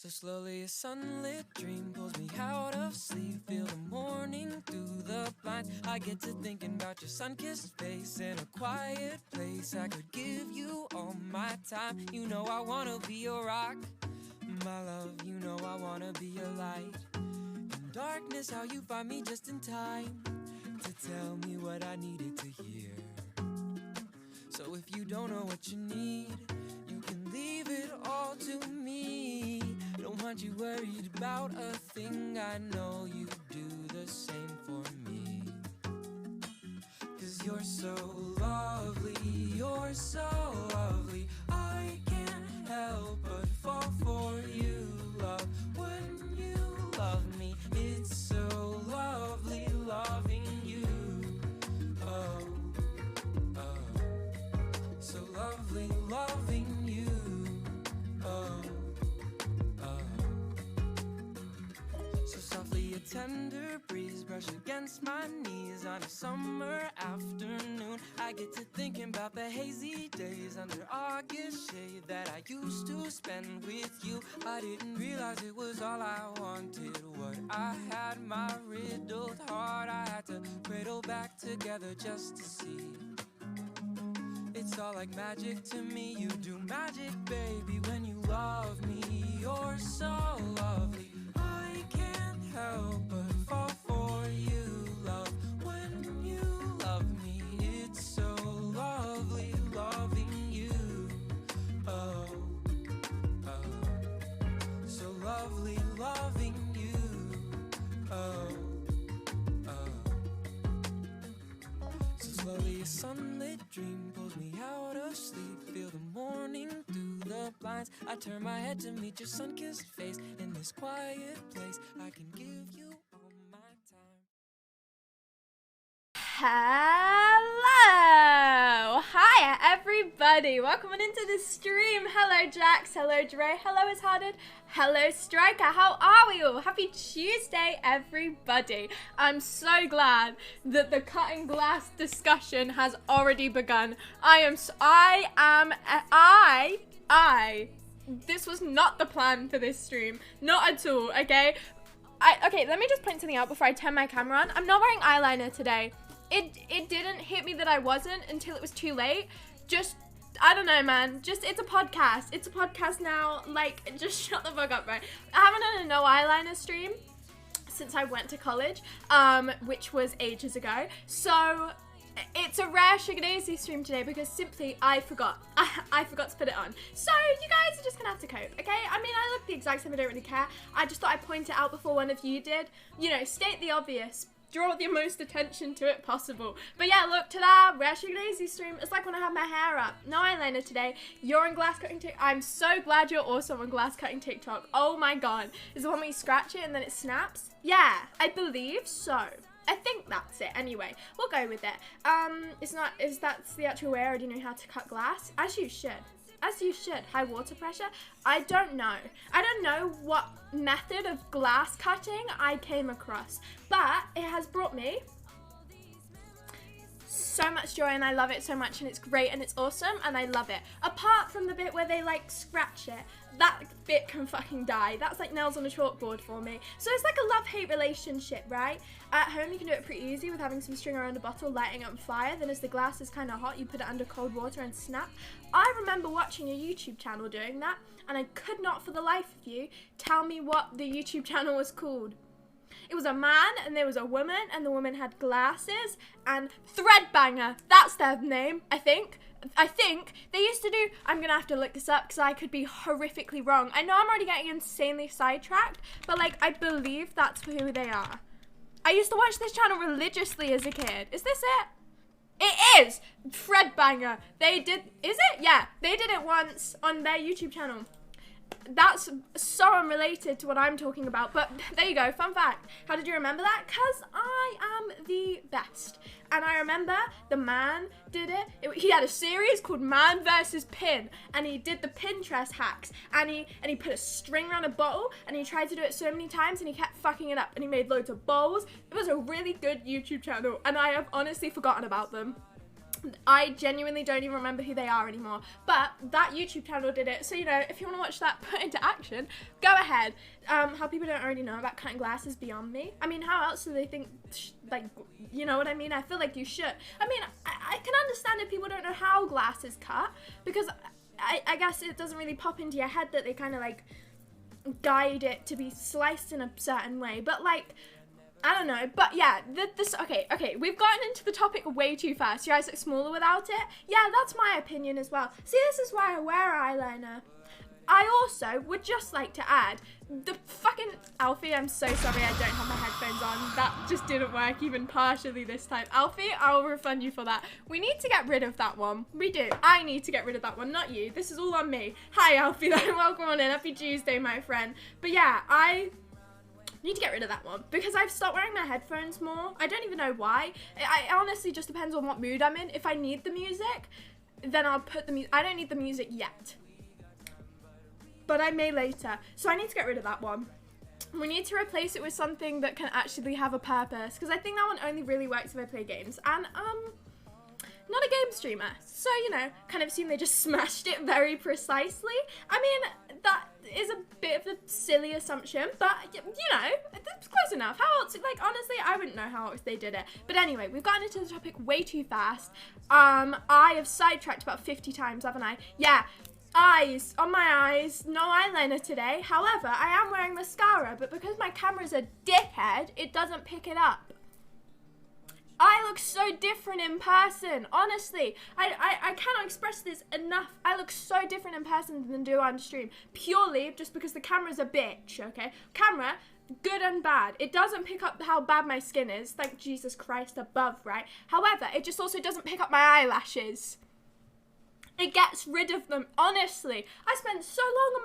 So slowly a sunlit dream pulls me out of sleep. Feel the morning through the blinds. I get to thinking about your sun-kissed face in a quiet place. I could give you all my time. You know I wanna be your rock, my love. You know I wanna be your light. In darkness, how you find me just in time to tell me what I needed to hear. So if you don't know what you need, you can leave it all to me. Don't want you worried about a thing. I know you do the same for me. 'Cause you're so lovely, you're so lovely. I can't help but fall for you, love. When you love me, it's so lovely loving you. Oh, so lovely loving you. Oh, so softly a tender breeze brush against my knees on a summer afternoon. I get to thinking about the hazy days under August shade that I used to spend with you. I didn't realize it was all I wanted. What I had, my riddled heart, I had to cradle back together just to see. It's all like magic to me. You do magic, baby, when you love me. You're so lovely. I can't help but fall for you, love. When you love me, it's so lovely loving you. Oh, so lovely loving you. Oh, so slowly a sunlit dream pulls me out of sleep. Feel the morning through the blinds. I turn my head to meet your sun-kissed face in this quiet place. I can give you all my time. Hello! Hi everybody! Welcome on into the stream. Hello Jax, hello Dre, hello Ishearted, hello Striker. How are we all? Happy Tuesday everybody. I'm so glad that the cutting glass discussion has already begun. This was not the plan for this stream. Not at all, okay? Okay, let me just point something out before I turn my camera on. I'm not wearing eyeliner today. It didn't hit me that I wasn't until it was too late. Just, I don't know, man. Just, it's a podcast. It's a podcast now. Like, just shut the fuck up, bro. I haven't done a no eyeliner stream since I went to college, which was ages ago. So, it's a rare Sugar Daisy stream today because simply I forgot. I forgot to put it on. So, you guys are just gonna have to cope, okay? I mean, I look the exact same, I don't really care. I just thought I'd point it out before one of you did. You know, state the obvious. Draw the most attention to it possible. But yeah, look, ta-da, rare Sugar Daisy stream. It's like when I have my hair up. No eyeliner today. You're on glass cutting TikTok. I'm so glad you're also on glass cutting TikTok. Oh my god. Is the one where you scratch it and then it snaps? Yeah, I believe so. I think that's it. Anyway, we'll go with it. That's the actual way I already know how to cut glass? As you should. As you should. High water pressure? I don't know. I don't know what method of glass cutting I came across, but it has brought me so much joy and I love it so much and it's great and it's awesome and I love it. Apart from the bit where they like scratch it, that bit can fucking die. That's like nails on a chalkboard for me. So it's like a love-hate relationship, right? At home you can do it pretty easy with having some string around a bottle, lighting it on fire, then as the glass is kind of hot you put it under cold water and snap. I remember watching a YouTube channel doing that and I could not for the life of you tell me what the YouTube channel was called. It was a man and there was a woman and the woman had glasses and Threadbanger, that's their name, I think they used to do, I'm gonna have to look this up because I could be horrifically wrong. I know I'm already getting insanely sidetracked, but like I believe that's who they are. I used to watch this channel religiously as a kid. Is this it? It is! Threadbanger. They did, is it? Yeah, they did it once on their YouTube channel. That's so unrelated to what I'm talking about, but there you go, fun fact. How did you remember that? Because I am the best. And I remember the man did it. He had a series called Man vs. Pin, and he did the Pinterest hacks, and he put a string around a bottle, and he tried to do it so many times, and he kept fucking it up, and he made loads of bowls. It was a really good YouTube channel, and I have honestly forgotten about them. I genuinely don't even remember who they are anymore. But that YouTube channel did it. So, you know, if you want to watch that put into action, go ahead. How people don't already know about cutting glass is beyond me. I mean, how else do they think, like, you know what I mean? I feel like you should. I mean, I can understand if people don't know how glass is cut, because I guess it doesn't really pop into your head that they kind of, like, guide it to be sliced in a certain way. But, like, I don't know, but yeah, okay, we've gotten into the topic way too fast. Your eyes look smaller without it. Yeah, that's my opinion as well. See, this is why I wear eyeliner. I also would just like to add, the fucking, Alfie, I'm so sorry I don't have my headphones on. That just didn't work even partially this time. Alfie, I'll refund you for that. We need to get rid of that one. We do. I need to get rid of that one, not you. This is all on me. Hi, Alfie, welcome on in. Happy Tuesday, my friend. But yeah, I need to get rid of that one because I've stopped wearing my headphones more. I don't even know why. I honestly just depends on what mood I'm in. If I need the music, then I'll put the music. I don't need the music yet, but I may later. So I need to get rid of that one. We need to replace it with something that can actually have a purpose, because I think that one only really works if I play games. And not a game streamer, so, you know, kind of assume they just smashed it very precisely. I mean, that is a bit of a silly assumption, but, you know, it's close enough. How else, like, honestly, I wouldn't know how else they did it. But anyway, we've gotten into the topic way too fast. I have sidetracked about 50 times, haven't I? Yeah. Eyes, on my eyes, no eyeliner today. However, I am wearing mascara, but because my camera's a dickhead, it doesn't pick it up. I look so different in person, honestly. I cannot express this enough. I look so different in person than do on stream, purely just because the camera's a bitch, okay? Camera, good and bad. It doesn't pick up how bad my skin is, thank Jesus Christ above, right? However, it just also doesn't pick up my eyelashes. It gets rid of them, honestly. I spent so long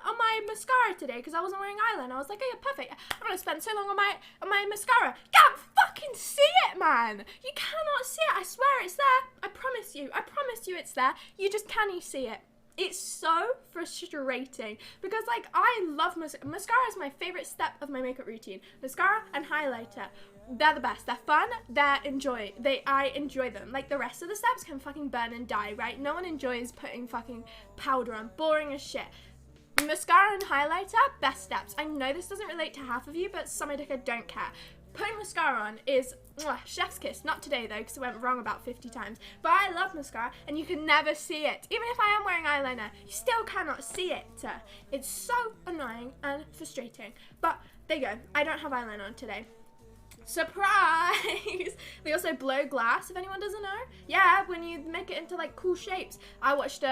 on my mascara today because I wasn't wearing eyeliner. I was like, oh yeah, perfect. I'm gonna spend so long on my mascara. Can't fucking see it, man. You cannot see it. I swear it's there. I promise you it's there. You just can't see it. It's so frustrating because, like, I love mascara. Mascara is my favorite step of my makeup routine. Mascara and highlighter. They're the best. They're fun. I enjoy them. Like, the rest of the steps can fucking burn and die, right? No one enjoys putting fucking powder on. Boring as shit. Mascara and highlighter, best steps. I know this doesn't relate to half of you, but some I don't care. Putting mascara on is chef's kiss. Not today, though, because it went wrong about 50 times. But I love mascara, and you can never see it. Even if I am wearing eyeliner, you still cannot see it. It's so annoying and frustrating. But there you go. I don't have eyeliner on today. Surprise! They also blow glass, if anyone doesn't know. Yeah, when you make it into, like, cool shapes. I watched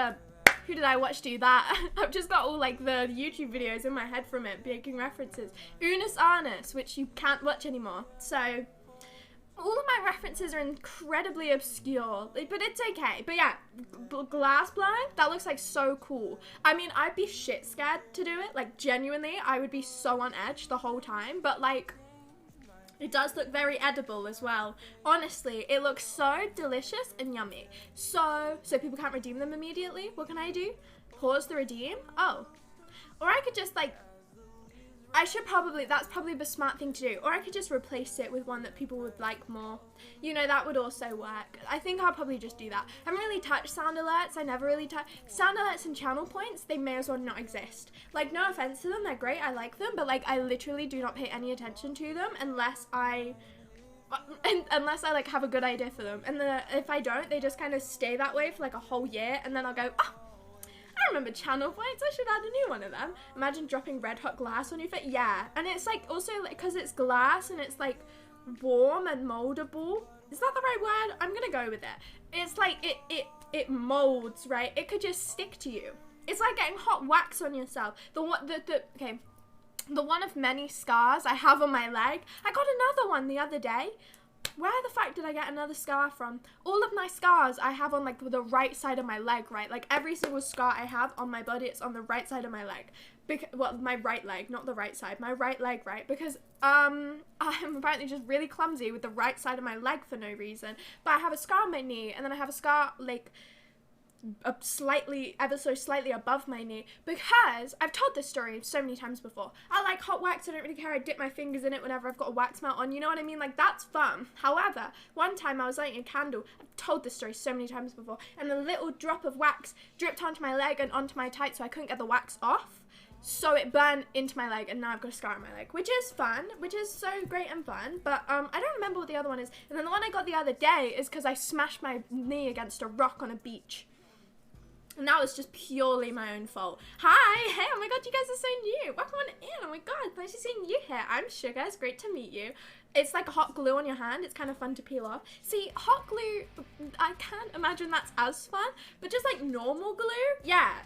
who did I watch do that? I've just got all, like, the YouTube videos in my head from it, making references. Unus Annus, which you can't watch anymore. So, all of my references are incredibly obscure, but it's okay. But yeah, glass blowing, that looks like so cool. I mean, I'd be shit scared to do it. Like, genuinely, I would be so on edge the whole time. But, like, it does look very edible as well. Honestly, it looks so delicious and yummy. So people can't redeem them immediately. What can I do? Pause the redeem? Oh. Or I could just, like, that's probably the smart thing to do. Or I could just replace it with one that people would like more. You know, that would also work. I think I'll probably just do that. I haven't really touched sound alerts. I never really touch sound alerts and channel points. They may as well not exist. Like, no offense to them. They're great. I like them. But, like, I literally do not pay any attention to them unless I like have a good idea for them. And then if I don't, they just kind of stay that way for like a whole year. And then I'll go, oh, I remember channel points, I should add a new one of them. Imagine dropping red hot glass on your face. Yeah, and it's like also like, because it's glass and it's like warm and moldable. Is that the right word? I'm gonna go with it. It's like it molds, right? It could just stick to you. It's like getting hot wax on yourself. The one of many scars I have on my leg. I got another one the other day. Where the fuck did I get another scar from? All of my scars I have on, like, the right side of my leg, right? Like, every single scar I have on my body, it's on the right side of my leg. Well, my right leg, not the right side. My right leg, right? Because, I'm apparently just really clumsy with the right side of my leg for no reason. But I have a scar on my knee, and then I have a scar, like, ever so slightly above my knee, because I've told this story so many times before. I like hot wax, I don't really care, I dip my fingers in it whenever I've got a wax melt on, you know what I mean? Like, that's fun. However, one time I was lighting a candle, I've told this story so many times before, and a little drop of wax dripped onto my leg and onto my tights, so I couldn't get the wax off. So it burned into my leg, and now I've got a scar on my leg, which is fun, which is so great and fun, but I don't remember what the other one is. And then the one I got the other day is because I smashed my knee against a rock on a beach. And that was just purely my own fault. Hi, hey, oh my god, you guys are so new. Welcome on in, oh my god, nice to see you here. I'm Sugar, it's great to meet you. It's like hot glue on your hand, it's kind of fun to peel off. See, hot glue, I can't imagine that's as fun, but just like normal glue, yeah,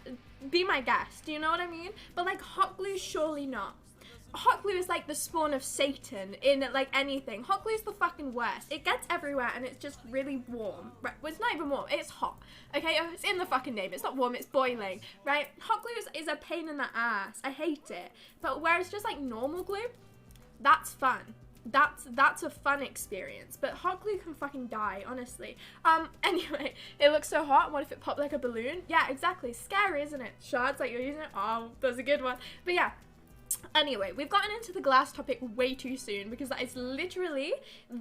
be my guest, do you know what I mean? But like hot glue, surely not. Hot glue is like the spawn of Satan in like anything. Hot glue is the fucking worst. It gets everywhere and it's just really warm. Right? Well, it's not even warm, it's hot. Okay, it's in the fucking name. It's not warm, it's boiling, right? Hot glue is a pain in the ass. I hate it. But whereas just like normal glue, that's fun. That's a fun experience, but hot glue can fucking die, honestly. Anyway, it looks so hot. What if it popped like a balloon? Yeah, exactly. Scary, isn't it? Shards, like you're using it. Oh, that's a good one. But yeah. Anyway, we've gotten into the glass topic way too soon because that is literally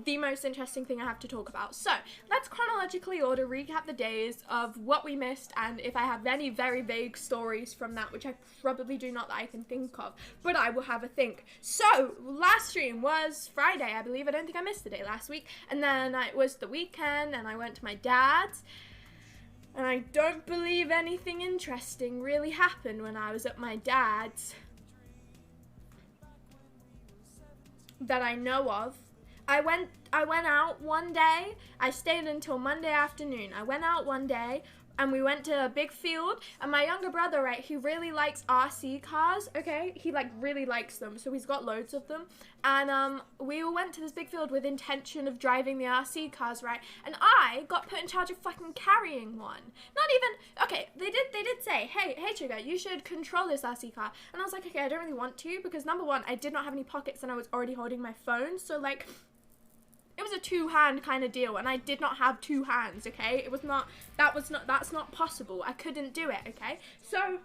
the most interesting thing I have to talk about. So, let's chronologically recap the days of what we missed and if I have any very vague stories from that, which I probably do not that I can think of, but I will have a think. So, last stream was Friday, I believe. I don't think I missed a day last week. And then it was the weekend and I went to my dad's. And I don't believe anything interesting really happened when I was at my dad's. That I know of. I went out one day. I stayed until Monday afternoon. I went out one day and we went to a big field, and my younger brother, right, he really likes RC cars, okay? He like really likes them, so he's got loads of them. And we all went to this big field with intention of driving the RC cars, right? And I got put in charge of fucking carrying one. Not even, okay, they did say, hey Sugar, you should control this RC car. And I was like, okay, I don't really want to, because number one, I did not have any pockets and I was already holding my phone, so like, it was a two-hand kind of deal, and I did not have two hands, okay? That's not possible. I couldn't do it, okay? So,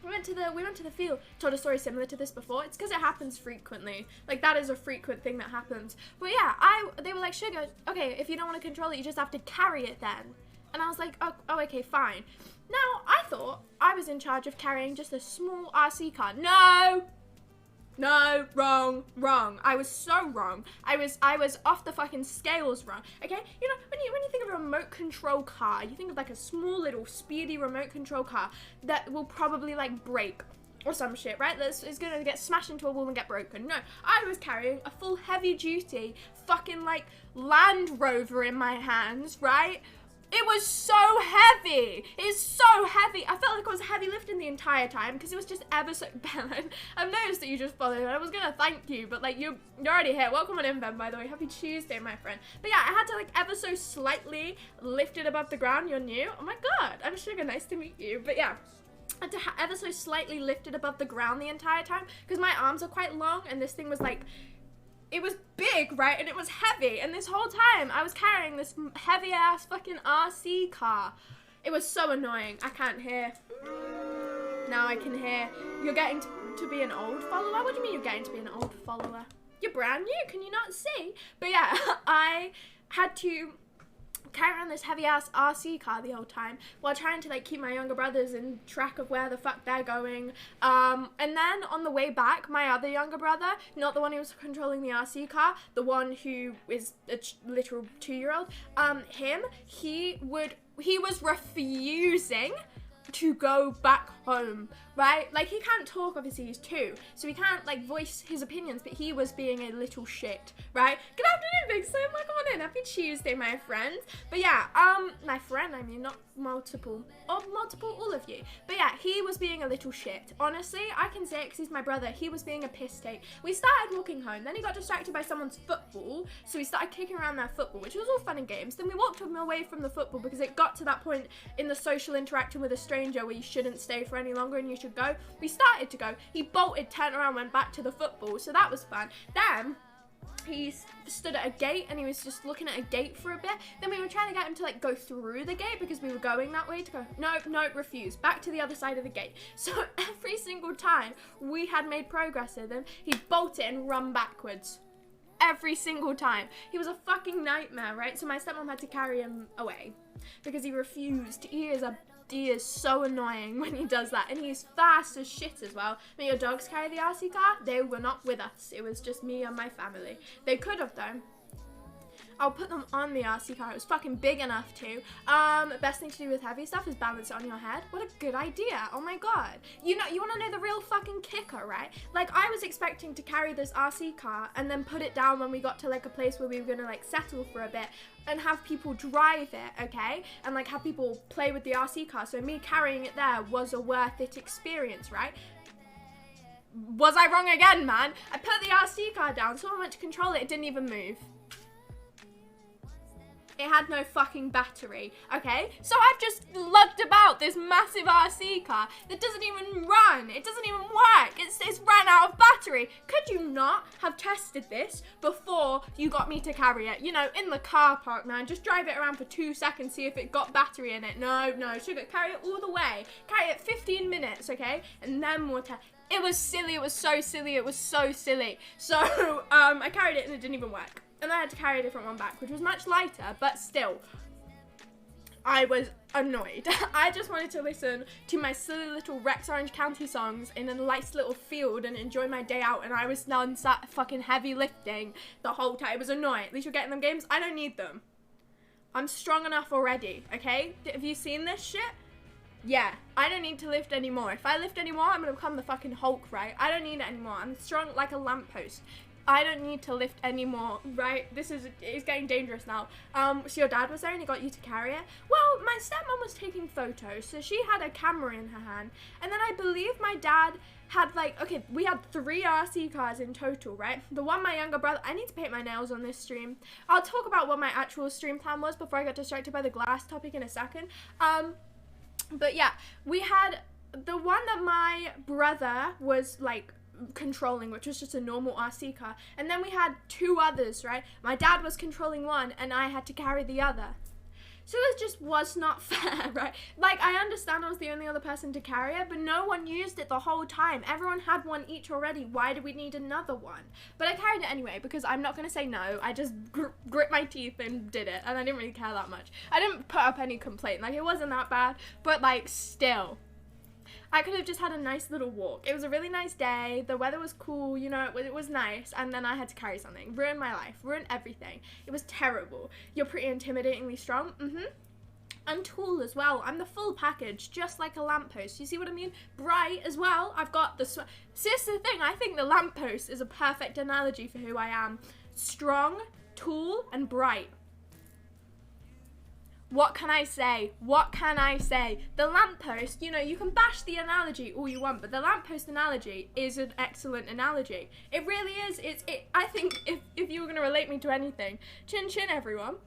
we went to the field. Told a story similar to this before. It's because it happens frequently. Like, that is a frequent thing that happens. But yeah, they were like, Sugar, okay, if you don't want to control it, you just have to carry it then. And I was like, oh, okay, fine. Now, I thought I was in charge of carrying just a small RC car. No, wrong. I was so wrong. I was off the fucking scales wrong. Okay? You know, when you think of a remote control car, you think of like a small little speedy remote control car that will probably like break or some shit, right? It's gonna get smashed into a wall and get broken. No, I was carrying a full heavy duty fucking like Land Rover in my hands, right? It was so heavy. It's so heavy. I felt like I was heavy lifting the entire time because it was just ever so bad. I've noticed that you just followed. I was gonna thank you, but like you're already here. Welcome on in, Ben, by the way. Happy Tuesday, my friend. But yeah, I had to like ever so slightly lift it above the ground. You're new. Oh my god, I'm Sugar. Nice to meet you. But yeah, I had to ever so slightly lift it above the ground the entire time because my arms are quite long, and this thing was like. It was big, right? And it was heavy. And this whole time, I was carrying this heavy-ass fucking RC car. It was so annoying. I can't hear. Now I can hear. You're getting to be an old follower? What do you mean you're getting to be an old follower? You're brand new. Can you not see? But yeah, I had to carry around this heavy-ass RC car the whole time while trying to like keep my younger brothers in track of where the fuck they're going. And then on the way back, my other younger brother, not the one who was controlling the RC car, the one who is a literal 2-year-old, he was refusing to go back home, right? Like, he can't talk, obviously he's 2, so he can't like voice his opinions, but he was being a little shit, right? Good afternoon, Big Sam, welcome on in. Happy Tuesday, my friends. But yeah, my friend, I mean, not multiple, all of you. But yeah, he was being a little shit. Honestly, I can say it because he's my brother. He was being a piss take. We started walking home, then he got distracted by someone's football, so we started kicking around their football, which was all fun and games. Then we walked him away from the football because it got to that point in the social interaction with a stranger where you shouldn't stay for any longer and you should go. We started to go. He bolted, turned around, went back to the football, so that was fun. Then he stood at a gate and he was just looking at a gate for a bit. Then we were trying to get him to like go through the gate because we were going that way to go. No, refuse. Back to the other side of the gate. So every single time we had made progress with him, he'd bolt it and run backwards. Every single time. He was a fucking nightmare, right? So my stepmom had to carry him away because he refused. He is so annoying when he does that, and he's fast as shit as well. When your dogs carry the RC car, they were not with us. It was just me and my family. They could have though. I'll put them on the RC car. It was fucking big enough to. Best thing to do with heavy stuff is balance it on your head. What a good idea. Oh my god. You want to know the real fucking kicker, right? Like, I was expecting to carry this RC car and then put it down when we got to like a place where we were gonna like settle for a bit and have people drive it, okay? And like have people play with the RC car. So me carrying it there was a worth it experience, right? Was I wrong again, man? I put the RC car down, someone went to control it, it didn't even move. It had no fucking battery, okay? So I've just lugged about this massive RC car that doesn't even run. It doesn't even work. It's ran out of battery. Could you not have tested this before you got me to carry it? You know, in the car park, man. Just drive it around for 2 seconds, see if it got battery in it. No, sugar, carry it all the way. Carry it 15 minutes, okay? And then we'll test. It was silly. It was so silly. It was so silly. So, I carried it and it didn't even work. And I had to carry a different one back, which was much lighter, but still, I was annoyed. I just wanted to listen to my silly little Rex Orange County songs in a nice little field and enjoy my day out, and I was done sat fucking heavy lifting the whole time. It was annoying. At least you're getting them games. I don't need them. I'm strong enough already, okay? Have you seen this shit? Yeah, I don't need to lift anymore. If I lift anymore, I'm gonna become the fucking Hulk, right? I don't need it anymore. I'm strong like a lamppost. I don't need to lift anymore, right? It's getting dangerous now. So your dad was there and he got you to carry it? Well, my stepmom was taking photos, so she had a camera in her hand. And then I believe my dad had we had 3 RC cars in total, right? The one my younger brother, I need to paint my nails on this stream. I'll talk about what my actual stream plan was before I got distracted by the glass topic in a second. But yeah, we had the one that my brother was like, controlling, which was just a normal RC car, and then we had 2 others, right? My dad was controlling one and I had to carry the other. So it just was not fair, right? Like, I understand I was the only other person to carry it, but no one used it the whole time. Everyone had one each already. Why do we need another one? But I carried it anyway because I'm not gonna say no. I just grit my teeth and did it, and I didn't really care that much. I didn't put up any complaint. Like, it wasn't that bad, but like, still, I could have just had a nice little walk. It was a really nice day. The weather was cool, you know, it was nice. And then I had to carry something. Ruined my life. Ruined everything. It was terrible. You're pretty intimidatingly strong. And tall as well. I'm the full package, just like a lamppost. You see what I mean? Bright as well. I've got the... See, this is the thing. I think the lamppost is a perfect analogy for who I am. Strong, tall, and bright. What can I say? What can I say? The lamppost, you know, you can bash the analogy all you want, but the lamppost analogy is an excellent analogy. It really is. I think if you were going to relate me to anything, chin chin everyone,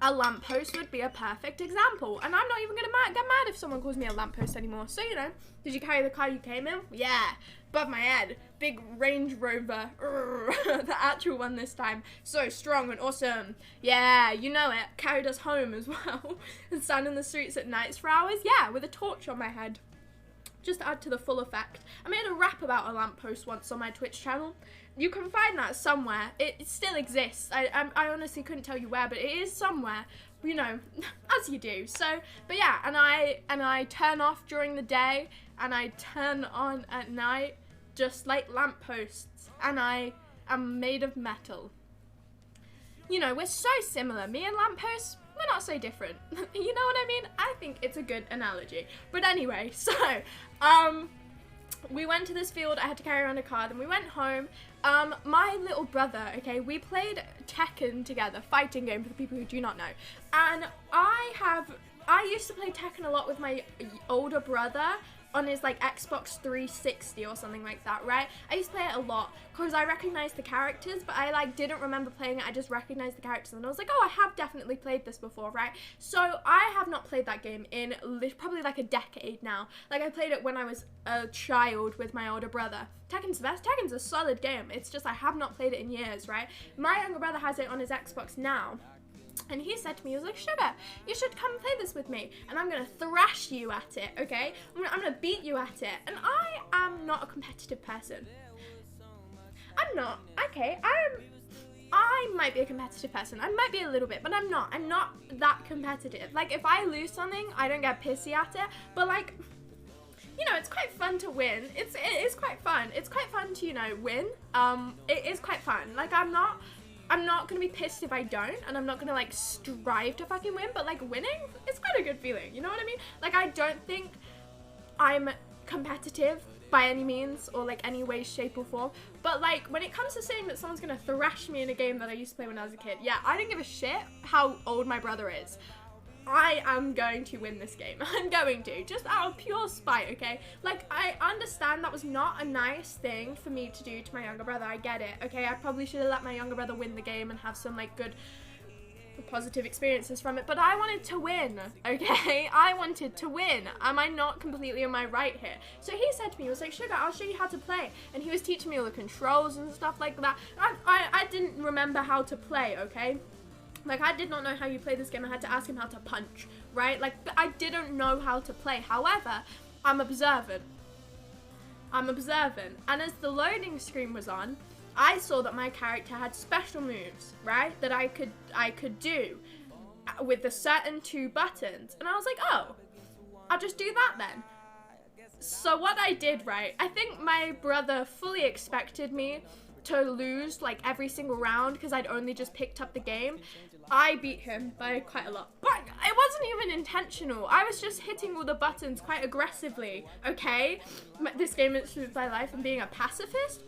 a lamppost would be a perfect example. And I'm not even going to get mad if someone calls me a lamppost anymore. So, you know, did you carry the car you came in? Yeah, above my head. Big Range Rover. The actual one this time. So strong and awesome. Yeah, you know it. Carried us home as well. And stand in the streets at nights for hours. Yeah, with a torch on my head. Just to add to the full effect. I made a rap about a lamppost once on my Twitch channel. You can find that somewhere. It still exists. I honestly couldn't tell you where, but it is somewhere. You know, as you do. So, but yeah, and I turn off during the day and I turn on at night, just like lampposts. And I am made of metal. You know, we're so similar. Me and lampposts, we're not so different. You know what I mean? I think it's a good analogy. But anyway, so, we went to this field. I had to carry around a car. Then we went home. My little brother, okay, we played Tekken together, fighting game for the people who do not know. And I used to play Tekken a lot with my older brother on his like Xbox 360 or something like that, right? I used to play it a lot because I recognized the characters, but I like didn't remember playing it. I just recognized the characters and I was like, oh, I have definitely played this before, right? So I have not played that game in probably like a decade now. Like I played it when I was a child with my older brother. Tekken's the best. Tekken's a solid game. It's just I have not played it in years, right? My younger brother has it on his Xbox now. And he said to me, he was like, Sugar, you should come play this with me. And I'm going to thrash you at it, okay? I'm going to beat you at it. And I am not a competitive person. I'm not. Okay, I might be a competitive person. I might be a little bit, but I'm not. I'm not that competitive. Like, if I lose something, I don't get pissy at it. But, like, you know, it's quite fun to win. It is quite fun. It's quite fun to, you know, win. It is quite fun. Like, I'm not gonna be pissed if I don't, and I'm not gonna like strive to fucking win, but like winning is quite a good feeling, you know what I mean? Like I don't think I'm competitive by any means or like any way, shape or form, but like when it comes to saying that someone's gonna thrash me in a game that I used to play when I was a kid, yeah, I don't give a shit how old my brother is. I am going to win this game. I'm going to, just out of pure spite, okay? Like, I understand that was not a nice thing for me to do to my younger brother. I get it, okay? I probably should have let my younger brother win the game and have some, like, good positive experiences from it. But I wanted to win, okay? I wanted to win. Am I not completely in my right here? So he said to me, he was like, Sugar, I'll show you how to play. And he was teaching me all the controls and stuff like that. I didn't remember how to play, okay? Like, I did not know how you play this game. I had to ask him how to punch, right? Like, I didn't know how to play. However, I'm observant. And as the loading screen was on, I saw that my character had special moves, right? That I could do with the certain 2 buttons. And I was like, oh, I'll just do that then. So what I did, right? I think my brother fully expected me to lose like every single round because I'd only just picked up the game. I beat him by quite a lot, but it wasn't even intentional. I was just hitting all the buttons quite aggressively, okay? This game is my life and being a pacifist?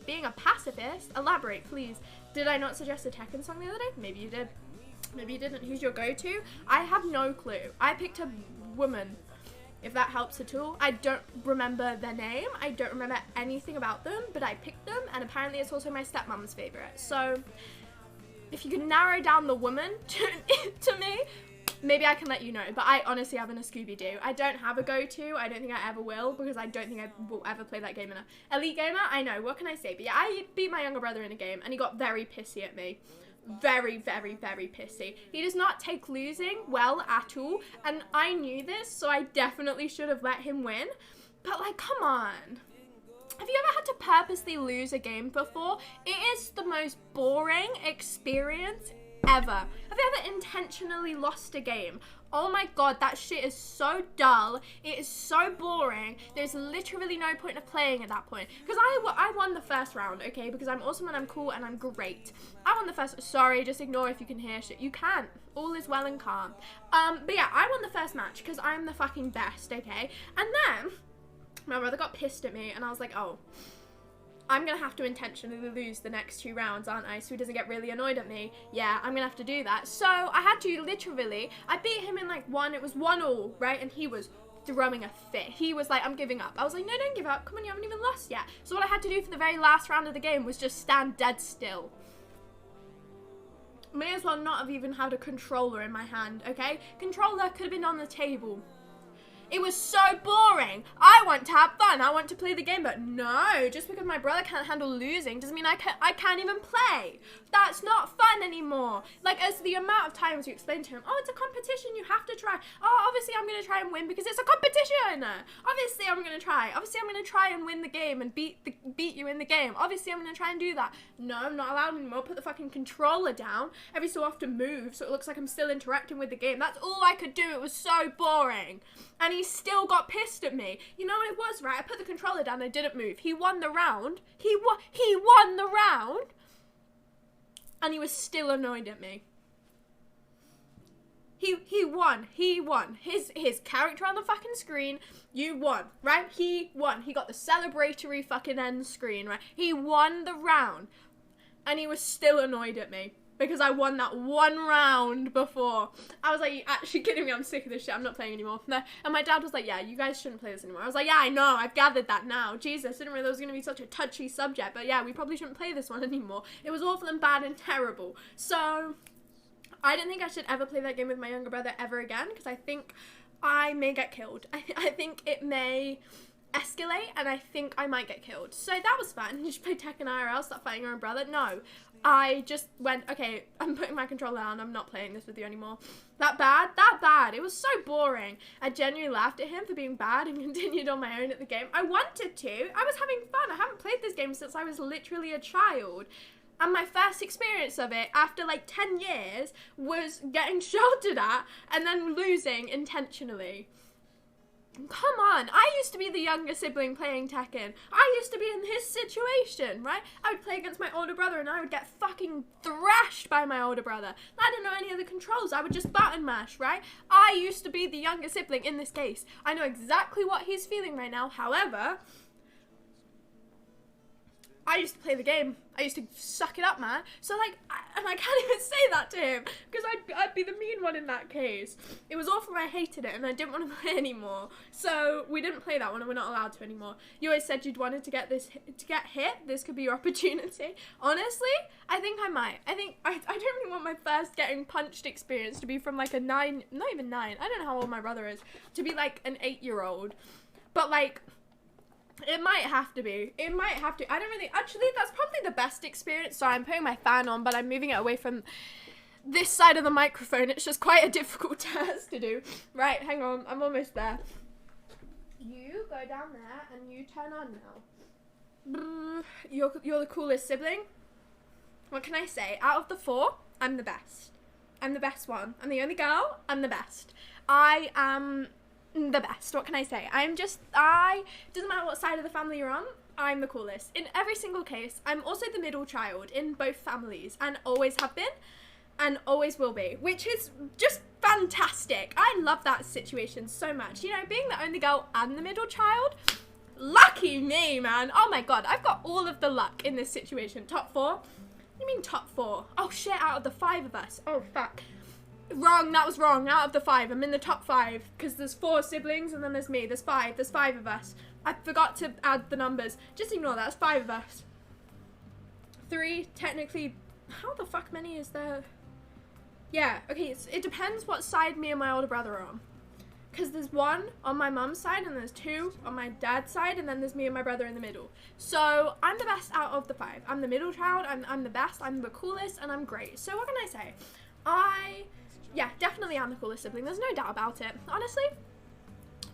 Elaborate, please. Did I not suggest a Tekken song the other day? Maybe you did. Maybe you didn't. Who's your go-to? I have no clue. I picked a woman, if that helps at all. I don't remember their name. I don't remember anything about them, but I picked them, and apparently it's also my stepmom's favorite. So if you can narrow down the woman to me, maybe I can let you know. But I honestly haven't a Scooby-Doo. I don't have a go-to. I don't think I ever will, because I don't think I will ever play that game enough. Elite Gamer, I know. What can I say? But yeah, I beat my younger brother in a game, and he got very pissy at me. Very, very, very pissy. He does not take losing well at all, and I knew this, so I definitely should have let him win. But like, come on. Have you ever had to purposely lose a game before? It is the most boring experience ever. Have you ever intentionally lost a game? Oh my god, that shit is so dull. It is so boring. There's literally no point of playing at that point. Because I won the first round, okay? Because I'm awesome and I'm cool and I'm great. I won the first... Sorry, just ignore if you can hear shit. You can. All is well and calm. But yeah, I won the first match because I'm the fucking best, okay? And then my brother got pissed at me and I was like, oh, I'm going to have to intentionally lose the next 2 rounds, aren't I? So he doesn't get really annoyed at me. Yeah, I'm going to have to do that. So I had to literally, I beat him in like it was 1-1, right? And he was throwing a fit. He was like, I'm giving up. I was like, no, don't give up. Come on, you haven't even lost yet. So what I had to do for the very last round of the game was just stand dead still. May as well not have even had a controller in my hand, okay? Controller could have been on the table. It was so boring. I want to have fun. I want to play the game, but no, just because my brother can't handle losing doesn't mean I can't even play. That's not fun anymore. Like, as the amount of times you explain to him, oh, it's a competition, you have to try. Oh, obviously I'm going to try and win because it's a competition. Obviously I'm going to try. Obviously I'm going to try and win the game and beat you in the game. Obviously I'm going to try and do that. No, I'm not allowed anymore. Put the fucking controller down. Every so often move so it looks like I'm still interacting with the game. That's all I could do. It was so boring. And he still got pissed at me. You know what it was, right? I put the controller down, I didn't move. He won the round. He won the round. And he was still annoyed at me. He won. His character on the fucking screen, you won, right? He won. He got the celebratory fucking end screen, right? He won the round. And he was still annoyed at me. because I won that one round before. I was like, you actually kidding me? I'm sick of this shit. I'm not playing anymore. No. And my dad was like, yeah, you guys shouldn't play this anymore. I was like, yeah, I know. I've gathered that now. Jesus, I didn't realize it was going to be such a touchy subject. But yeah, we probably shouldn't play this one anymore. It was awful and bad and terrible. So I don't think I should ever play that game with my younger brother ever again, because I think I may get killed. I think it may escalate, and I think I might get killed. So that was fun. You should play Tekken IRL, stop fighting your own brother. No, I just went, okay, I'm putting my controller down. I'm not playing this with you anymore. That bad? That bad. It was so boring. I genuinely laughed at him for being bad and continued on my own at the game. I wanted to. I was having fun. I haven't played this game since I was literally a child. And my first experience of it, after like 10 years, was getting shouted at and then losing intentionally. Come on, I used to be the younger sibling playing Tekken. I used to be in his situation, right? I would play against my older brother and I would get fucking thrashed by my older brother. I didn't know any of the controls. I would just button mash, right? I used to be the younger sibling in this case. I know exactly what he's feeling right now. However, I used to play the game. I used to suck it up, man. So, like, I can't even say that to him, because I'd be the mean one in that case. It was awful, I hated it, and I didn't want to play anymore. So, we didn't play that one, and we're not allowed to anymore. You always said you'd wanted to get hit. This could be your opportunity. Honestly, I think I might. I don't really want my first getting punched experience to be from, like, a 9, not even 9, I don't know how old my brother is, to be, like, an 8-year-old. But, like, it might have to be. It might have to. I don't really... Actually, that's probably the best experience. Sorry, I'm putting my fan on, but I'm moving it away from this side of the microphone. It's just quite a difficult task to do. Right, hang on. I'm almost there. You go down there and you turn on now. You're the coolest sibling. What can I say? Out of the 4, I'm the best. I'm the best one. I'm the only girl. I'm the best. I am the best. What can I say? Doesn't matter what side of the family you're on, I'm the coolest. In every single case, I'm also the middle child in both families, and always have been, and always will be, which is just fantastic. I love that situation so much. You know, being the only girl and the middle child, lucky me, man. Oh my god, I've got all of the luck in this situation. Top 4? What do you mean top 4? Oh shit, out of the 5 of us. Oh fuck. Wrong, that was wrong. Out of the 5, I'm in the top 5, because there's 4 siblings and then there's me. There's 5 of us. I forgot to add the numbers. Just ignore that. It's 5 of us. 3, technically. How the fuck many is there? Yeah, okay, it depends what side me and my older brother are on. Because there's 1 on my mum's side, and there's 2 on my dad's side, and then there's me and my brother in the middle. So I'm the best out of the 5. I'm the middle child, I'm the best, I'm the coolest, and I'm great. So what can I say? Yeah, definitely am the coolest sibling. There's no doubt about it. Honestly,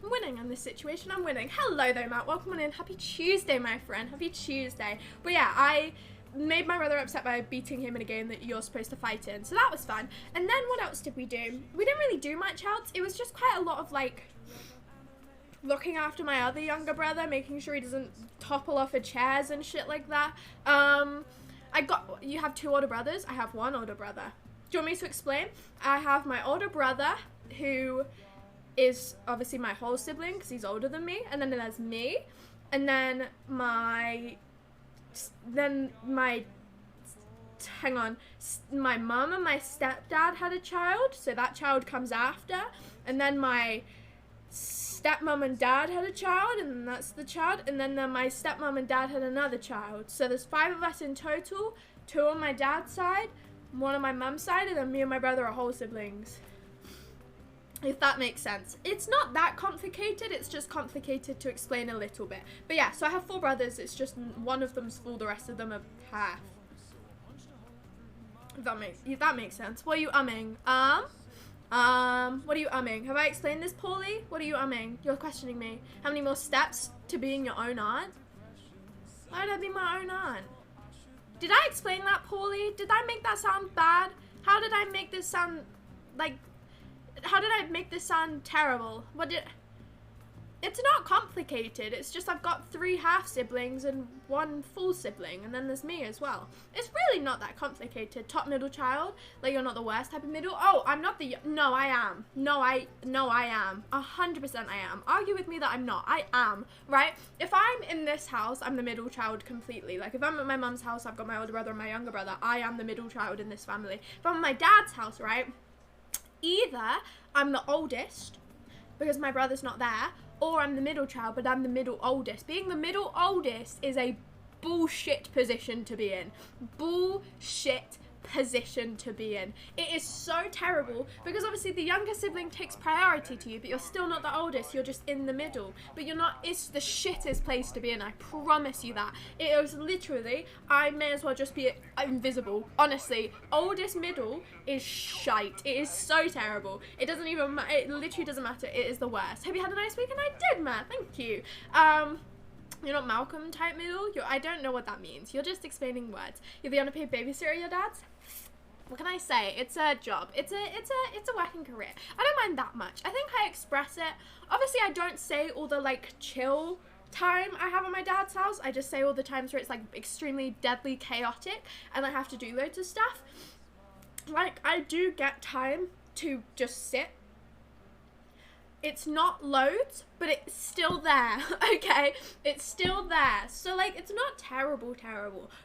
I'm winning in this situation. I'm winning. Hello though, Matt. Welcome on in. Happy Tuesday, my friend. Happy Tuesday. But yeah, I made my brother upset by beating him in a game that you're supposed to fight in. So that was fun. And then what else did we do? We didn't really do much else. It was just quite a lot of like looking after my other younger brother, making sure he doesn't topple off of chairs and shit like that. You have 2 older brothers. I have 1 older brother. Do you want me to explain? I have my older brother, who is obviously my whole sibling because he's older than me, and then there's me, and then my mum and my stepdad had a child, so that child comes after, and then my stepmom and dad had a child, and that's the child, and then my stepmom and dad had another child. So there's 5 of us in total, 2 on my dad's side, 1 on my mum's side, and then me and my brother are whole siblings. If that makes sense. It's not that complicated, it's just complicated to explain a little bit. But yeah, so I have 4 brothers, it's just 1 of them's full, the rest of them are half. If that makes sense. What are you umming? What are you umming? Have I explained this poorly? What are you umming? You're questioning me. How many more steps to being your own aunt? Why would I be my own aunt? Did I explain that poorly? Did I make that sound bad? How did I make this sound, like, how did I make this sound terrible? It's not complicated. It's just I've got 3 half siblings and 1 full sibling, and then there's me as well. It's really not that complicated. Top middle child, like you're not the worst type of middle. Oh, I'm not the, no, I am. No, I am. 100% I am. Argue with me that I'm not. I am, right? If I'm in this house, I'm the middle child completely. Like if I'm at my mum's house, I've got my older brother and my younger brother. I am the middle child in this family. If I'm at my dad's house, right? Either I'm the oldest because my brother's not there, or I'm the middle child, but I'm the middle oldest. Being the middle oldest is a bullshit position to be in. Bullshit position to be in. It is so terrible because obviously the younger sibling takes priority to you, but you're still not the oldest. You're just in the middle. But you're not, it's the shittest place to be in. I promise you that. It was literally, I may as well just be invisible. Honestly, oldest middle is shite. It is so terrible. It doesn't even, it literally doesn't matter. It is the worst. Hope you had a nice week, and I did, Matt. Thank you. You're not Malcolm type middle. I don't know what that means. You're just explaining words. You're the unpaid babysitter, your dad's. What can I say? It's a job. It's a working career. I don't mind that much. I think I express it. Obviously, I don't say all the like chill time I have at my dad's house. I just say all the times where it's like extremely deadly chaotic and I have to do loads of stuff. Like I do get time to just sit. It's not loads, but it's still there, okay? It's still there. So, like, it's not terrible.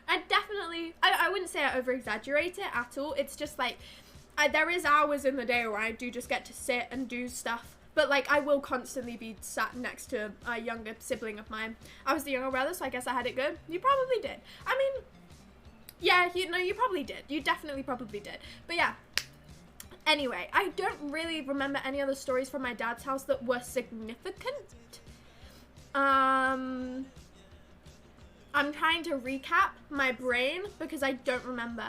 I wouldn't say I over-exaggerate it at all. It's just, like, there is hours in the day where I do just get to sit and do stuff. But, like, I will constantly be sat next to a younger sibling of mine. I was the younger brother, so I guess I had it good. You probably did. I mean, yeah, you probably did. You definitely probably did. But, yeah. Anyway, I don't really remember any other stories from my dad's house that were significant. I'm trying to recap my brain because I don't remember.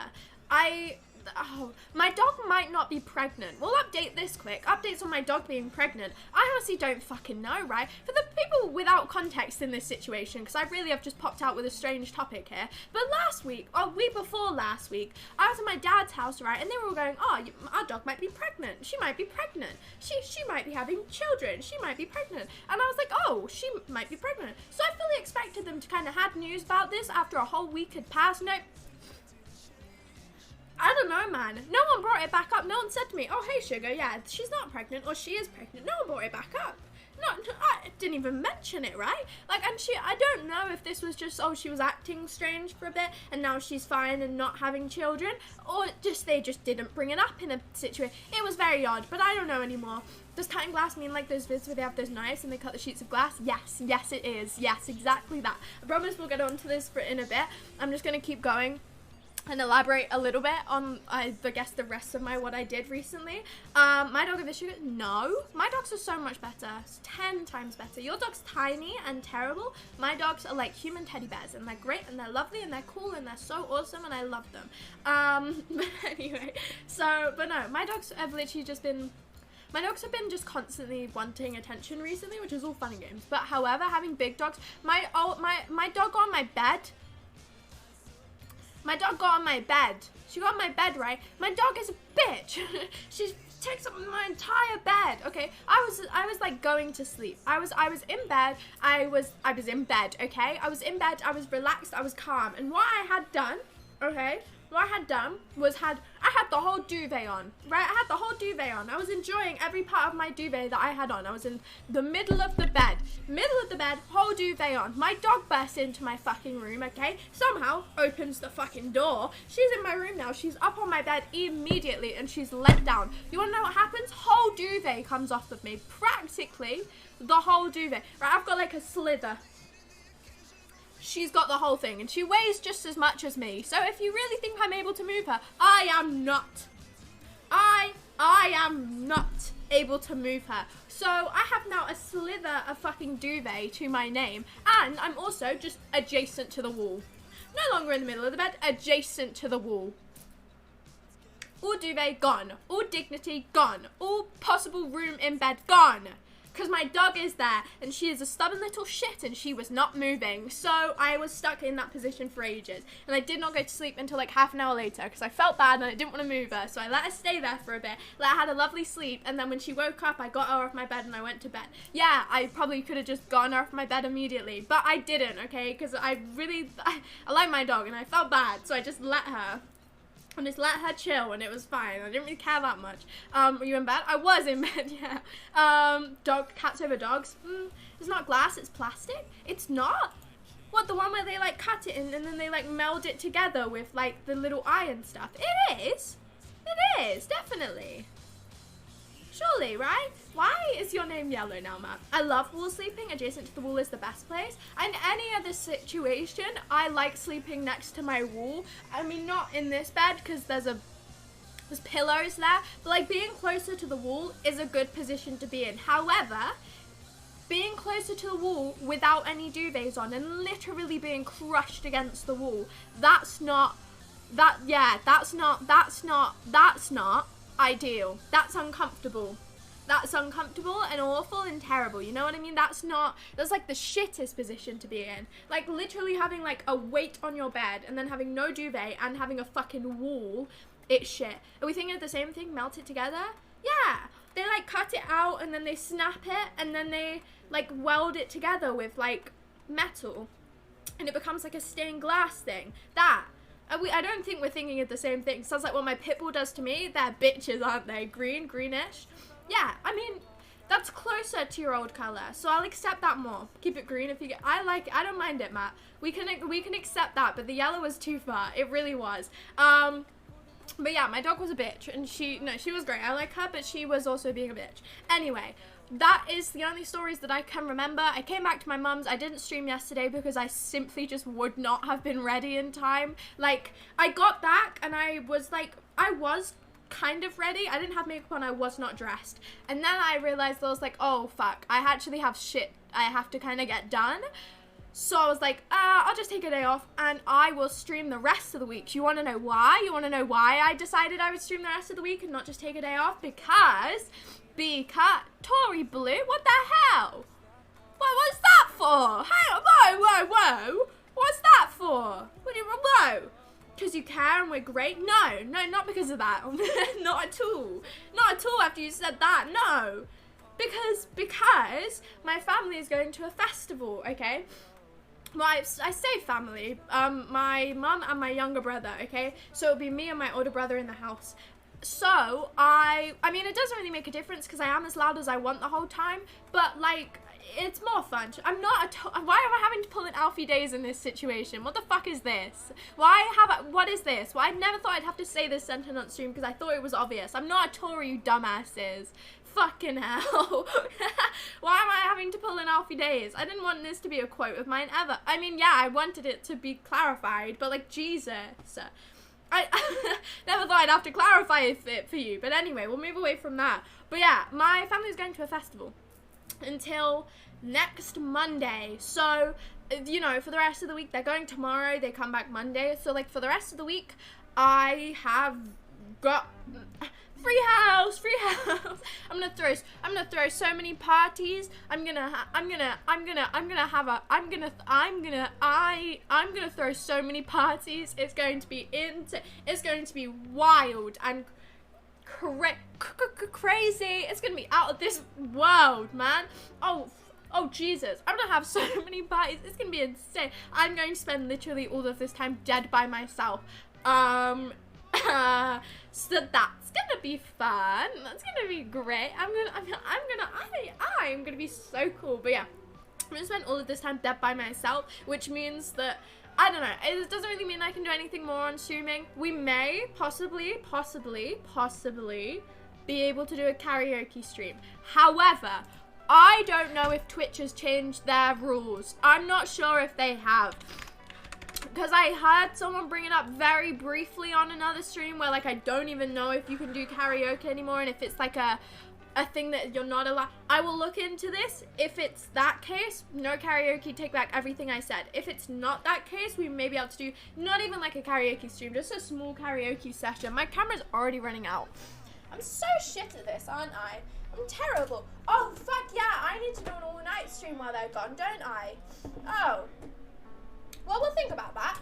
My dog might not be pregnant. We'll update this quick. Updates on my dog being pregnant. I honestly don't fucking know, right? For the people without context in this situation, because I really have just popped out with a strange topic here. But last week, or week before last week, I was at my dad's house, right? And they were all going, oh, our dog might be pregnant. She might be pregnant. She might be having children. She might be pregnant. And I was like, oh, she might be pregnant. So I fully expected them to kind of have news about this after a whole week had passed. Nope. I don't know, man. No one brought it back up. No one said to me, oh, hey, sugar, yeah, she's not pregnant, or she is pregnant. No one brought it back up. No, I didn't even mention it, right? Like, and I don't know if this was just, oh, she was acting strange for a bit, and now she's fine and not having children, or they just didn't bring it up in a situation. It was very odd, but I don't know anymore. Does cutting glass mean like those vids where they have those knives and they cut the sheets of glass? Yes, it is. Yes, exactly that. I promise we'll get onto this in a bit. I'm just going to keep going and elaborate a little bit on, I guess, the rest of what I did recently. My dog of sugar? No. My dogs are so much better. It's 10 times better. Your dog's tiny and terrible. My dogs are like human teddy bears, and they're great, and they're lovely, and they're cool, and they're so awesome, and I love them. But anyway, but no, my dogs have literally just been... My dogs have been just constantly wanting attention recently, which is all fun and games. But however, having big dogs... My dog got on my bed... My dog got on my bed. She got on my bed, right? My dog is a bitch. She takes up my entire bed. Okay, I was like going to sleep. I was in bed. I was in bed. Okay, I was in bed. I was relaxed. I was calm. And what I had done, okay, what I had done was I had the whole duvet on, right? I had the whole duvet on. I was enjoying every part of my duvet that I had on. I was in the middle of the bed, whole duvet on. My dog bursts into my fucking room, okay? Somehow opens the fucking door. She's in my room now. She's up on my bed immediately and she's let down. You wanna know what happens? Whole duvet comes off of me. Practically the whole duvet. Right, I've got like a slither. She's got the whole thing, and she weighs just as much as me. So if you really think I'm able to move her, I am not. I am not able to move her. So I have now a slither of fucking duvet to my name, and I'm also just adjacent to the wall. No longer in the middle of the bed, adjacent to the wall. All duvet gone. All dignity gone. All possible room in bed gone. because my dog is there and she is a stubborn little shit and she was not moving. So I was stuck in that position for ages, and I did not go to sleep until like half an hour later because I felt bad and I didn't want to move her. So I let her stay there for a bit, let her had a lovely sleep, and then when she woke up, I got her off my bed and I went to bed. Yeah, I probably could have just gotten her off my bed immediately, but I didn't, okay, because I like my dog and I felt bad, so I just let her. And just let her chill, and it was fine. I didn't really care that much. Were you in bed? I was in bed, yeah. Cats over dogs. It's not glass, it's plastic. It's not. What, the one where they like cut it and then they like meld it together with like the little eye and stuff? It is. It is, definitely. Surely, right? Why is your name yellow now, Matt? I love wall sleeping. Adjacent to the wall is the best place. In any other situation, I like sleeping next to my wall. I mean, not in this bed because there's pillows there, but like being closer to the wall is a good position to be in. However, being closer to the wall without any duvets on and literally being crushed against the wall, that's not ideal. That's uncomfortable. That's uncomfortable and awful and terrible. You know what I mean? That's like the shittest position to be in. Like literally having like a weight on your bed and then having no duvet and having a fucking wall. It's shit. Are we thinking of the same thing? Melt it together? Yeah. They like cut it out and then they snap it and then they like weld it together with like metal and it becomes like a stained glass thing. I don't think we're thinking of the same thing. Sounds like what my pit bull does to me. They're bitches, aren't they? Greenish. Yeah, I mean, that's closer to your old color, so I'll accept that more. Keep it green if you get. I like it. I don't mind it, Matt. We can accept that, but the yellow was too far. It really was. But yeah, my dog was a bitch, and she was great. I like her, but she was also being a bitch. Anyway. That is the only stories that I can remember. I came back to my mum's. I didn't stream yesterday because I simply just would not have been ready in time. Like, I got back and I was kind of ready. I didn't have makeup on. I was not dressed. And then I realized I was like, oh, fuck. I actually have shit I have to kind of get done. So I was like, I'll just take a day off and I will stream the rest of the week. You want to know why? You want to know why I decided I would stream the rest of the week and not just take a day off? Because Tory Blue, what the hell? What's that for? Whoa. What's that for? Whoa. Because you care and we're great? No, not because of that. Not at all. Not at all after you said that, no. Because my family is going to a festival, okay? Well, I say family, my mum and my younger brother, okay? So it'll be me and my older brother in the house. So, I mean, it doesn't really make a difference because I am as loud as I want the whole time, but, like, it's more fun. Why am I having to pull in Alfie Days in this situation? What the fuck is this? What is this? Well, I never thought I'd have to say this sentence on stream because I thought it was obvious. I'm not a Tory, you dumbasses. Fucking hell. Why am I having to pull in Alfie Days? I didn't want this to be a quote of mine ever. I mean, yeah, I wanted it to be clarified, but, like, Jesus. I never thought I'd have to clarify it for you. But anyway, we'll move away from that. But yeah, my family's going to a festival until next Monday. So, you know, for the rest of the week, they're going tomorrow. They come back Monday. So, like, for the rest of the week, I have got free house. I'm gonna throw so many parties. I'm gonna throw so many parties. It's going to be wild and crazy. It's gonna be out of this world, man. Oh Jesus, I'm gonna have so many parties. It's gonna be insane. I'm going to spend literally all of this time dead by myself. So that's gonna be fun. That's gonna be great. I'm gonna be so cool. But yeah, I'm gonna spend all of this time dead by myself, which means that I don't know. It doesn't really mean I can do anything more on streaming. We may possibly be able to do a karaoke stream. However, I don't know if Twitch has changed their rules. I'm not sure if they have. Because I heard someone bring it up very briefly on another stream where, like, I don't even know if you can do karaoke anymore and if it's, like, a thing that you're not allowed. I will look into this. If it's that case, no karaoke, take back everything I said. If it's not that case, we may be able to do not even, like, a karaoke stream, just a small karaoke session. My camera's already running out. I'm so shit at this, aren't I? I'm terrible. Oh, fuck yeah, I need to do an all-night stream while they're gone, don't I? Oh. Well, we'll think about that.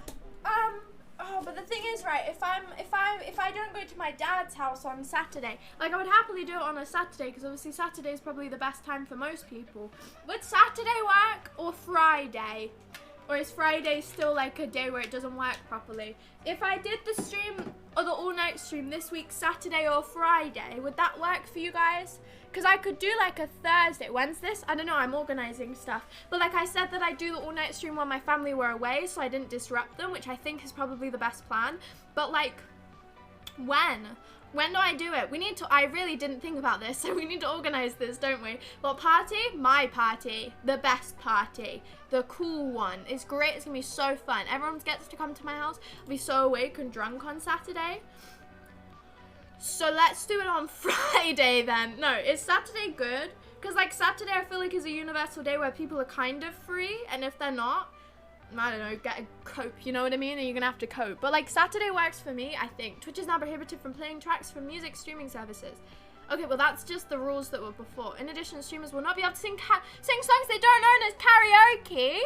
Oh, but the thing is, right, if I don't go to my dad's house on Saturday, like, I would happily do it on a Saturday, because obviously Saturday is probably the best time for most people. Would Saturday work, or Friday? Or is Friday still, like, a day where it doesn't work properly? If I did the stream, or the all-night stream this week, Saturday or Friday, would that work for you guys? Because I could do, like, a Thursday. When's this? I don't know, I'm organising stuff. But, like I said, that I do the all-night stream while my family were away, so I didn't disrupt them, which I think is probably the best plan. But, like, when? When do I do it? We need to, I really didn't think about this, so we need to organise this, don't we? What party? My party. The best party. The cool one. It's great, it's gonna be so fun. Everyone gets to come to my house. I'll be so awake and drunk on Saturday. So let's do it on Friday then. No, is Saturday good? Because, like, Saturday I feel like is a universal day where people are kind of free, and if they're not, I don't know, get a cope, you know what I mean? And you're gonna have to cope. But, like, Saturday works for me, I think. Twitch is now prohibited from playing tracks from music streaming services. Okay, well, that's just the rules that were before. In addition, streamers will not be able to sing songs they don't own as karaoke.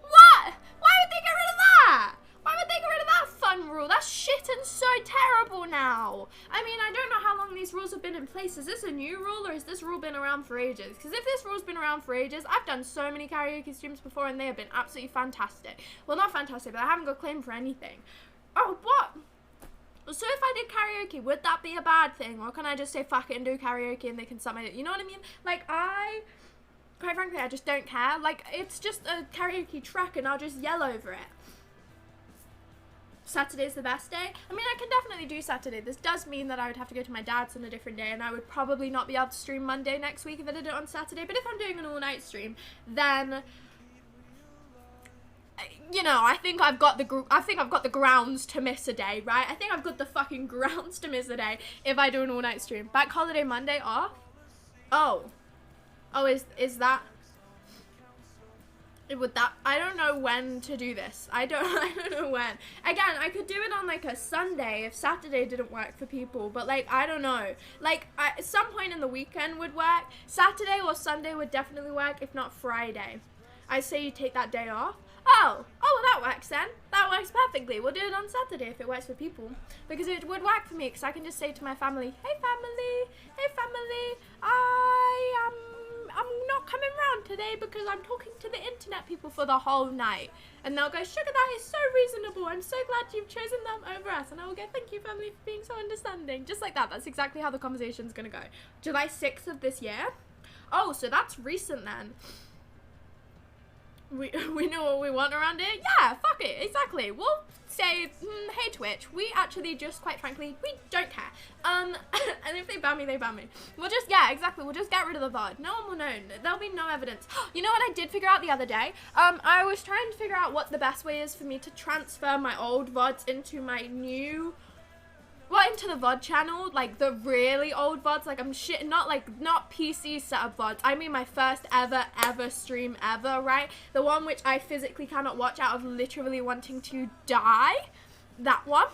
What? Why would they get rid of that? Why would they get rid of that fun rule? That's shit and so terrible now. I mean, I don't know how long these rules have been in place. Is this a new rule, or has this rule been around for ages? Because if this rule's been around for ages, I've done so many karaoke streams before and they have been absolutely fantastic. Well, not fantastic, but I haven't got claim for anything. Oh, what? So if I did karaoke, would that be a bad thing? Or can I just say fuck it and do karaoke and they can submit it? You know what I mean? Like, quite frankly, I just don't care. Like, it's just a karaoke track and I'll just yell over it. Saturday's the best day. I mean, I can definitely do Saturday. This does mean that I would have to go to my dad's on a different day, and I would probably not be able to stream Monday next week if I did it on Saturday. But if I'm doing an all-night stream, then, you know, I think I've got the grounds to miss a day, right? I think I've got the fucking grounds to miss a day if I do an all-night stream. Bank holiday Monday off? Oh, is that? Would that, I don't know when to do this. I don't know when. Again, I could do it on, like, a Sunday if Saturday didn't work for people, but, like, I don't know. Like, at some point in the weekend would work. Saturday or Sunday would definitely work, if not Friday. I say you take that day off. Oh, well, that works then. That works perfectly. We'll do it on Saturday if it works for people. Because it would work for me, because I can just say to my family, hey family, I'm not coming round today because I'm talking to the internet people for the whole night. And they'll go, sugar, that is so reasonable. I'm so glad you've chosen them over us. And I will go, thank you, family, for being so understanding. Just like that. That's exactly how the conversation's going to go. July 6th of this year. Oh, so that's recent then. We know what we want around it. Yeah, fuck it, exactly. We'll say, hey Twitch, we actually just, quite frankly, we don't care. And if they ban me, they ban me. We'll just, yeah, exactly, we'll just get rid of the VOD. No one will know. There'll be no evidence. You know what I did figure out the other day? I was trying to figure out what the best way is for me to transfer my old VODs into my new, well, into the VOD channel, like the really old VODs, like not PC setup VODs. I mean my first ever stream ever, right? The one which I physically cannot watch out of literally wanting to die. That one.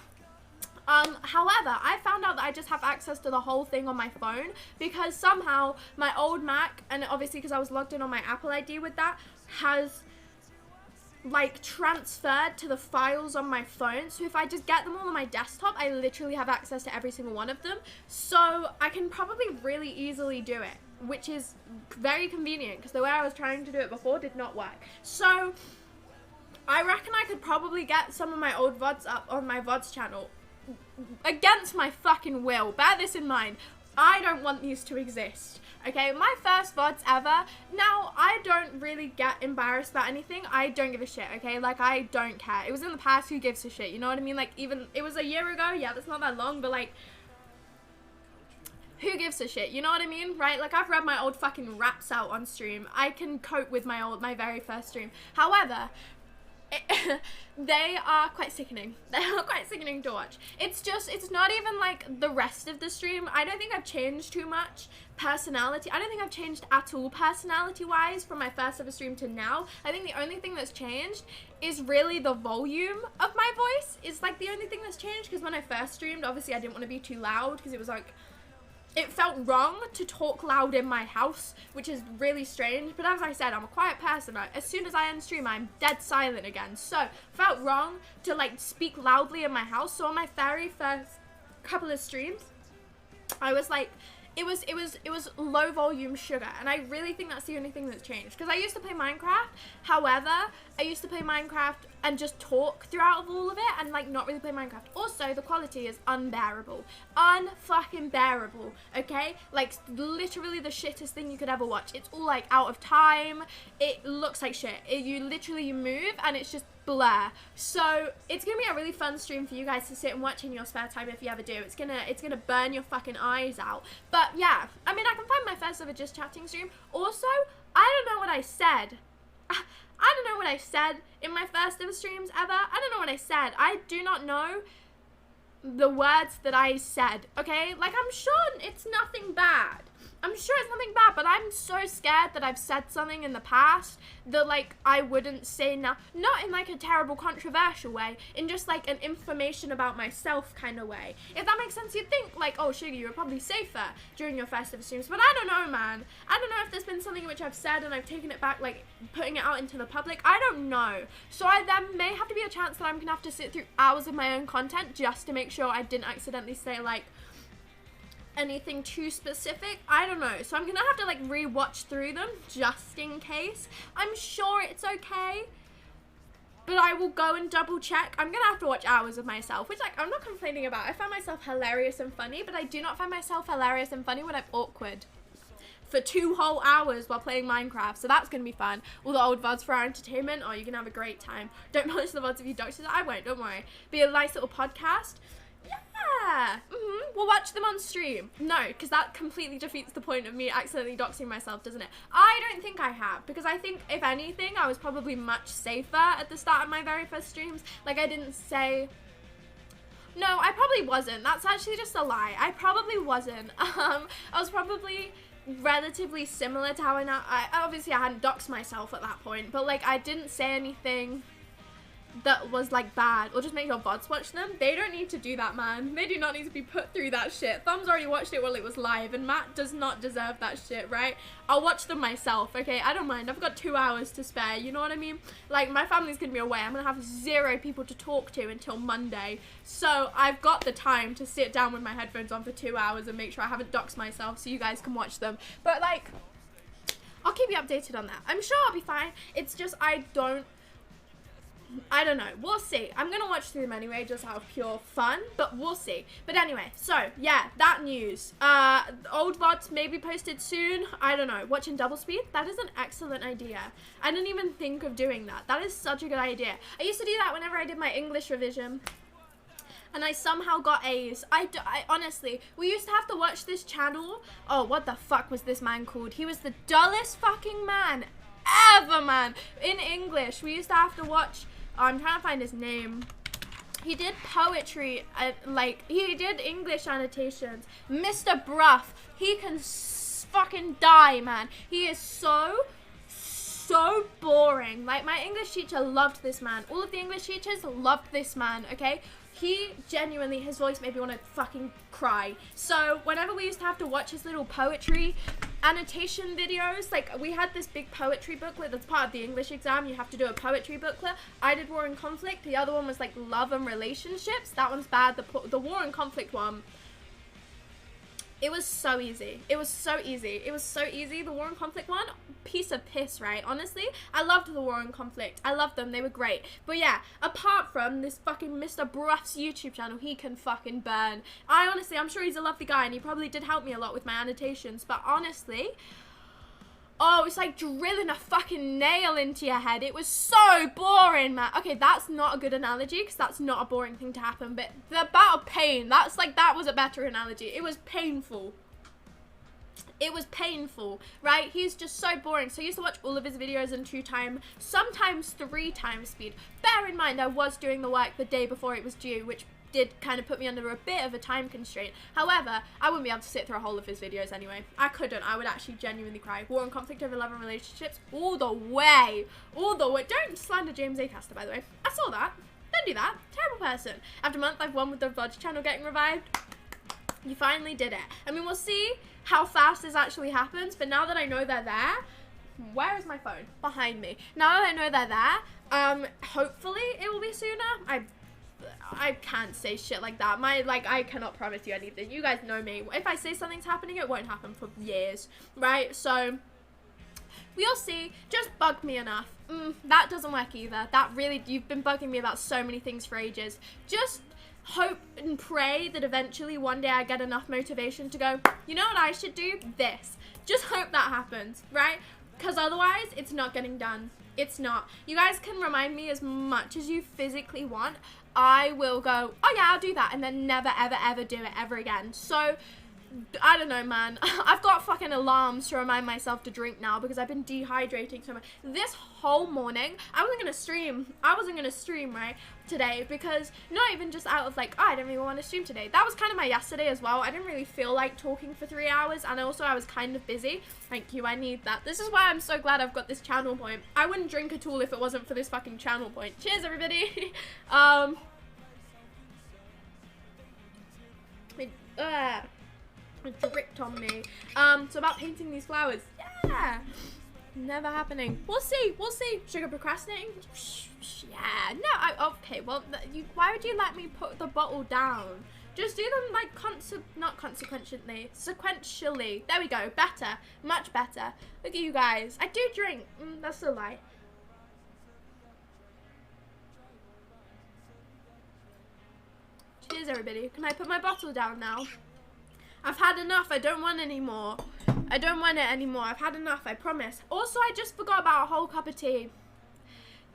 However, I found out that I just have access to the whole thing on my phone because somehow my old Mac, and obviously because I was logged in on my Apple ID with that, has like transferred to the files on my phone. So if I just get them all on my desktop, I literally have access to every single one of them. So I can probably really easily do it, which is very convenient because the way I was trying to do it before did not work. So I reckon I could probably get some of my old VODs up on my VODs channel against my fucking will. Bear this in mind. I don't want these to exist. Okay, my first VODs ever. Now, I don't really get embarrassed about anything. I don't give a shit, okay? Like, I don't care. It was in the past, who gives a shit? You know what I mean? Like, even, it was a year ago. Yeah, that's not that long, but, like, who gives a shit? You know what I mean? Right? Like, I've read my old fucking raps out on stream. I can cope with my very first stream. However, They are quite sickening. They are quite sickening to watch. It's not even like the rest of the stream. I don't think I've changed too much personality. I don't think I've changed at all personality-wise from my first ever stream to now. I think the only thing that's changed is really the volume of my voice is like the only thing that's changed, because when I first streamed, obviously I didn't want to be too loud because it was like, it felt wrong to talk loud in my house, which is really strange. But as I said, I'm a quiet person. As soon as I end stream, I'm dead silent again. So felt wrong to like speak loudly in my house. So on my very first couple of streams, I was like, it was low volume sugar, and I really think that's the only thing that's changed, because I used to play Minecraft. However, I used to play Minecraft and just talk throughout of all of it and like not really play Minecraft. Also, the quality is unbearable, unfucking bearable. Okay, like literally the shittest thing you could ever watch. It's all like out of time. It looks like shit. You move and it's just blur. So it's gonna be a really fun stream for you guys to sit and watch in your spare time if you ever do. It's gonna burn your fucking eyes out. But yeah, I mean, I can find my first ever just chatting stream. Also, I don't know what I said. I don't know what I said in my first ever streams ever. I don't know what I said. I do not know the words that I said, okay? Like, I'm sure it's nothing bad. I'm sure it's nothing bad, but I'm so scared that I've said something in the past that, like, I wouldn't say now. Not in, like, a terrible, controversial way. In just, like, an information about myself kind of way. If that makes sense, you'd think, like, oh, Sugar, you were probably safer during your first ever streams. But I don't know, man. I don't know if there's been something which I've said and I've taken it back, like, putting it out into the public. I don't know. So there may have to be a chance that I'm going to have to sit through hours of my own content just to make sure I didn't accidentally say, like, anything too specific. I don't know, so I'm gonna have to like re-watch through them just in case. I'm sure it's okay, but I will go and double check. I'm gonna have to watch hours of myself, which, like, I'm not complaining about. I find myself hilarious and funny, but I do not find myself hilarious and funny when I'm awkward for 2 whole hours while playing Minecraft. So that's gonna be fun. All the old VODs for our entertainment. Oh, you're gonna have a great time. Don't watch the VODs if you doctors. I won't, don't worry. Be a nice little podcast. Yeah, we'll watch them on stream. No, because that completely defeats the point of me accidentally doxing myself, doesn't it? I don't think I have, because I think, if anything, I was probably much safer at the start of my very first streams. Like, I didn't say... No, I probably wasn't. That's actually just a lie. I probably wasn't. I was probably relatively similar to how obviously I hadn't doxed myself at that point, but, like, I didn't say anything that was like bad, or just make your VODs watch them. They don't need to do that, man. They do not need to be put through that shit. Thumbs already watched it while it was live, and Matt does not deserve that shit, right? I'll watch them myself, okay? I don't mind. I've got 2 hours to spare, you know what I mean? Like, my family's gonna be away. I'm gonna have 0 people to talk to until Monday. So I've got the time to sit down with my headphones on for 2 hours and make sure I haven't doxed myself so you guys can watch them. But, like, I'll keep you updated on that. I'm sure I'll be fine. It's just I don't know. We'll see. I'm gonna watch through them anyway, just out of pure fun, but we'll see. But anyway, so yeah, that news. Old VODs may be posted soon. I don't know. Watching double speed? That is an excellent idea. I didn't even think of doing that. That is such a good idea. I used to do that whenever I did my English revision, and I somehow got A's. I honestly, we used to have to watch this channel. Oh, what the fuck was this man called? He was the dullest fucking man ever, man. In English, we used to have to watch... I'm trying to find his name. He did poetry, like, he did English annotations. Mr. Bruff. He can fucking die, man. He is so boring. Like, my English teacher loved this man. All of the English teachers loved this man, okay? He genuinely, his voice made me want to fucking cry. So whenever we used to have to watch his little poetry annotation videos, like, we had this big poetry booklet that's part of the English exam. You have to do a poetry booklet. I did War and Conflict. The other one was like love and relationships. That one's bad. The War and Conflict one, it was so easy. It was so easy. It was so easy. The War and Conflict one, piece of piss, right? Honestly, I loved the War and Conflict. I loved them. They were great. But yeah, apart from this fucking Mr. Bruff's YouTube channel, he can fucking burn. I'm sure he's a lovely guy, and he probably did help me a lot with my annotations. But honestly, oh, it's like drilling a fucking nail into your head. It was so boring, man. Okay, that's not a good analogy, because that's not a boring thing to happen. But the about pain, that was a better analogy. It was painful. It was painful, right? He's just so boring. So I used to watch all of his videos in 2 times, sometimes 3 times speed. Bear in mind, I was doing the work the day before it was due, which did kind of put me under a bit of a time constraint. However, I wouldn't be able to sit through a whole of his videos anyway. I couldn't. I would actually genuinely cry. War and conflict over love and relationships all the way. All the way. Don't slander James Acaster, by the way. I saw that. Don't do that. Terrible person. After a month, I've won with the VOD channel getting revived. You finally did it. I mean, we'll see how fast this actually happens, but now that I know they're there, where is my phone? Behind me. Now that I know they're there, hopefully it will be sooner. I can't say shit like that. I cannot promise you anything. You guys know me. If I say something's happening, it won't happen for years, right? So we'll see. Just bug me enough. That doesn't work either. That really, you've been bugging me about so many things for ages. Just hope and pray that eventually one day I get enough motivation to go, you know what I should do? This. Just hope that happens, right? Because otherwise, it's not getting done. It's not. You guys can remind me as much as you physically want. I will go, oh yeah, I'll do that, and then never, ever, ever do it ever again. So, I don't know, man. I've got fucking alarms to remind myself to drink now because I've been dehydrating so much. This whole morning, I wasn't going to stream. I wasn't going to stream, right, today because not even just out of like, oh, I don't really want to stream today. That was kind of my yesterday as well. I didn't really feel like talking for 3 hours, and also I was kind of busy. Thank you, I need that. This is why I'm so glad I've got this channel point. I wouldn't drink at all if it wasn't for this fucking channel point. Cheers, everybody. It dripped on me. So about painting these flowers. Yeah. Never happening. We'll see. We'll see. Sugar procrastinating? Yeah. No, okay. Well, why would you let me put the bottle down? Just do them like not consequentially. Sequentially. There we go. Better. Much better. Look at you guys. I do drink. That's a lie. Cheers, everybody. Can I put my bottle down now? I've had enough. I don't want any more. I don't want it anymore. I've had enough, I promise. Also, I just forgot about a whole cup of tea.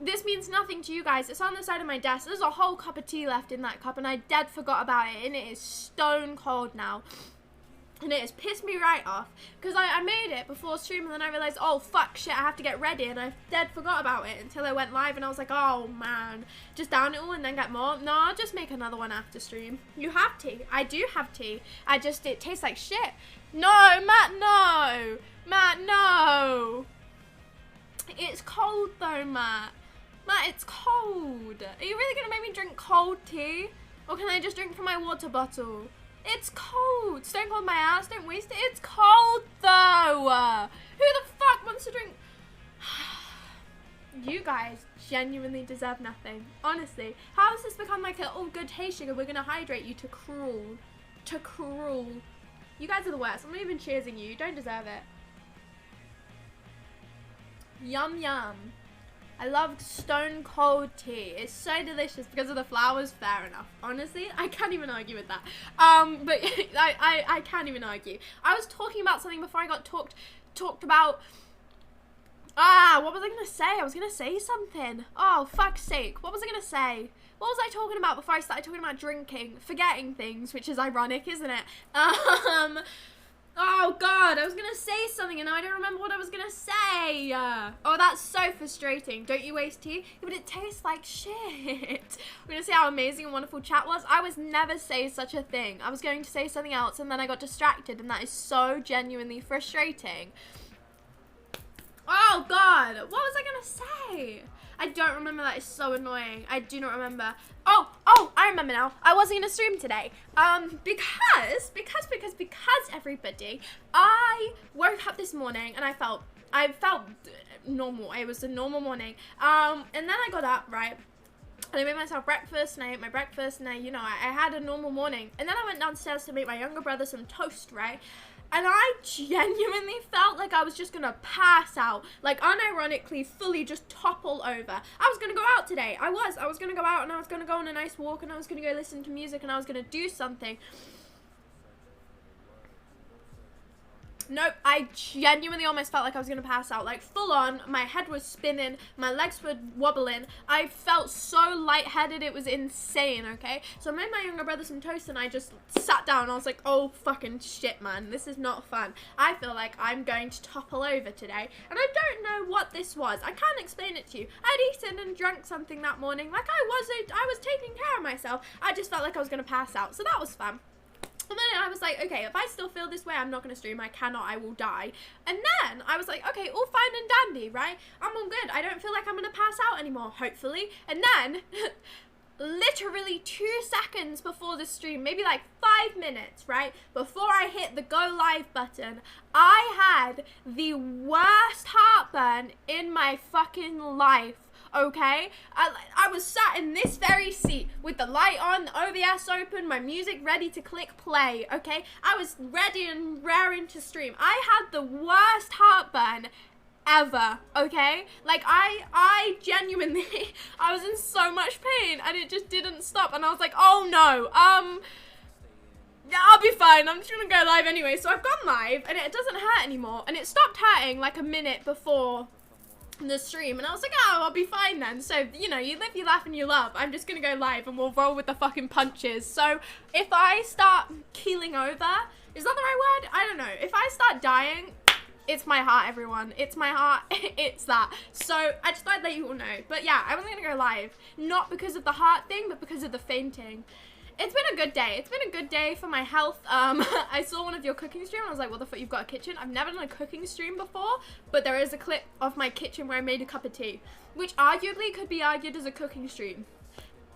This means nothing to you guys. It's on the side of my desk. There's a whole cup of tea left in that cup, and I dead forgot about it, and it is stone cold now. And it has pissed me right off because I made it before stream, and then I realized, oh fuck, shit, I have to get ready, and I dead forgot about it until I went live, and I was like, oh man, just down it all and then get more. No, I'll just make another one after stream. You have tea. I do have tea. It tastes like shit. No, Matt, no. Matt, no. It's cold though, Matt. Matt, it's cold. Are you really gonna make me drink cold tea? Or can I just drink from my water bottle? It's cold. Don't cold my ass. Don't waste it. It's cold though. Who the fuck wants to drink? You guys genuinely deserve nothing. Honestly. How has this become like a, oh good, hey sugar, we're gonna hydrate you to cruel. To cruel. You guys are the worst. I'm not even cheersing you. You don't deserve it. Yum yum. I love stone cold tea. It's so delicious because of the flowers. Fair enough. Honestly, I can't even argue with that. But I can't even argue. I was talking about something before I got talked about. What was I gonna say? I was gonna say something. Oh, fuck's sake. What was I gonna say? What was I talking about before I started talking about drinking? Forgetting things, which is ironic, isn't it? Oh god, I was gonna say something and now I don't remember what I was gonna say. Oh, that's so frustrating. Don't you waste tea? Yeah, but it tastes like shit. I'm gonna say how amazing and wonderful chat was. I was never say such a thing. I was going to say something else and then I got distracted, and that is so genuinely frustrating. Oh god, what was I gonna say? I don't remember. That is so annoying. I do not remember. Oh, I remember now. I wasn't gonna stream today. Because everybody, I woke up this morning and I felt normal. It was a normal morning. And then I got up, right? And I made myself breakfast, and I ate my breakfast, and I had a normal morning. And then I went downstairs to make my younger brother some toast, right? And I genuinely felt like I was just gonna pass out, like unironically, fully just topple over. I was gonna go out today. I was gonna go out, and I was gonna go on a nice walk, and I was gonna go listen to music, and I was gonna do something. Nope, I genuinely almost felt like I was going to pass out. Like, full on, my head was spinning, my legs were wobbling. I felt so lightheaded, it was insane, okay? So I made my younger brother some toast and I just sat down. I was like, oh, fucking shit, man. This is not fun. I feel like I'm going to topple over today. And I don't know what this was. I can't explain it to you. I'd eaten and drank something that morning. Like, I was taking care of myself. I just felt like I was going to pass out. So that was fun. And then I was like, okay, if I still feel this way, I'm not going to stream. I cannot. I will die. And then I was like, okay, all fine and dandy, right? I'm all good. I don't feel like I'm going to pass out anymore, hopefully. And then, literally 2 seconds before the stream, maybe like 5 minutes, right? Before I hit the go live button, I had the worst heartburn in my fucking life. Okay, I was sat in this very seat with the light on, the OBS open, my music ready to click play, okay? I was ready and raring to stream. I had the worst heartburn ever, okay? Like, I genuinely, I was in so much pain and it just didn't stop. And I was like, oh no, yeah, I'll be fine. I'm just gonna go live anyway. So I've gone live and it doesn't hurt anymore. And it stopped hurting like a minute before the stream, and I was like, oh, I'll be fine then. So, you know, you live, you laugh, and you love. I'm just gonna go live and we'll roll with the fucking punches. So if I start keeling over, is that the right word? I don't know. If I start dying, it's my heart, everyone. It's my heart. It's that. So I just thought I'd let you all know. But yeah, I wasn't gonna go live, not because of the heart thing, but because of the fainting. It's been a good day. It's been a good day for my health. I saw one of your cooking stream and I was like, what the fuck, you've got a kitchen? I've never done a cooking stream before, but there is a clip of my kitchen where I made a cup of tea, which arguably could be argued as a cooking stream.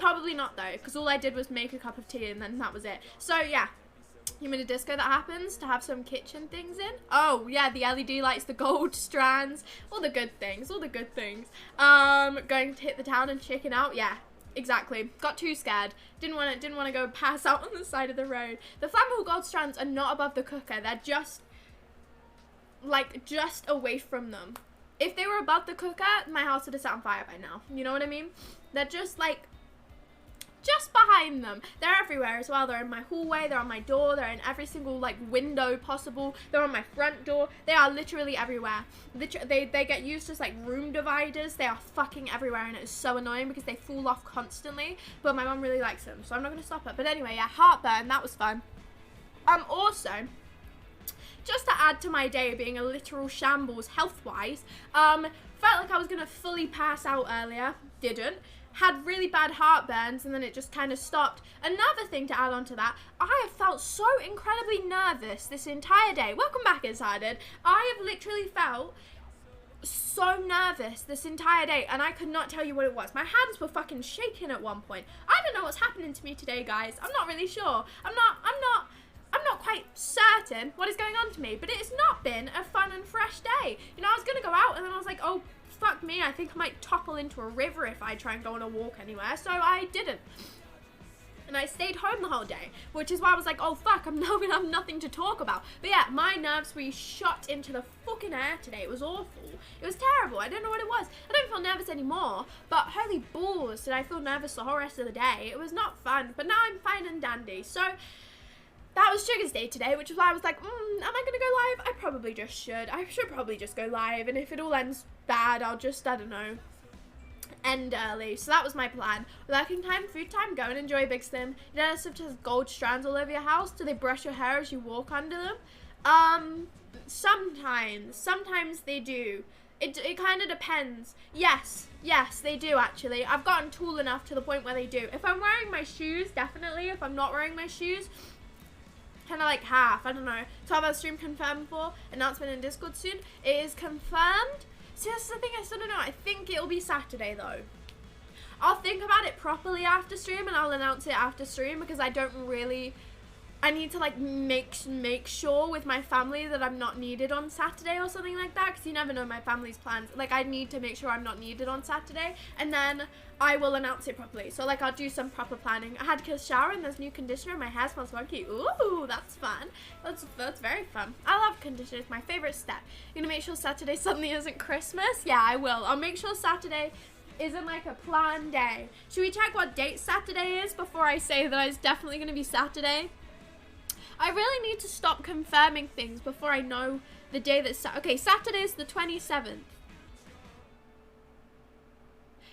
Probably not though, because all I did was make a cup of tea and then that was it. So yeah, you mean a disco that happens to have some kitchen things in? Oh yeah, the LED lights, the gold strands, all the good things, all the good things. Going to hit the town and chicken out, yeah. Exactly. Got too scared. Didn't want to go pass out on the side of the road. The flammable gold strands are not above the cooker. They're just away from them. If they were above the cooker, my house would have set on fire by now. You know what I mean? They're just behind them. They're everywhere as well. They're in my hallway, they're on my door, they're in every single like window possible, they're on my front door. They are literally everywhere. They get used as like room dividers. They are fucking everywhere and it's so annoying because they fall off constantly, but my mum really likes them, so I'm not going to stop it. But anyway, yeah, heartburn, that was fun. Also, just to add to my day being a literal shambles health-wise, felt like I was going to fully pass out earlier, didn't. Had really bad heartburns and then it just kind of stopped. Another thing to add on to that, I have felt so incredibly nervous this entire day. Welcome back, Inside. I have literally felt so nervous this entire day and I could not tell you what it was. My hands were fucking shaking at one point. I don't know what's happening to me today, guys. I'm not really sure. I'm not quite certain what is going on to me, but it's not been a fun and fresh day. You know, I was gonna go out and then I was like, oh, fuck me, I think I might topple into a river if I try and go on a walk anywhere, so I didn't. And I stayed home the whole day, which is why I was like, oh fuck, I'm now gonna have nothing to talk about. But yeah, my nerves were shot into the fucking air today. It was awful. It was terrible. I don't know what it was. I don't feel nervous anymore, but holy balls, did I feel nervous the whole rest of the day. It was not fun, but now I'm fine and dandy. So that was Sugar's day today, which is why I was like, am I going to go live? I probably just should. I should probably just go live, and if it all ends bad, I'll just, I don't know, end early. So that was my plan. Working time, food time, go and enjoy Big Slim. You know, stuff has gold strands all over your house. Do they brush your hair as you walk under them? Sometimes they do. It kind of depends. Yes, they do actually. I've gotten tall enough to the point where they do. If I'm wearing my shoes, definitely. If I'm not wearing my shoes, kind of like half, I don't know. 12-hour stream confirmed for, announcement in Discord soon. It is confirmed. See, that's the thing, I still don't know. I think it'll be Saturday though. I'll think about it properly after stream and I'll announce it after stream because I don't really, I need to like make sure with my family that I'm not needed on Saturday or something like that, because you never know my family's plans. Like, I need to make sure I'm not needed on Saturday, and then I will announce it properly. So like, I'll do some proper planning. I had to shower and there's new conditioner and my hair smells funky. Ooh, that's fun. That's very fun. I love conditioner. It's my favorite step. You're gonna make sure Saturday suddenly isn't Christmas? Yeah, I will. I'll make sure Saturday isn't like a planned day. Should we check what date Saturday is before I say that it's definitely gonna be Saturday? I really need to stop confirming things before I know the day that's... Okay, Saturday's the 27th.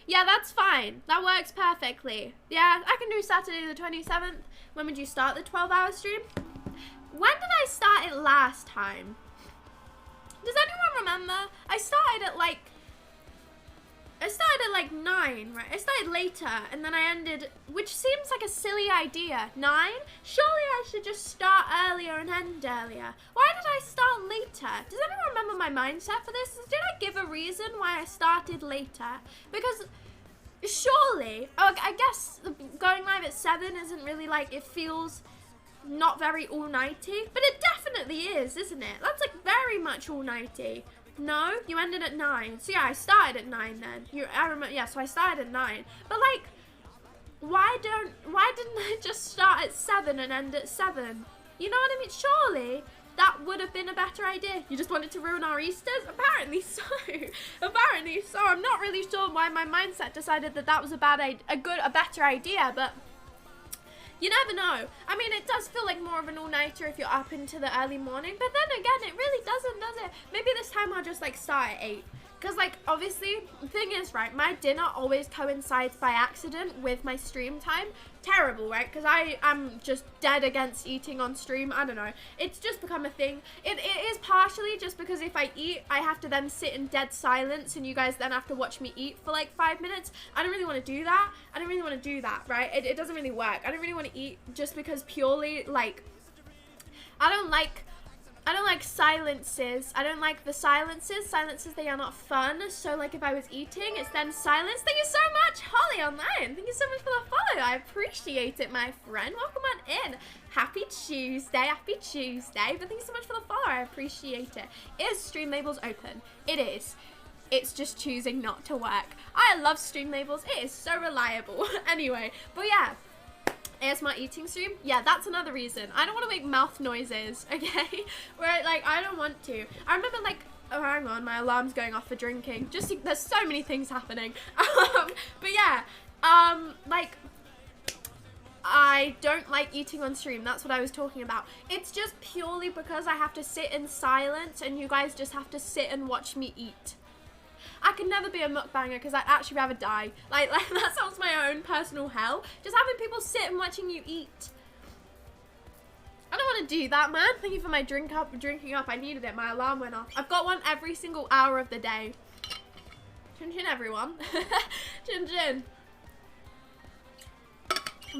Yeah, that's fine. That works perfectly. Yeah, I can do Saturday the 27th. When would you start the 12-hour stream? When did I start it last time? Does anyone remember? I started at like 9, right? I started later and then I ended, which seems like a silly idea. 9? Surely I should just start earlier and end earlier. Why did I start later? Does anyone remember my mindset for this? Did I give a reason why I started later? Because surely, I guess going live at 7 isn't really like, it feels not very all-nighty, but it definitely is, isn't it? That's like very much all-nighty. No, you ended at 9. So yeah, I started at 9 then. I remember, yeah, so I started at 9. But like, why didn't I just start at 7 and end at 7? You know what I mean? Surely that would have been a better idea. You just wanted to ruin our Easters? Apparently so. Apparently so. I'm not really sure why my mindset decided that that was a better idea, but you never know. I mean, it does feel like more of an all-nighter if you're up into the early morning, but then again, it really doesn't, does it? Maybe this time I'll just like start at 8. Because like, obviously, the thing is, right, my dinner always coincides by accident with my stream time. Terrible, right? Because I am just dead against eating on stream. I don't know. It's just become a thing. It is partially just because if I eat, I have to then sit in dead silence and you guys then have to watch me eat for like 5 minutes. I don't really want to do that. I don't really want to do that, right? It doesn't really work. I don't really want to eat just because purely, like, I don't like silences. I don't like the silences. Silences, they are not fun. So, like, if I was eating, it's then silence. Thank you so much, Holly Online. Thank you so much for the follow. I appreciate it, my friend. Welcome on in. Happy Tuesday. Happy Tuesday. But thank you so much for the follow. I appreciate it. Is Stream Labels open? It is. It's just choosing not to work. I love Stream Labels. It is so reliable. Anyway, but yeah. ASMR eating stream? Yeah, that's another reason. I don't want to make mouth noises, okay? Where, like, I don't want to. I remember, like, oh, hang on, my alarm's going off for drinking. Just, there's so many things happening. But yeah, like, I don't like eating on stream. That's what I was talking about. It's just purely because I have to sit in silence and you guys just have to sit and watch me eat. I could never be a mukbanger because I'd actually rather die. Like that sounds my own personal hell. Just having people sit and watching you eat. I don't want to do that, man. Thank you for my drinking up. I needed it. My alarm went off. I've got one every single hour of the day. Chin chin, everyone. Chin chin.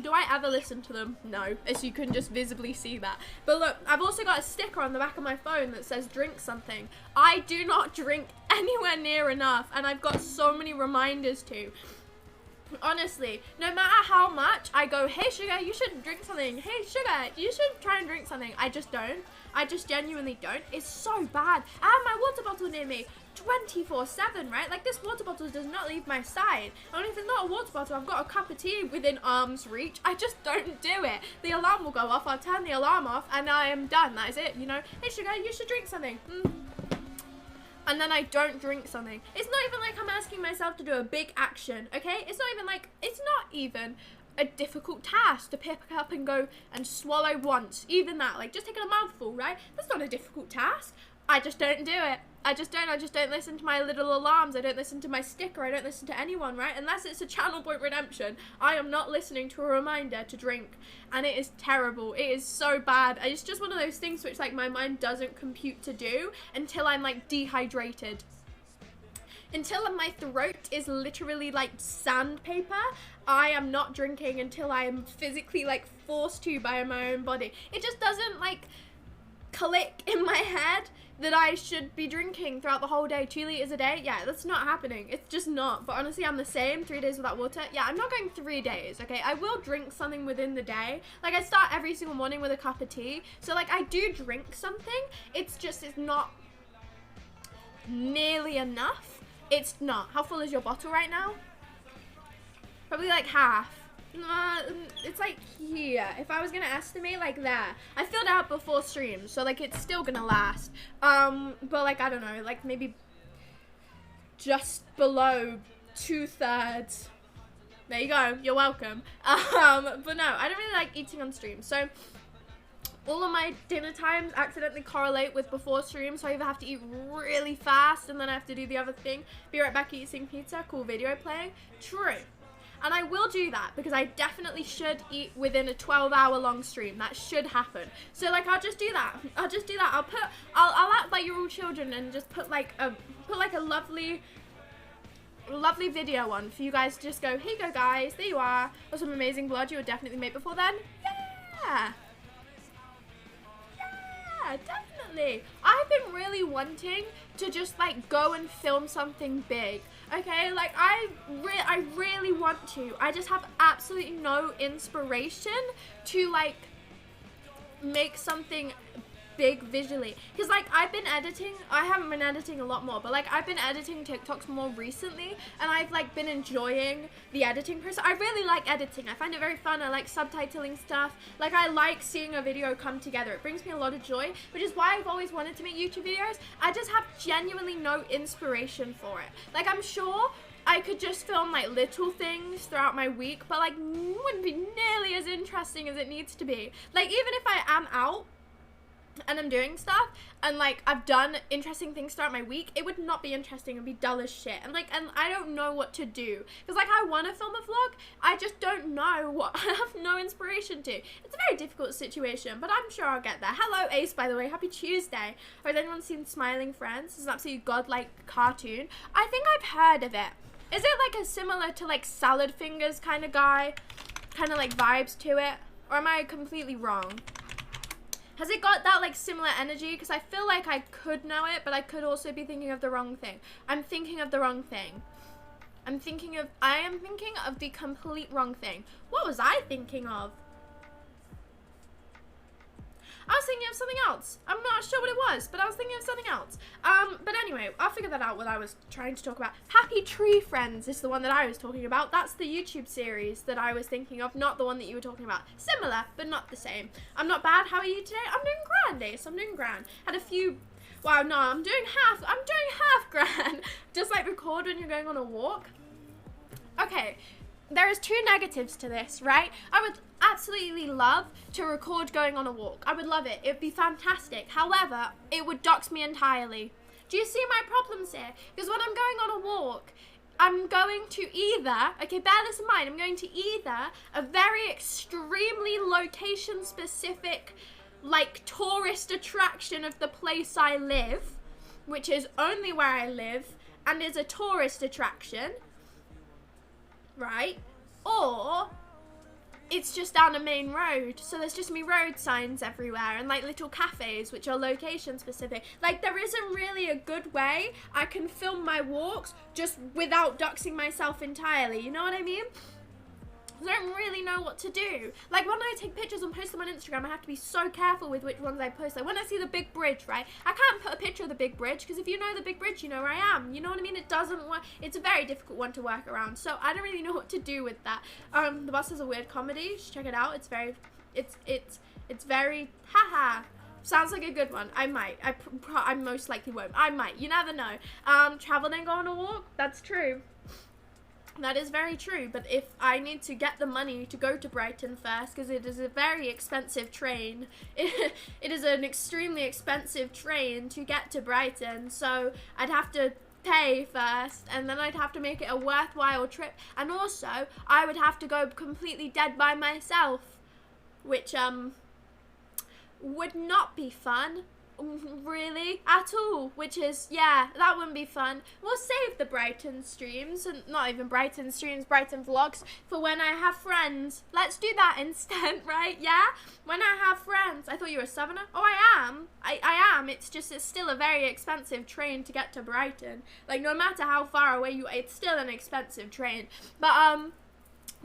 Do I ever listen to them? No, as you can just visibly see that. But look, I've also got a sticker on the back of my phone that says drink something. I do not drink anywhere near enough, and I've got so many reminders to. Honestly, no matter how much I go, hey sugar, you should drink something. Hey sugar, you should try and drink something. I just don't. I just genuinely don't. It's so bad. I have my water bottle near me 24/7, right? Like, this water bottle does not leave my side. And if it's not a water bottle, I've got a cup of tea within arm's reach. I just don't do it. The alarm will go off, I'll turn the alarm off, and I am done. That is it, you know? Hey sugar, you should drink something. And then I don't drink something. It's not even like I'm asking myself to do a big action, okay? It's not even a difficult task to pick up and go and swallow once. Even that, like, just taking a mouthful, right? That's not a difficult task. I just don't do it. I just don't listen to my little alarms. I don't listen to my sticker. I don't listen to anyone, right? Unless it's a channel point redemption. I am not listening to a reminder to drink. And it is terrible. It is so bad. It's just one of those things which, like, my mind doesn't compute to do until I'm, like, dehydrated. Until my throat is literally like sandpaper, I am not drinking until I am physically, like, forced to by my own body. It just doesn't, like, click in my head that I should be drinking throughout the whole day. 2 liters a day? Yeah, that's not happening. It's just not. But honestly, I'm the same. 3 days without water. Yeah, I'm not going 3 days, okay? I will drink something within the day. Like, I start every single morning with a cup of tea. So, like, I do drink something. It's just, it's not nearly enough. It's not. How full is your bottle right now? Probably like half. It's like here. If I was gonna estimate, like there. I filled out before stream, so like it's still gonna last. But like, I don't know, like maybe just below 2/3. There you go. You're welcome. But no, I don't really like eating on stream. So all of my dinner times accidentally correlate with before stream, so I either have to eat really fast and then I have to do the other thing. Be right back eating pizza, cool video playing. True. And I will do that because I definitely should eat within a 12-hour long stream. That should happen. So like I'll just do that. I'll act like you're all children and just put like a lovely video on for you guys to just go, here you go guys, there you are. Or some amazing vlog you would definitely make before then. Yeah. Yeah, definitely. I've been really wanting to just like go and film something big. Okay, like I really want to. I just have absolutely no inspiration to like make something big visually, because like I haven't been editing a lot more, but like I've been editing TikToks more recently, and I've like been enjoying the editing process. I really like editing. I find it very fun. I like subtitling stuff. Like I like seeing a video come together. It brings me a lot of joy, which is why I've always wanted to make YouTube videos. I just have genuinely no inspiration for it. Like I'm sure I could just film like little things throughout my week, but like wouldn't be nearly as interesting as it needs to be. Like even if I am out and I'm doing stuff and like I've done interesting things throughout my week, it would not be interesting. It'd be dull as shit. And I don't know what to do, because like I want to film a vlog, I just don't know what. I have no inspiration to. It's a very difficult situation, but I'm sure I'll get there. Hello Ace, by the way, happy Tuesday. Has anyone seen Smiling Friends? It's an absolutely godlike cartoon. I think I've heard of it. Is it like a similar to like Salad Fingers kind of guy, kind of like vibes to it, or am I completely wrong? Has it got that like similar energy? Because I feel like I could know it, but I could also be thinking of the wrong thing. I'm thinking of the wrong thing. I am thinking of the complete wrong thing. What was I thinking of? I was thinking of something else. I'm not sure what it was, but I was thinking of something else. But anyway, I'll figure that out what I was trying to talk about. Happy Tree Friends is the one that I was talking about. That's the YouTube series that I was thinking of, not the one that you were talking about. Similar, but not the same. I'm not bad. How are you today? I'm doing grand, Ace. I'm doing grand. Had a few... Wow, no, I'm doing half grand. Just like record when you're going on a walk. Okay. There is two negatives to this, right? I would absolutely love to record going on a walk. I would love it. It would be fantastic. However, it would dox me entirely. Do you see my problems here? Because when I'm going on a walk, I'm going to either, okay, bear this in mind, I'm going to either a very extremely location-specific, like, tourist attraction of the place I live, which is only where I live, and is a tourist attraction, right? Or it's just down a main road, so there's just me road signs everywhere and like little cafes which are location specific. Like there isn't really a good way I can film my walks just without doxing myself entirely, you know what I mean? I don't really know what to do. Like when I take pictures and post them on Instagram, I have to be so careful with which ones I post. Like when I see the big bridge, right, I can't put a picture of the big bridge, because if you know the big bridge, you know where I am. You know what I mean? It doesn't work. It's a very difficult one to work around. So I don't really know what to do with that. The Bus is a weird comedy. Just check it out. It's very haha. Sounds like a good one. I might. I most likely won't. I might. You never know. Travel then go on a walk. That's true. That is very true, but if I need to get the money to go to Brighton first, because it is a very expensive train, it is an extremely expensive train to get to Brighton, so I'd have to pay first, and then I'd have to make it a worthwhile trip, and also I would have to go completely dead by myself, which would not be fun. Really at all, which is, yeah, that wouldn't be fun. We'll save the Brighton streams, and not even Brighton streams, Brighton vlogs, for when I have friends. Let's do that instead, right? Yeah, when I have friends. I thought you were a southerner. Oh, I am. I am. It's still a very expensive train to get to Brighton. Like no matter how far away you are, it's still an expensive train. But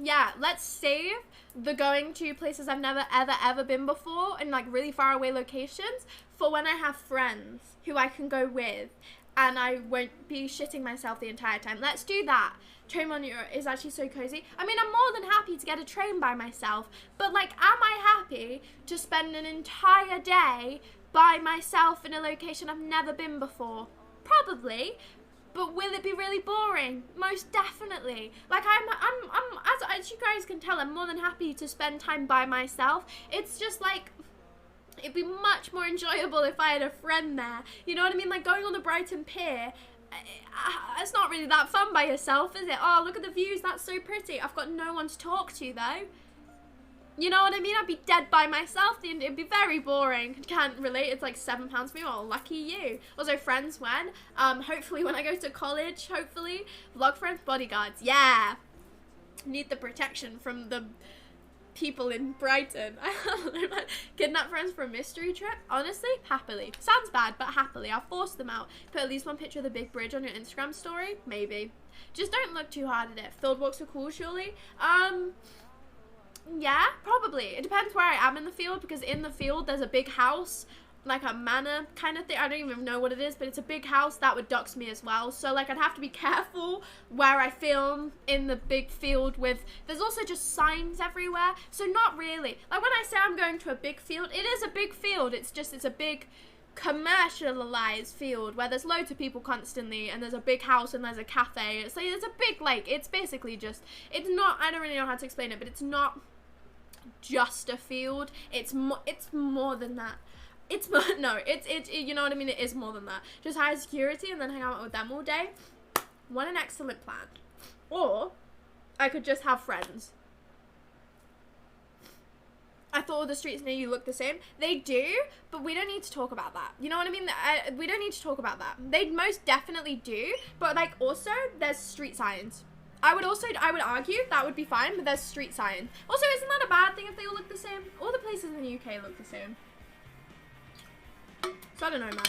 yeah, let's save the going to places I've never ever been before in like really far away locations for when I have friends who I can go with and I won't be shitting myself the entire time. Let's do that. Train on Europe is actually so cozy. I mean, I'm more than happy to get a train by myself, but like, am I happy to spend an entire day by myself in a location I've never been before? Probably. But will it be really boring? Most definitely. Like as you guys can tell, I'm more than happy to spend time by myself. It's just like, It'd be much more enjoyable if I had a friend there. You know what I mean? Like going on the Brighton Pier, it's not really that fun by yourself, is it? Oh, look at the views, that's so pretty. I've got no one to talk to though. You know what I mean? I'd be dead by myself. It'd be very boring. Can't relate. It's like £7 for me. Well, lucky you. Also, friends when? Hopefully when I go to college, hopefully. Vlog friends, bodyguards. Yeah. Need the protection from the people in Brighton. Kidnap friends for a mystery trip? Honestly, happily. Sounds bad, but happily. I'll force them out. Put at least one picture of the big bridge on your Instagram story? Maybe. Just don't look too hard at it. Field walks are cool, surely? Yeah, probably. It depends where I am in the field, because in the field there's a big house, like a manor kind of thing. I don't even know what it is, but it's a big house that would dox me as well. So like I'd have to be careful where I film in the big field with, there's also just signs everywhere. So not really. Like when I say I'm going to a big field, it is a big field. It's a big commercialized field where there's loads of people constantly, and there's a big house and there's a cafe. So it's a big, like, it's basically just, it's not, I don't really know how to explain it, but it's not just a field. It's more than that. It's you know what I mean? It is more than that. Just high security and then hang out with them all day. What an excellent plan. Or I could just have friends. I thought all the streets near you look the same. They do, but we don't need to talk about that. You know what I mean? We don't need to talk about that. They most definitely do, but like also there's street signs. I would argue that would be fine, but there's street sign. Also, isn't that a bad thing if they all look the same? All the places in the UK look the same. So I don't know, man.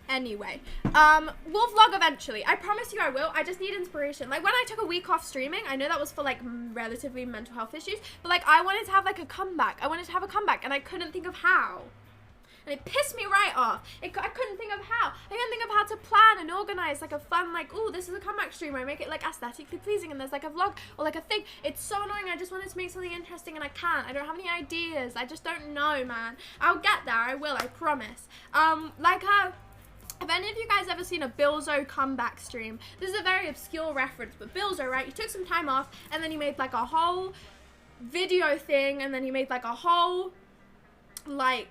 Anyway, we'll vlog eventually. I promise you I will. I just need inspiration. Like when I took a week off streaming, I know that was for like relatively mental health issues, but like I wanted to have like a comeback. I wanted to have a comeback and I couldn't think of how. And it pissed me right off. I couldn't think of how. I couldn't think of how to plan and organize like a fun, like, oh, this is a comeback stream where I make it like aesthetically pleasing and there's like a vlog or like a thing. It's so annoying. I just wanted to make something interesting and I can't. I don't have any ideas. I just don't know, man. I'll get there. I will. I promise. Have any of you guys ever seen a Bilzo comeback stream? This is a very obscure reference, but Bilzo, right? He took some time off and then he made like a whole video thing, and then he made like a whole, like,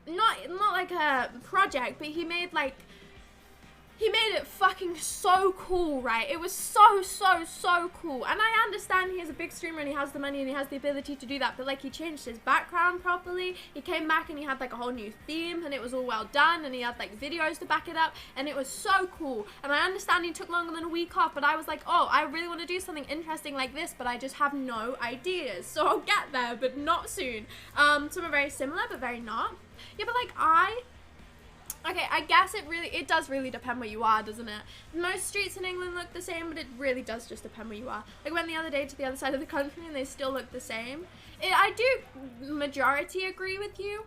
not like a project, but he made it fucking so cool, right? It was so cool. And I understand he is a big streamer and he has the money and he has the ability to do that, but like he changed his background properly. He came back and he had like a whole new theme and it was all well done, and he had like videos to back it up, and it was so cool. And I understand he took longer than a week off, but I was like, oh, I really want to do something interesting like this, but I just have no ideas. So I'll get there, but not soon. Some are very similar, but very not. Yeah, but like okay, I guess it does really depend where you are, doesn't it? Most streets in England look the same, but it really does just depend where you are. Like, went the other day to the other side of the country and they still look the same. I do majority agree with you.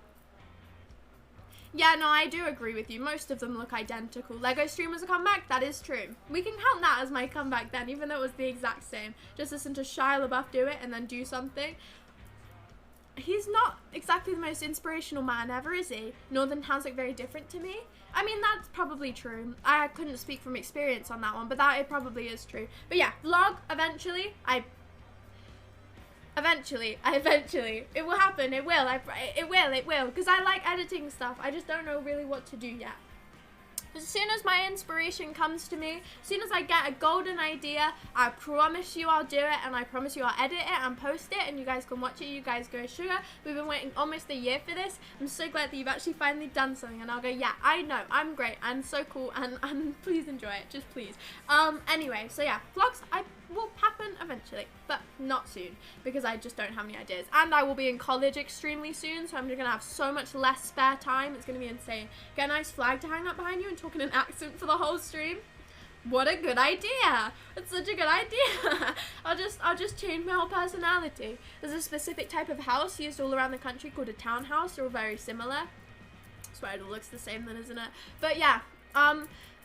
Yeah, no, I do agree with you. Most of them look identical. Lego streamers a comeback? That is true. We can count that as my comeback then, even though it was the exact same. Just listen to Shia LaBeouf do it and then do something. He's not exactly the most inspirational man ever, is he? Northern towns look very different to me. I mean, that's probably true. I couldn't speak from experience on that one, but it probably is true. But yeah, vlog, eventually. It will happen, it will, because I like editing stuff. I just don't know really what to do yet. As soon as my inspiration comes to me, as soon as I get a golden idea, I promise you I'll do it, and I promise you I'll edit it and post it, and you guys can watch it. You guys go, sugar, we've been waiting almost a year for this. I'm so glad that you've actually finally done something. And I'll go, yeah, I know, I'm great, and so cool, and please enjoy it, just please. Anyway, so yeah, vlogs, will happen eventually, but not soon, because I just don't have any ideas. And I will be in college extremely soon, so I'm gonna have so much less spare time. It's gonna be insane. Get a nice flag to hang up behind you and talk in an accent for the whole stream. What a good idea. It's such a good idea. I'll just change my whole personality. There's a specific type of house used all around the country called a townhouse. They're all very similar. That's why it all looks the same then, isn't it? But yeah,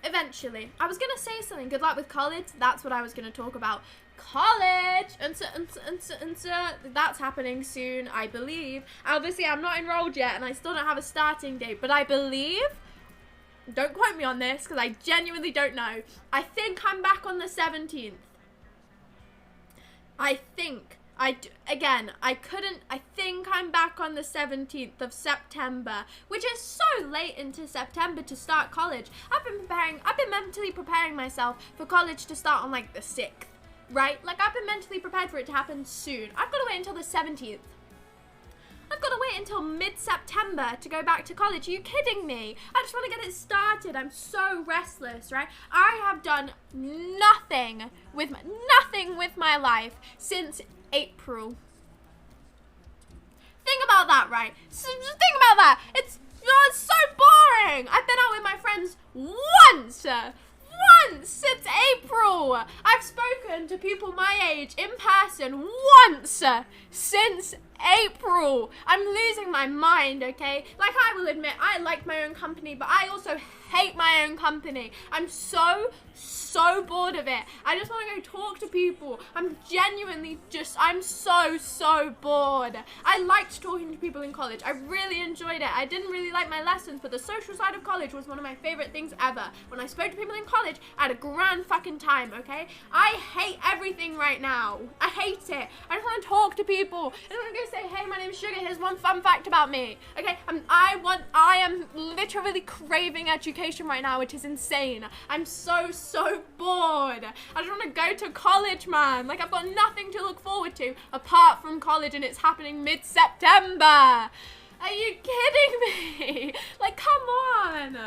eventually. I was gonna say something. Good luck with college. That's what I was gonna talk about. College! And so that's happening soon, I believe. Obviously, I'm not enrolled yet, and I still don't have a starting date, but I believe, don't quote me on this, because I genuinely don't know. I think I'm back on the 17th. I think. Again, I think I'm back on the 17th of September, which is so late into September to start college. I've been mentally preparing myself for college to start on like the 6th, right? Like I've been mentally prepared for it to happen soon. I've got to wait until the 17th. I've got to wait until mid-September to go back to college. Are you kidding me? I just want to get it started. I'm so restless, right? I have done nothing with my life since April. Think about that, right? Just think about that. It's so boring. I've been out with my friends once since April. I've spoken to people my age in person once since April. I'm losing my mind, okay? Like, I will admit, I like my own company, but I also hate my own company. I'm so bored of it. I just want to go talk to people. I'm so bored. I liked talking to people in college. I really enjoyed it. I didn't really like my lessons, but the social side of college was one of my favorite things ever. When I spoke to people in college, I had a grand fucking time, okay? I hate everything right now. I hate it. I just want to talk to people. I just want to go say, hey, my name's Sugar. Here's one fun fact about me. Okay, I am literally craving education right now, which is insane. I'm so bored. I just want to go to college, man. Like, I've got nothing to look forward to apart from college, and it's happening mid-September. Are you kidding me? Like, come on.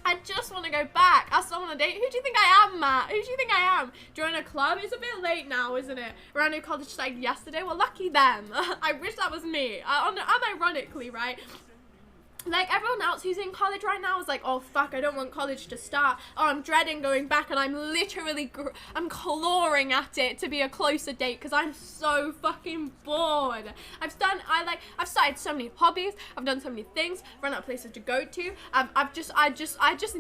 I just want to go back. I still want to date. Who do you think I am, Matt? Who do you think I am? Join a club? It's a bit late now, isn't it? Around new college started yesterday. Well, lucky them. I wish that was me. Unironically, right? Like, everyone else who's in college right now is like, oh, fuck, I don't want college to start. Oh, I'm dreading going back, and I'm literally, I'm clawing at it to be a closer date, because I'm so fucking bored. I've started so many hobbies. I've done so many things, run out of places to go to. I just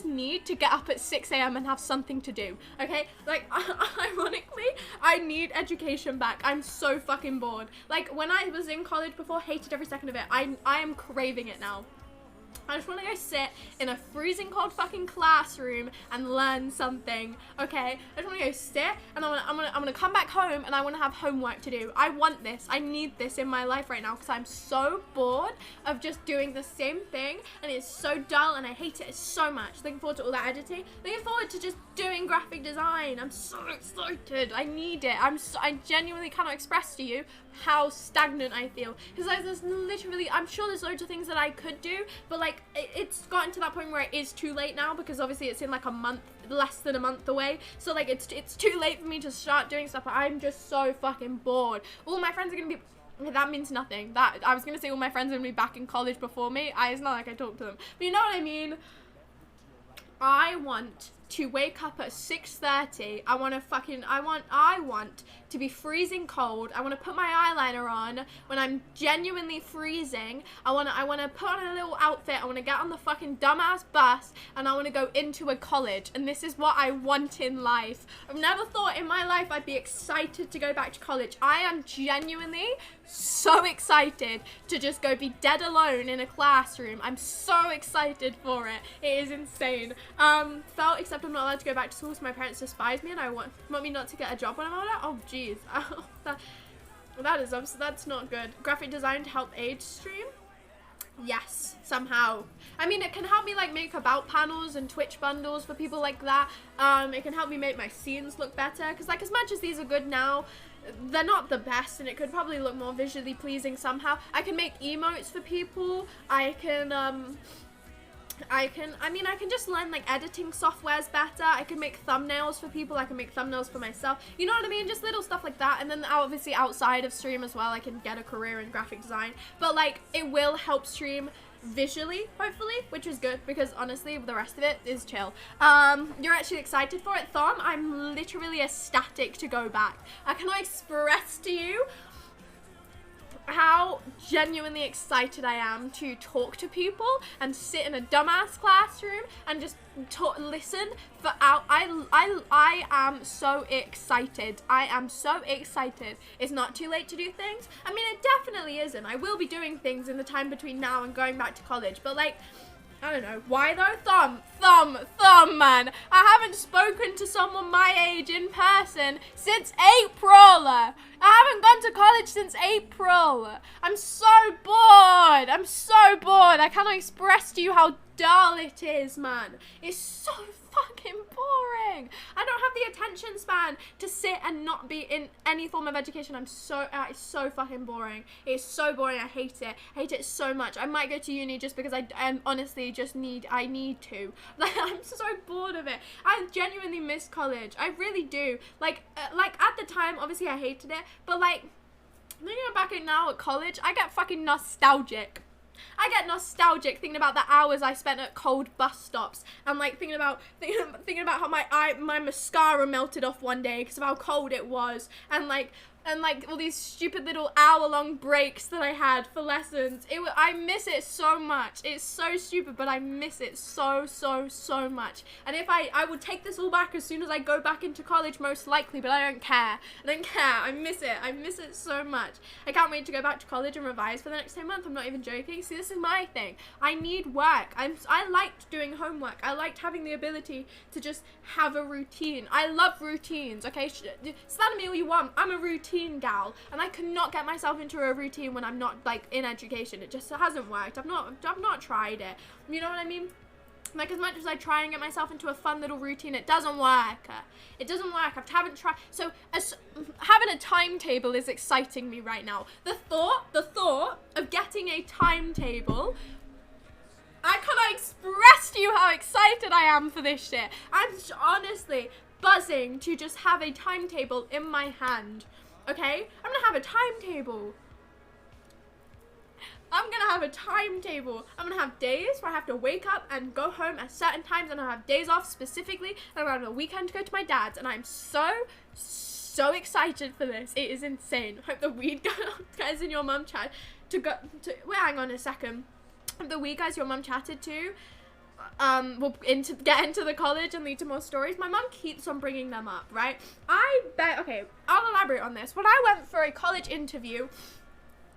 need to get up at 6 a.m. and have something to do, okay? Like, ironically, I need education back. I'm so fucking bored. Like, when I was in college before, hated every second of it. I am craving it now. I just want to go sit in a freezing cold fucking classroom and learn something, okay? I just want to go sit, and I'm gonna come back home, and I want to have homework to do. I want this. I need this in my life right now, because I'm so bored of just doing the same thing, and it's so dull, and I hate it so much. Looking forward to all that editing. Looking forward to just doing graphic design. I'm so excited. I need it. I genuinely cannot express to you how stagnant I feel, because there's literally, I'm sure there's loads of things that I could do, but like it's gotten to that point where it is too late now, because obviously it's in like a month, less than a month away, so like it's too late for me to start doing stuff. I'm just so fucking bored. All my friends are gonna be, that means nothing. That I was gonna say all my friends are gonna be back in college before me. It's not like I talk to them, but you know what I mean. I want to wake up at 6:30. I want to be freezing cold. I want to put my eyeliner on when I'm genuinely freezing. I want to put on a little outfit. I want to get on the fucking dumbass bus, and I want to go into a college. And this is what I want in life. I've never thought in my life I'd be excited to go back to college. I am genuinely so excited to just go be dead alone in a classroom. I'm so excited for it. It is insane. Except I'm not allowed to go back to school, so my parents despise me, and I want me not to get a job when I'm older. Oh jeez. That's not good. Graphic design to help age stream? Yes, somehow. I mean, it can help me like make about panels and Twitch bundles for people like that. It can help me make my scenes look better, because like as much as these are good now, they're not the best, and it could probably look more visually pleasing somehow. I can make emotes for people. I can just learn like editing softwares better. I can make thumbnails for people. I can make thumbnails for myself. You know what I mean? Just little stuff like that. And then obviously outside of stream as well, I can get a career in graphic design. But like, it will help stream visually, hopefully, which is good, because honestly the rest of it is chill. You're actually excited for it, Thom? I'm literally ecstatic to go back. I cannot express to you how genuinely excited I am to talk to people and sit in a dumbass classroom and just listen for I am so excited. I am so excited. It's not too late to do things. I mean, it definitely isn't. I will be doing things in the time between now and going back to college, but like, I don't know. Why though? Thumb, man. I haven't spoken to someone my age in person since April. I haven't gone to college since April. I'm so bored. I cannot express to you how dull it is, man. It's so fucking boring. I don't have the attention span to sit and not be in any form of education. It's so fucking boring. It's so boring. I hate it. I hate it so much. I might go to uni just because I honestly just need to. Like, I'm so bored of it. I genuinely miss college. I really do. Like at the time, obviously I hated it, but like thinking back at now at college, I get fucking nostalgic. I get nostalgic thinking about the hours I spent at cold bus stops and like thinking about how my mascara melted off one day because of how cold it was, and like all these stupid little hour-long breaks that I had for lessons. I miss it so much. It's so stupid, but I miss it so much. And if I would take this all back as soon as I go back into college, most likely, but I don't care. I miss it. I miss it so much. I can't wait to go back to college and revise for the next 10 months. I'm not even joking. See, this is my thing. I need work. I liked doing homework. I liked having the ability to just have a routine. I love routines, okay? Slander me all you want. I'm a routine gal, and I cannot get myself into a routine when I'm not like in education. It just hasn't worked. I've not tried it. You know what I mean? Like, as much as I try and get myself into a fun little routine, it doesn't work. It doesn't work. I haven't tried. So, having a timetable is exciting me right now. The thought of getting a timetable, I cannot express to you how excited I am for this shit. I'm honestly buzzing to just have a timetable in my hand. Okay? I'm gonna have a timetable. I'm gonna have days where I have to wake up and go home at certain times, and I have days off specifically, and I'm gonna have a weekend to go to my dad's, and I'm so excited for this. It is insane. Hope the weed guys in your mum chat wait, hang on a second. Hope the weed guys your mum chatted to will get into the college and lead to more stories. My mum keeps on bringing them up, right? Okay, I'll elaborate on this. When I went for a college interview,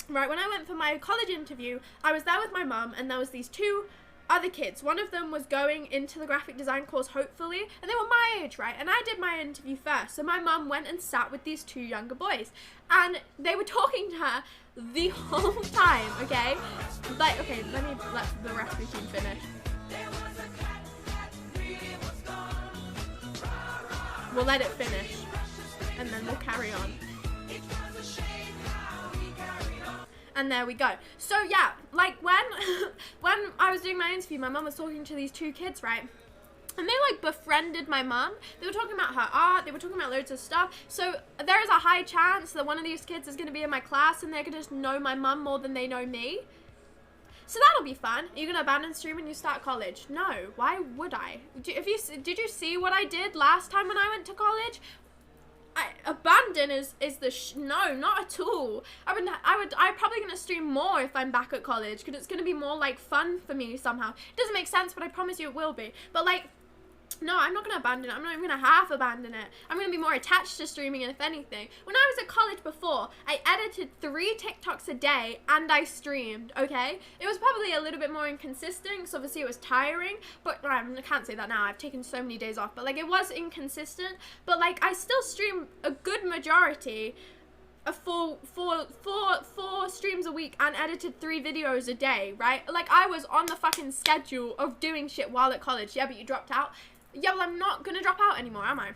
right, when I went for my college interview, I was there with my mum, and there was these two other kids. One of them was going into the graphic design course, hopefully, and they were my age, right? And I did my interview first, so my mum went and sat with these two younger boys, and they were talking to her the whole time, okay? Like, okay, let the rest routine finish. We'll let it finish, and then we'll carry on. And there we go. So yeah, like when I was doing my interview, my mum was talking to these two kids, right? And they like befriended my mum. They were talking about her art. They were talking about loads of stuff. So there is a high chance that one of these kids is going to be in my class, and they're going to just know my mum more than they know me. So that'll be fun. Are you going to abandon stream when you start college? No. Why would I? Did you see what I did last time when I went to college? Abandon is no, not at all. I'm probably going to stream more if I'm back at college, because it's going to be more like fun for me somehow. It doesn't make sense, but I promise you it will be. But like, no, I'm not going to abandon it. I'm not even going to half abandon it. I'm going to be more attached to streaming, and if anything. When I was at college before, I edited 3 TikToks a day, and I streamed, okay? It was probably a little bit more inconsistent, because obviously it was tiring, but I can't say that now. I've taken so many days off, but like, it was inconsistent, but like, I still stream a good majority of four streams a week and edited 3 videos a day, right? Like, I was on the fucking schedule of doing shit while at college. Yeah, but you dropped out. Yeah, well, I'm not gonna drop out anymore, am I?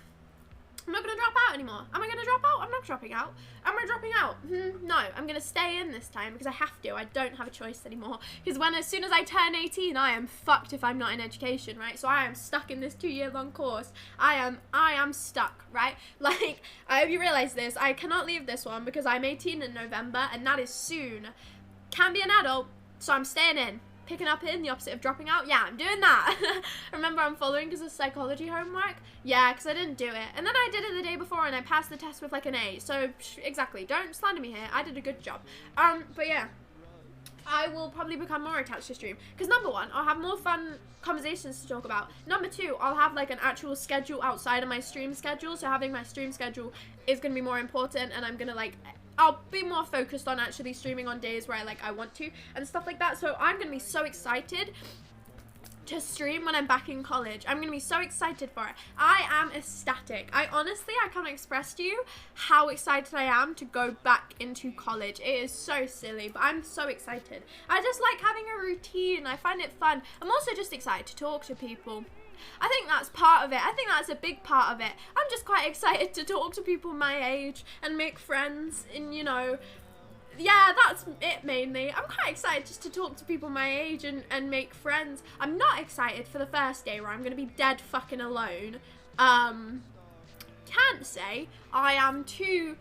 I'm not gonna drop out anymore. Am I gonna drop out? I'm not dropping out. Am I dropping out? No, I'm gonna stay in this time because I have to. I don't have a choice anymore. Because as soon as I turn 18, I am fucked if I'm not in education, right? So I am stuck in this 2-year-long course. I am stuck, right? Like, I hope you realize this. I cannot leave this one because I'm 18 in November, and that is soon. Can be an adult, so I'm staying in. Picking up in the opposite of dropping out. Yeah, I'm doing that. Remember, I'm following because of psychology homework. Yeah, because I didn't do it, and then I did it the day before, and I passed the test with like an A. So exactly, don't slander me here. I did a good job. But yeah, I will probably become more attached to stream because number 1, I'll have more fun conversations to talk about. Number 2, I'll have like an actual schedule outside of my stream schedule. So having my stream schedule is gonna be more important, and I'm gonna like. I'll be more focused on actually streaming on days where I want to and stuff like that. So I'm going to be so excited to stream when I'm back in college. I'm gonna be so excited for it. I am ecstatic. I can't express to you how excited I am to go back into college. It is so silly, but I'm so excited. I just like having a routine. I find it fun. I'm also just excited to talk to people. I think that's part of it. I think that's a big part of it. I'm just quite excited to talk to people my age and make friends and, you know, yeah, that's it mainly. I'm quite excited just to talk to people my age and make friends. I'm not excited for the first day where I'm going to be dead fucking alone. Can't say I am too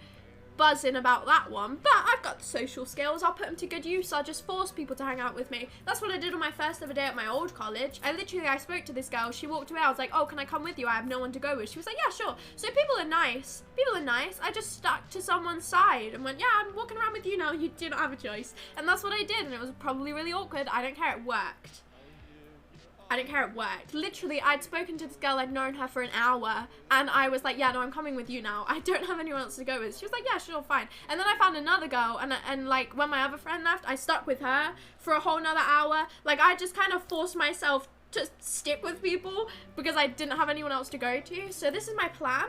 buzzing about that one, but I've got the social skills. I'll put them to good use. I'll just force people to hang out with me. That's what I did on my first ever day at my old college. I spoke to this girl. She walked away. I was like, oh, can I come with you? I have no one to go with. She was like, yeah, sure. So people are nice. I just stuck to someone's side and went, yeah, I'm walking around with you now. You do not have a choice. And that's what I did. And it was probably really awkward. I don't care. It worked. Literally, I'd spoken to this girl, I'd known her for an hour, and I was like, yeah, no, I'm coming with you now. I don't have anyone else to go with. She was like, yeah, sure, fine. And then I found another girl, and like, when my other friend left, I stuck with her for a whole nother hour. Like, I just kind of forced myself to stick with people because I didn't have anyone else to go to. So this is my plan,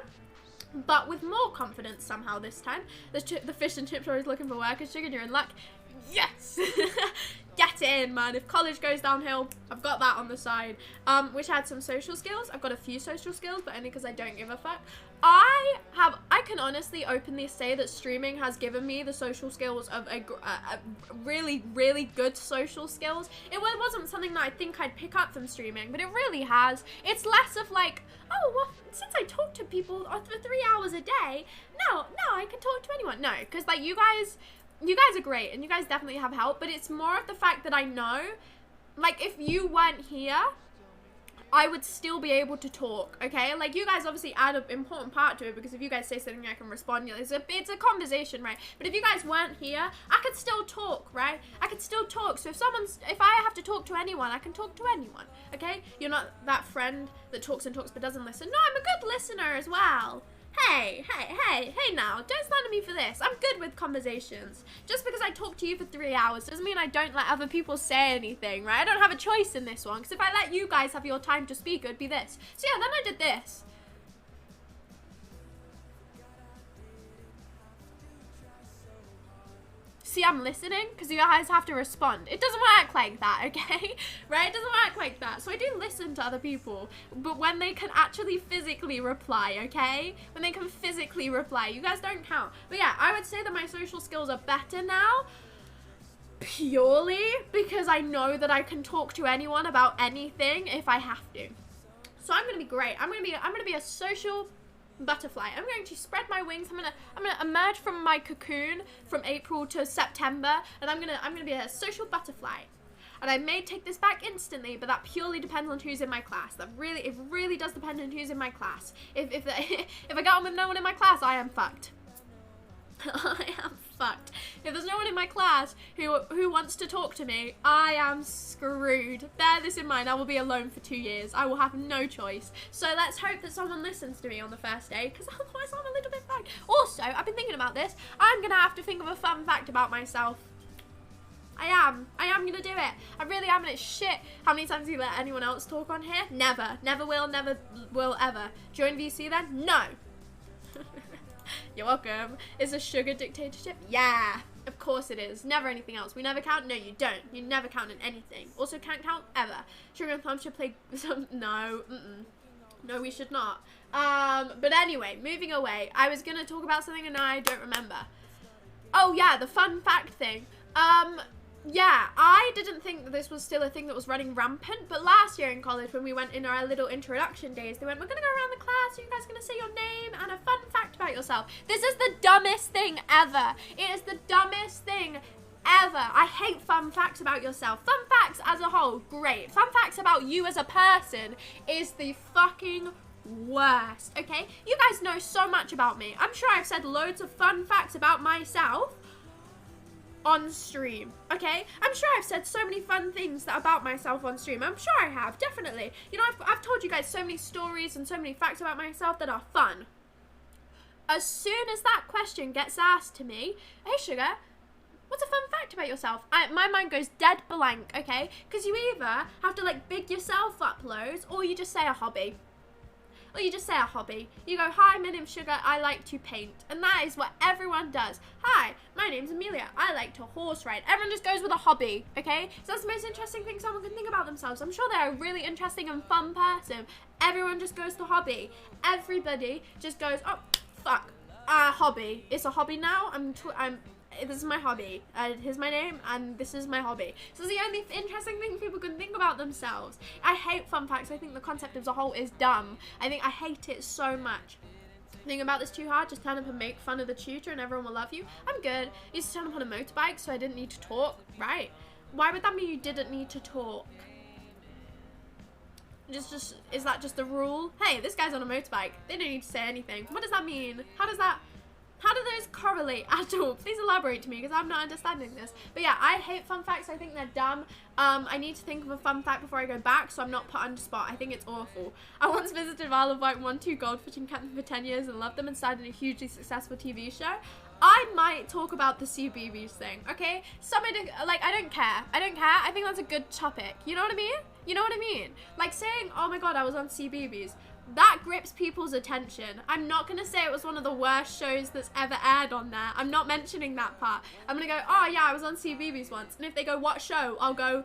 but with more confidence somehow this time. The fish and chips are always looking for work. It's sugar, you're in luck. Yes! Get in, man. If college goes downhill, I've got that on the side. Which had some social skills. I've got a few social skills, but only because I don't give a fuck. I can honestly openly say that streaming has given me the social skills of a really, really good social skills. It wasn't something that I think I'd pick up from streaming, but it really has. It's less of like, oh, well, since I talk to people for 3 hours a day, no, I can talk to anyone. No, because like you guys are great and you guys definitely have help, but it's more of the fact that I know, like, if you weren't here, I would still be able to talk, okay? Like, you guys obviously add an important part to it because if you guys say something, I can respond. You know, it's a conversation, right? But if you guys weren't here, I could still talk, right? I could still talk. So if I have to talk to anyone, I can talk to anyone, okay? You're not that friend that talks and talks but doesn't listen. No, I'm a good listener as well. Hey now, don't slander me for this. I'm good with conversations. Just because I talk to you for 3 hours doesn't mean I don't let other people say anything, right? I don't have a choice in this one, because if I let you guys have your time to speak, it would be this. So yeah, then I did this. See, I'm listening because you guys have to respond. It doesn't work like that, okay? Right? It doesn't work like that. So I do listen to other people, but when they can actually physically reply, okay? When they can physically reply, you guys don't count. But yeah, I would say that my social skills are better now purely because I know that I can talk to anyone about anything if I have to. So I'm gonna be great. I'm gonna be a social butterfly. I'm going to spread my wings. I'm gonna emerge from my cocoon from April to September, and I'm gonna be a social butterfly. And I may take this back instantly, but that purely depends on who's in my class. It really does depend on who's in my class. If I get on with no one in my class, I am fucked. I am fucked. If there's no one in my class who wants to talk to me, I am screwed. Bear this in mind, I will be alone for 2 years. I will have no choice. So let's hope that someone listens to me on the first day, because otherwise I'm a little bit fucked. Also, I've been thinking about this. I'm going to have to think of a fun fact about myself. I am going to do it. I really am, and it's shit. How many times do you let anyone else talk on here? Never. Never will ever. Join VC then? No. You're welcome. Is a sugar dictatorship? Yeah, of course it is. Never anything else. We never count? No, you don't. You never count in anything. Also can't count ever. Sugar and Plum should play some... No. No, we should not. But anyway, moving away. I was going to talk about something and now I don't remember. Oh, yeah, the fun fact thing. Yeah, I didn't think that this was still a thing that was running rampant, but last year in college when we went in our little introduction days, they went, we're going to go around the class, you guys are going to say your name and a fun fact about yourself. This is the dumbest thing ever. It is the dumbest thing ever. I hate fun facts about yourself. Fun facts as a whole, great. Fun facts about you as a person is the fucking worst, okay? You guys know so much about me. I'm sure I've said loads of fun facts about myself on stream, okay? I'm sure I've said so many fun things about myself on stream. I'm sure I have, definitely. You know, I've told you guys so many stories and so many facts about myself that are fun. As soon as that question gets asked to me, hey Sugar, What's a fun fact about yourself? My mind goes dead blank, okay? Because you either have to like big yourself up loads, or you just say a hobby. You go, hi, my name's Sugar, I like to paint. And that is what everyone does. Hi, my name's Amelia, I like to horse ride. Everyone just goes with a hobby, okay? So that's the most interesting thing someone can think about themselves. I'm sure they're a really interesting and fun person. Everyone just goes to hobby. Everybody just goes, oh, fuck, hobby. It's a hobby now. This is my hobby. Here's my name, and this is my hobby. So it's the only interesting thing people can think about themselves. I hate fun facts. I think the concept as a whole is dumb. I hate it so much. Thinking about this too hard, just turn up and make fun of the tutor and everyone will love you. I'm good. I used to turn up on a motorbike, so I didn't need to talk. Right. Why would that mean you didn't need to talk? Is that just the rule? Hey, this guy's on a motorbike. They don't need to say anything. What does that mean? How do those correlate at all? Please elaborate to me, because I'm not understanding this. But yeah, I hate fun facts. I think they're dumb. I need to think of a fun fact before I go back, so I'm not put on the spot. I think it's awful. I once visited Isle of Wight, won 2 goldfish and kept them for 10 years and loved them and started a hugely successful TV show. I might talk about the CBeebies thing, okay? I don't care. I think that's a good topic. You know what I mean? Like saying, oh my god, I was on CBeebies. That grips people's attention. I'm not going to say it was one of the worst shows that's ever aired on there. I'm not mentioning that part. I'm going to go, oh yeah, I was on CBeebies once. And if they go, what show? I'll go,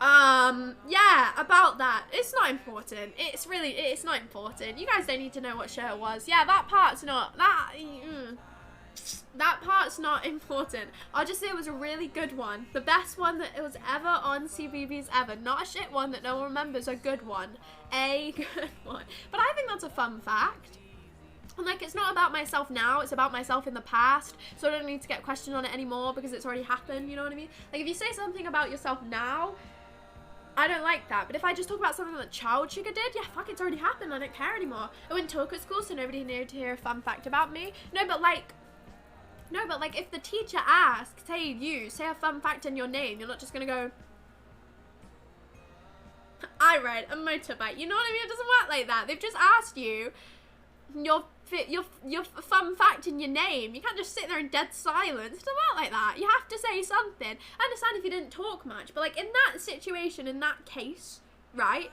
yeah, about that. It's not important. It's not important. You guys don't need to know what show it was. Yeah, that part's not, that part's not important. I'll just say it was a really good one. The best one that it was ever on CBeebies ever. Not a shit one that no one remembers, a good one. A good one. But I think that's a fun fact. And like, it's not about myself now, it's about myself in the past. So I don't need to get questioned on it anymore because it's already happened, you know what I mean? Like, if you say something about yourself now, I don't like that. But if I just talk about something that Child Sugar did, yeah, fuck, it's already happened. I don't care anymore. I wouldn't talk at school, so nobody needed to hear a fun fact about me. No, but like, if the teacher asks, say a fun fact in your name, you're not just gonna go, I ride a motorbike. You know what I mean? It doesn't work like that. They've just asked you your fun fact in your name. You can't just sit there in dead silence. It doesn't work like that. You have to say something. I understand if you didn't talk much, but like in that situation, in that case, right?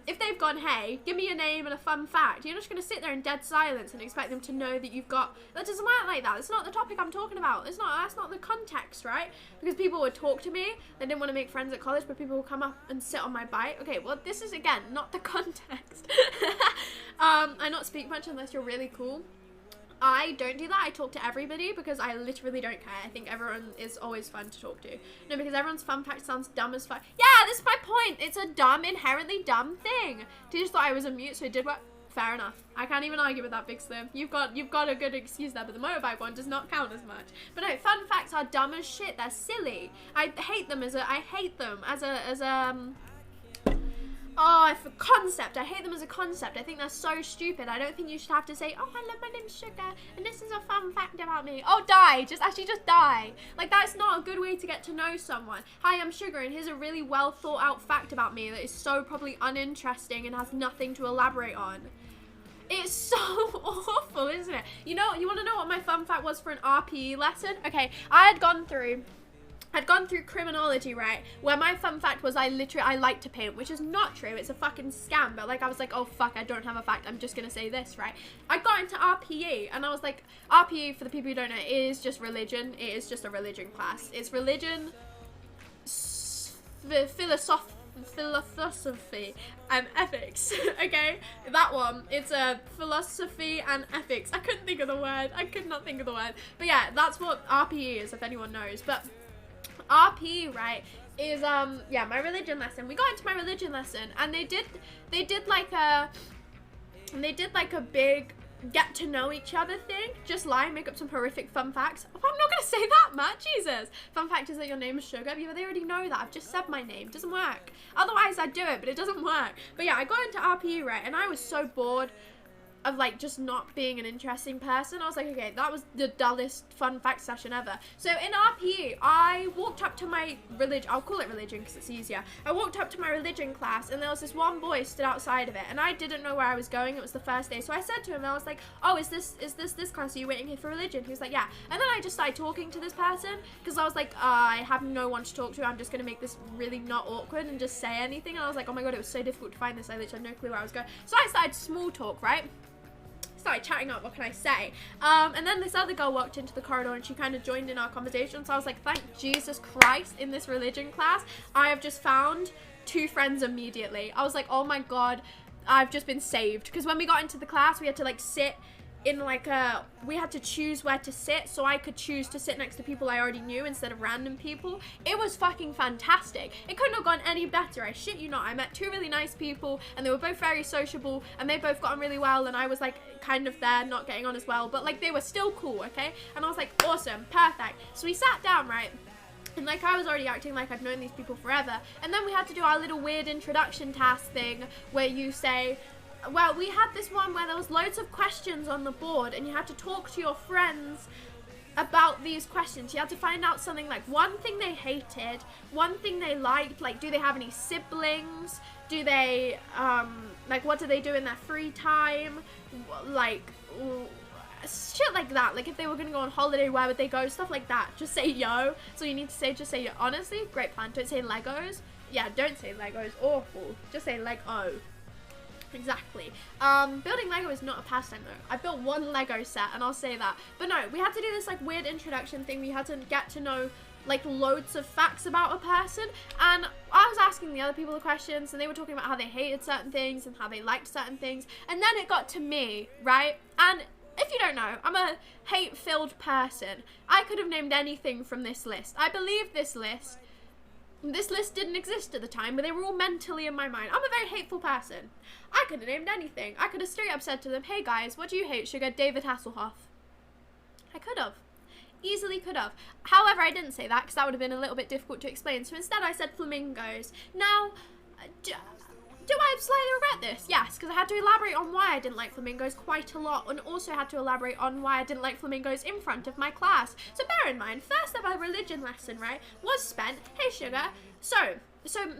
If they've gone, hey, give me your name and a fun fact, you're just going to sit there in dead silence and expect them to know that you've got... That doesn't work like that. It's not the topic I'm talking about. That's not the context, right? Because people would talk to me. They didn't want to make friends at college, but people would come up and sit on my bike. Okay, well, this is, again, not the context. I not speak much unless you're really cool. I don't do that. I talk to everybody because I literally don't care. I think everyone is always fun to talk to. No, because everyone's fun fact sounds dumb as fuck. Yeah, this is my point. It's a dumb, inherently dumb thing. They just thought I was a mute, so it did what? Fair enough. I can't even argue with that, Big Slim. You've got a good excuse there, but the motorbike one does not count as much. But no, fun facts are dumb as shit. They're silly. I hate them as a concept. I hate them as a concept. I think they're so stupid. I don't think you should have to say, oh, hello, my name's Sugar, and this is a fun fact about me. Oh, die. Just die. Like, that's not a good way to get to know someone. Hi, I'm Sugar, and here's a really well thought out fact about me that is so probably uninteresting and has nothing to elaborate on. It's so awful, isn't it? You know, you want to know what my fun fact was for an RPE lesson? Okay, I'd gone through criminology, right, where my fun fact was I like to paint, which is not true. It's a fucking scam. But like, I was like, oh fuck, I don't have a fact, I'm just gonna say this, right? I got into RPE and I was like, RPE, for the people who don't know, is just religion. It is just a religion class. It's religion, philosophy and ethics. Okay, that one. It's a philosophy and ethics. I couldn't think of the word. I could not think of the word. But yeah, that's what RPE is, if anyone knows. But RP, right, is yeah, my religion lesson. We got into my religion lesson and they did like a big get to know each other thing. Just lie and make up some horrific fun facts. Oh, I'm not gonna say that, Matt. Jesus. Fun fact is that your name is Sugar. Yeah, they already know that. I've just said my name. It doesn't work. Otherwise I'd do it, but it doesn't work. But yeah, I got into RPE, right, and I was so bored. of like just not being an interesting person. I was like, okay, that was the dullest fun fact session ever. So in RPE, I walked up to my religion, I'll call it religion because it's easier. I walked up to my religion class and there was this one boy stood outside of it and I didn't know where I was going. It was the first day. So I said to him, I was like, oh, is this class? Are you waiting here for religion? He was like, yeah. And then I just started talking to this person because I was like, I have no one to talk to. I'm just going to make this really not awkward and just say anything. And I was like, oh my God, it was so difficult to find this. I literally had no clue where I was going. So I started small talk, right? Started chatting up, what can I say? And then this other girl walked into the corridor and she kind of joined in our conversation. So I was like, thank Jesus Christ, in this religion class, I have just found 2 friends immediately. I was like, oh my God, I've just been saved. Because when we got into the class, we had to like sit in like we had to choose where to sit, so I could choose to sit next to people I already knew instead of random people. It was fucking fantastic. It couldn't have gone any better, I shit you not. I met 2 really nice people and they were both very sociable and they both got on really well and I was like kind of there not getting on as well, but like they were still cool, okay? And I was like, awesome, perfect. So we sat down, right? And like I was already acting like I've known these people forever, and then we had to do our little weird introduction task thing where you say, well, we had this one where there was loads of questions on the board and you had to talk to your friends about these questions. You had to find out something like one thing they hated, one thing they liked, like do they have any siblings, do they like what do they do in their free time, like shit like that. Like if they were gonna go on holiday, where would they go, stuff like that. Just say yo. So you need to say, just say yo. Honestly, great plan. Don't say Legos. Yeah, don't say Legos, awful. Just say Lego. Exactly. Building Lego is not a pastime though. I built 1 Lego set and I'll say that. But no, we had to do this like weird introduction thing. We had to get to know like loads of facts about a person, and I was asking the other people the questions and they were talking about how they hated certain things and how they liked certain things, and then it got to me, right? And if you don't know, I'm a hate-filled person. I could have named anything from this list. I believe this list didn't exist at the time, but they were all mentally in my mind. I'm a very hateful person. I could have named anything. I could have straight up said to them, hey guys, what do you hate, sugar? David Hasselhoff. I could have. Easily could have. However, I didn't say that because that would have been a little bit difficult to explain. So instead I said flamingos. Now, do I slightly regret this? Yes, because I had to elaborate on why I didn't like flamingos quite a lot, and also had to elaborate on why I didn't like flamingos in front of my class. So bear in mind, first ever religion lesson, right, was spent, hey sugar, so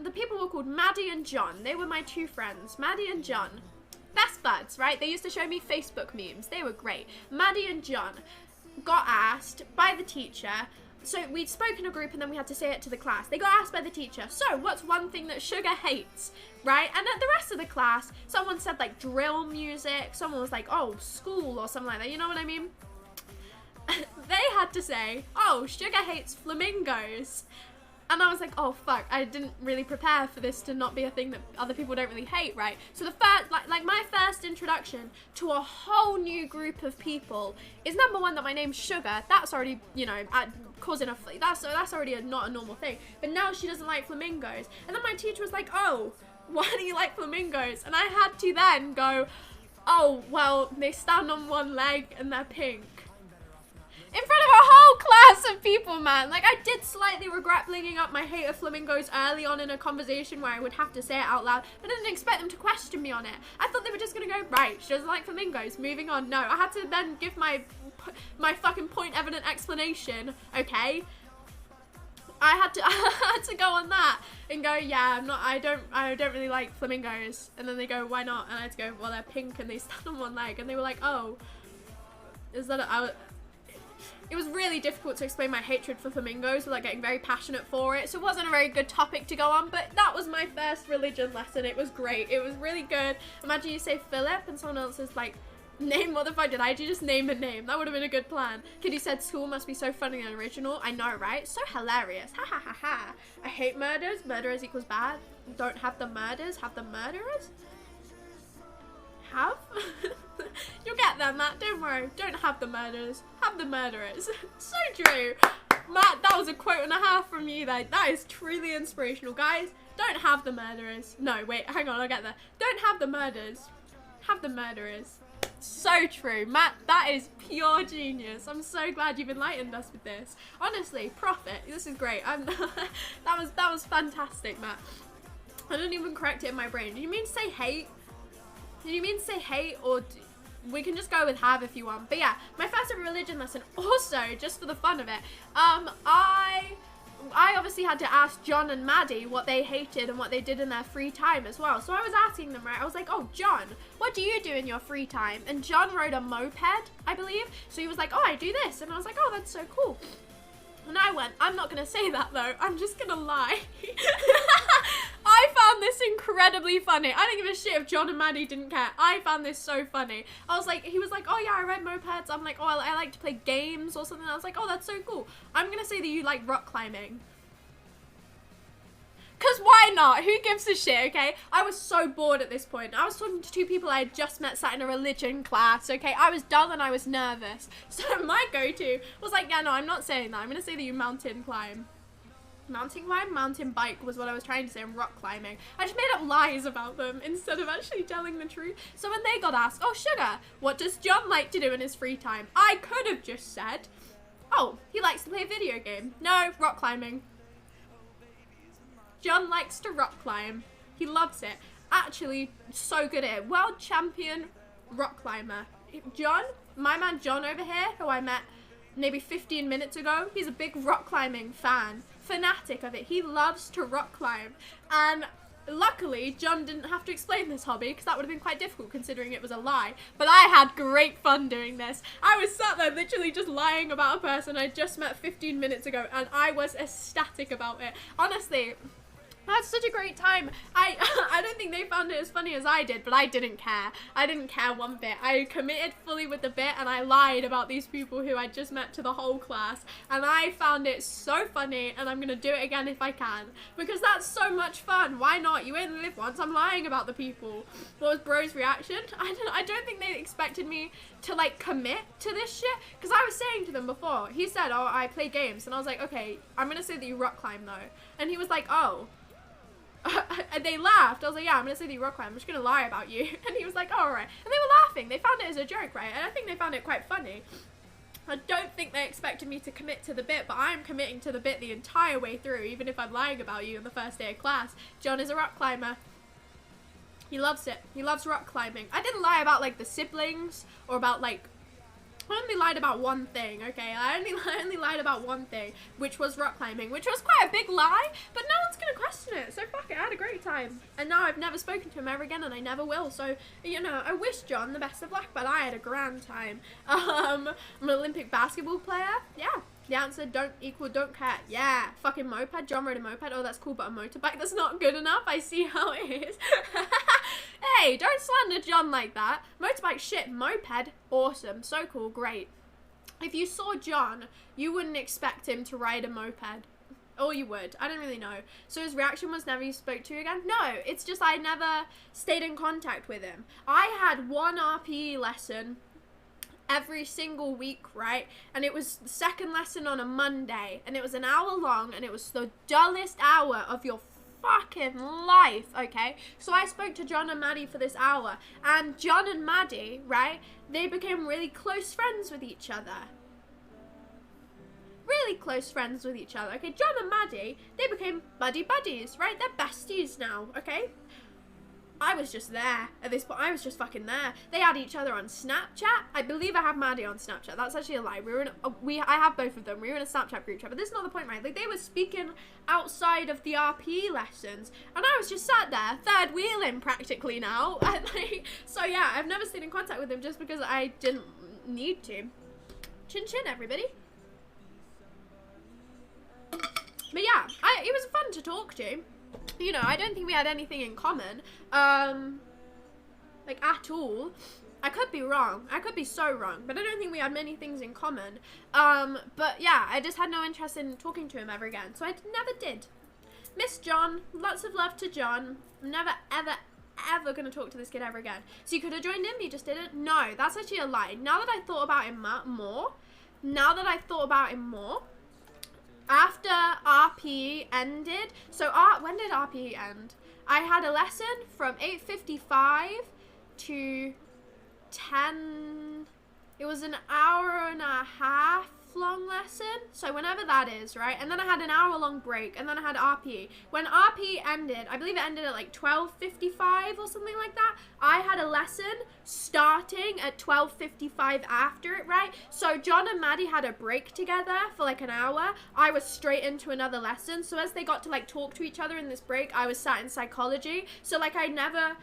the people were called Maddie and John. They were my 2 friends, Maddie and John. Best buds, right? They used to show me Facebook memes. They were great. Maddie and John got asked by the teacher. So we'd spoken a group and then we had to say it to the class. They got asked by the teacher, so what's one thing that sugar hates, right? And at the rest of the class, someone said like drill music, someone was like, oh, school or something like that, you know what I mean? They had to say, oh, sugar hates flamingos. And I was like, oh fuck, I didn't really prepare for this to not be a thing that other people don't really hate, right? So the first, like my first introduction to a whole new group of people is number 1 that my name's Sugar. That's already, you know, causing that's already not a normal thing. But now she doesn't like flamingos. And then my teacher was like, oh, why do you like flamingos? And I had to then go, oh, well, they stand on 1 leg and they're pink. In front of a whole class of people, man. Like, I did slightly regret bringing up my hate of flamingos early on in a conversation where I would have to say it out loud, but I didn't expect them to question me on it. I thought they were just gonna go, right, she doesn't like flamingos, moving on. No, I had to then give my fucking point evident explanation, okay? I had to go on that and go, yeah, I don't really like flamingos. And then they go, why not? And I had to go, well, they're pink and they stand on 1 leg. And they were like, oh, is that it was really difficult to explain my hatred for flamingos without getting very passionate for it. So it wasn't a very good topic to go on, but that was my first religion lesson. It was great. It was really good. Imagine you say Philip and someone else is like, name, what the fuck did I do? Just name a name. That would have been a good plan. Kitty said school must be so funny and original. I know, right? So hilarious. Ha ha ha ha. I hate murders. Murderers equals bad. Don't have the murders. Have the murderers. Have? You'll get there, Matt. Don't worry. Don't have the murders. Have the murderers. So true. Matt, that was a quote and a half from you there. That is truly inspirational. Guys, don't have the murderers. No, wait, hang on, I'll get there. Don't have the murders. Have the murderers. So true. Matt, that is pure genius. I'm so glad you've enlightened us with this. Honestly, profit. This is great. That was fantastic, Matt. I didn't even correct it in my brain. Did you mean say hate? Did you mean say hate, or we can just go with have if you want. But yeah, my first ever religion lesson. Also, just for the fun of it, I obviously had to ask John and Maddie what they hated and what they did in their free time as well. So I was asking them, right? I was like, oh, John, what do you do in your free time? And John rode a moped, I believe. So he was like, oh, I do this. And I was like, oh, that's so cool. And I went, I'm not going to say that though. I'm just going to lie. I found this incredibly funny. I didn't give a shit if John and Maddie didn't care. I found this so funny. I was like, he was like, oh yeah, I ride mopeds. I'm like, oh, I like to play games or something. I was like, oh, that's so cool. I'm going to say that you like rock climbing. Because why not? Who gives a shit, okay? I was so bored at this point. I was talking to two people I had just met sat in a religion class, okay? I was dull and I was nervous. So my go-to was like, yeah, no, I'm not saying that. I'm going to say that you mountain climb. Mountain climb? Mountain bike was what I was trying to say, and rock climbing. I just made up lies about them instead of actually telling the truth. So when they got asked, oh, Sugar, what does John like to do in his free time? I could have just said, oh, he likes to play a video game. No, rock climbing. John likes to rock climb. He loves it. Actually, so good at it. World champion rock climber. John, my man John over here, who I met maybe 15 minutes ago, he's a big rock climbing fan. Fanatic of it. He loves to rock climb. And luckily, John didn't have to explain this hobby because that would have been quite difficult considering it was a lie. But I had great fun doing this. I was sat there literally just lying about a person I just met 15 minutes ago, and I was ecstatic about it. Honestly, I had such a great time. I don't think they found it as funny as I did, but I didn't care. I didn't care one bit. I committed fully with the bit, and I lied about these people who I just met to the whole class, and I found it so funny, and I'm gonna do it again if I can, because that's so much fun. Why not? You only live once. I'm lying about the people. What was Bro's reaction? I don't think they expected me to like commit to this shit, because I was saying to them before, he said, oh, I play games, and I was like, okay, I'm gonna say that you rock climb though, and he was like, oh. And they laughed. I was like, yeah, I'm gonna say that you rock climb. I'm just gonna lie about you. And he was like, oh, alright. And they were laughing. They found it as a joke, right? And I think they found it quite funny. I don't think they expected me to commit to the bit, but I'm committing to the bit the entire way through, even if I'm lying about you on the first day of class. John is a rock climber. He loves it. He loves rock climbing. I didn't lie about like the siblings or about like, I only lied about one thing, okay? I only lied about one thing, which was rock climbing, which was quite a big lie, but no one's gonna question it, so fuck it, I had a great time. And now I've never spoken to him ever again, and I never will, so, you know, I wish John the best of luck, but I had a grand time. I'm an Olympic basketball player, yeah. The answer, don't care. Yeah, fucking moped. John rode a moped. Oh, that's cool, but a motorbike, that's not good enough. I see how it is. Hey, don't slander John like that. Motorbike, shit. Moped, awesome. So cool, great. If you saw John, you wouldn't expect him to ride a moped. Or you would. I don't really know. So his reaction was never you spoke to again? No, it's just I never stayed in contact with him. I had one RPE lesson every single week, right? And it was the second lesson on a Monday, and it was an hour long, and it was the dullest hour of your fucking life, okay? So I spoke to John and Maddie for this hour, and John and Maddie, right, they became really close friends with each other. Really close friends with each other, okay? John and Maddie, they became buddies, right? They're besties now, okay? I was just there at this point. I was just fucking there. They had each other on Snapchat. I believe I have Maddie on Snapchat. That's actually a lie. I have both of them. We were in a Snapchat group chat, but this is not the point, right? Like, they were speaking outside of the RP lessons, and I was just sat there, third wheeling practically now. And like, so yeah, I've never stayed in contact with them just because I didn't need to. Chin chin, everybody. But yeah, it was fun to talk to. You know, I don't think we had anything in common, like, at all. I could be wrong. I could be so wrong, but I don't think we had many things in common. But yeah, I just had no interest in talking to him ever again, so I never did. Miss John. Lots of love to John. I'm never, ever gonna talk to this kid ever again. So you could have joined him, you just didn't? No, that's actually a lie. Now that I thought about him more, after RPE ended, so when did RPE end? I had a lesson from 8:55 to 10, it was an hour and a half 12-long lesson, so whenever that is, right? And then I had an hour-long break, and then I had RPE. When RPE ended, I believe it ended at like 12:55 or something like that, I had a lesson starting at 12:55 after it, right? So John and Maddie had a break together for like an hour. I was straight into another lesson, so as they got to like talk to each other in this break, I was sat in psychology, so like I never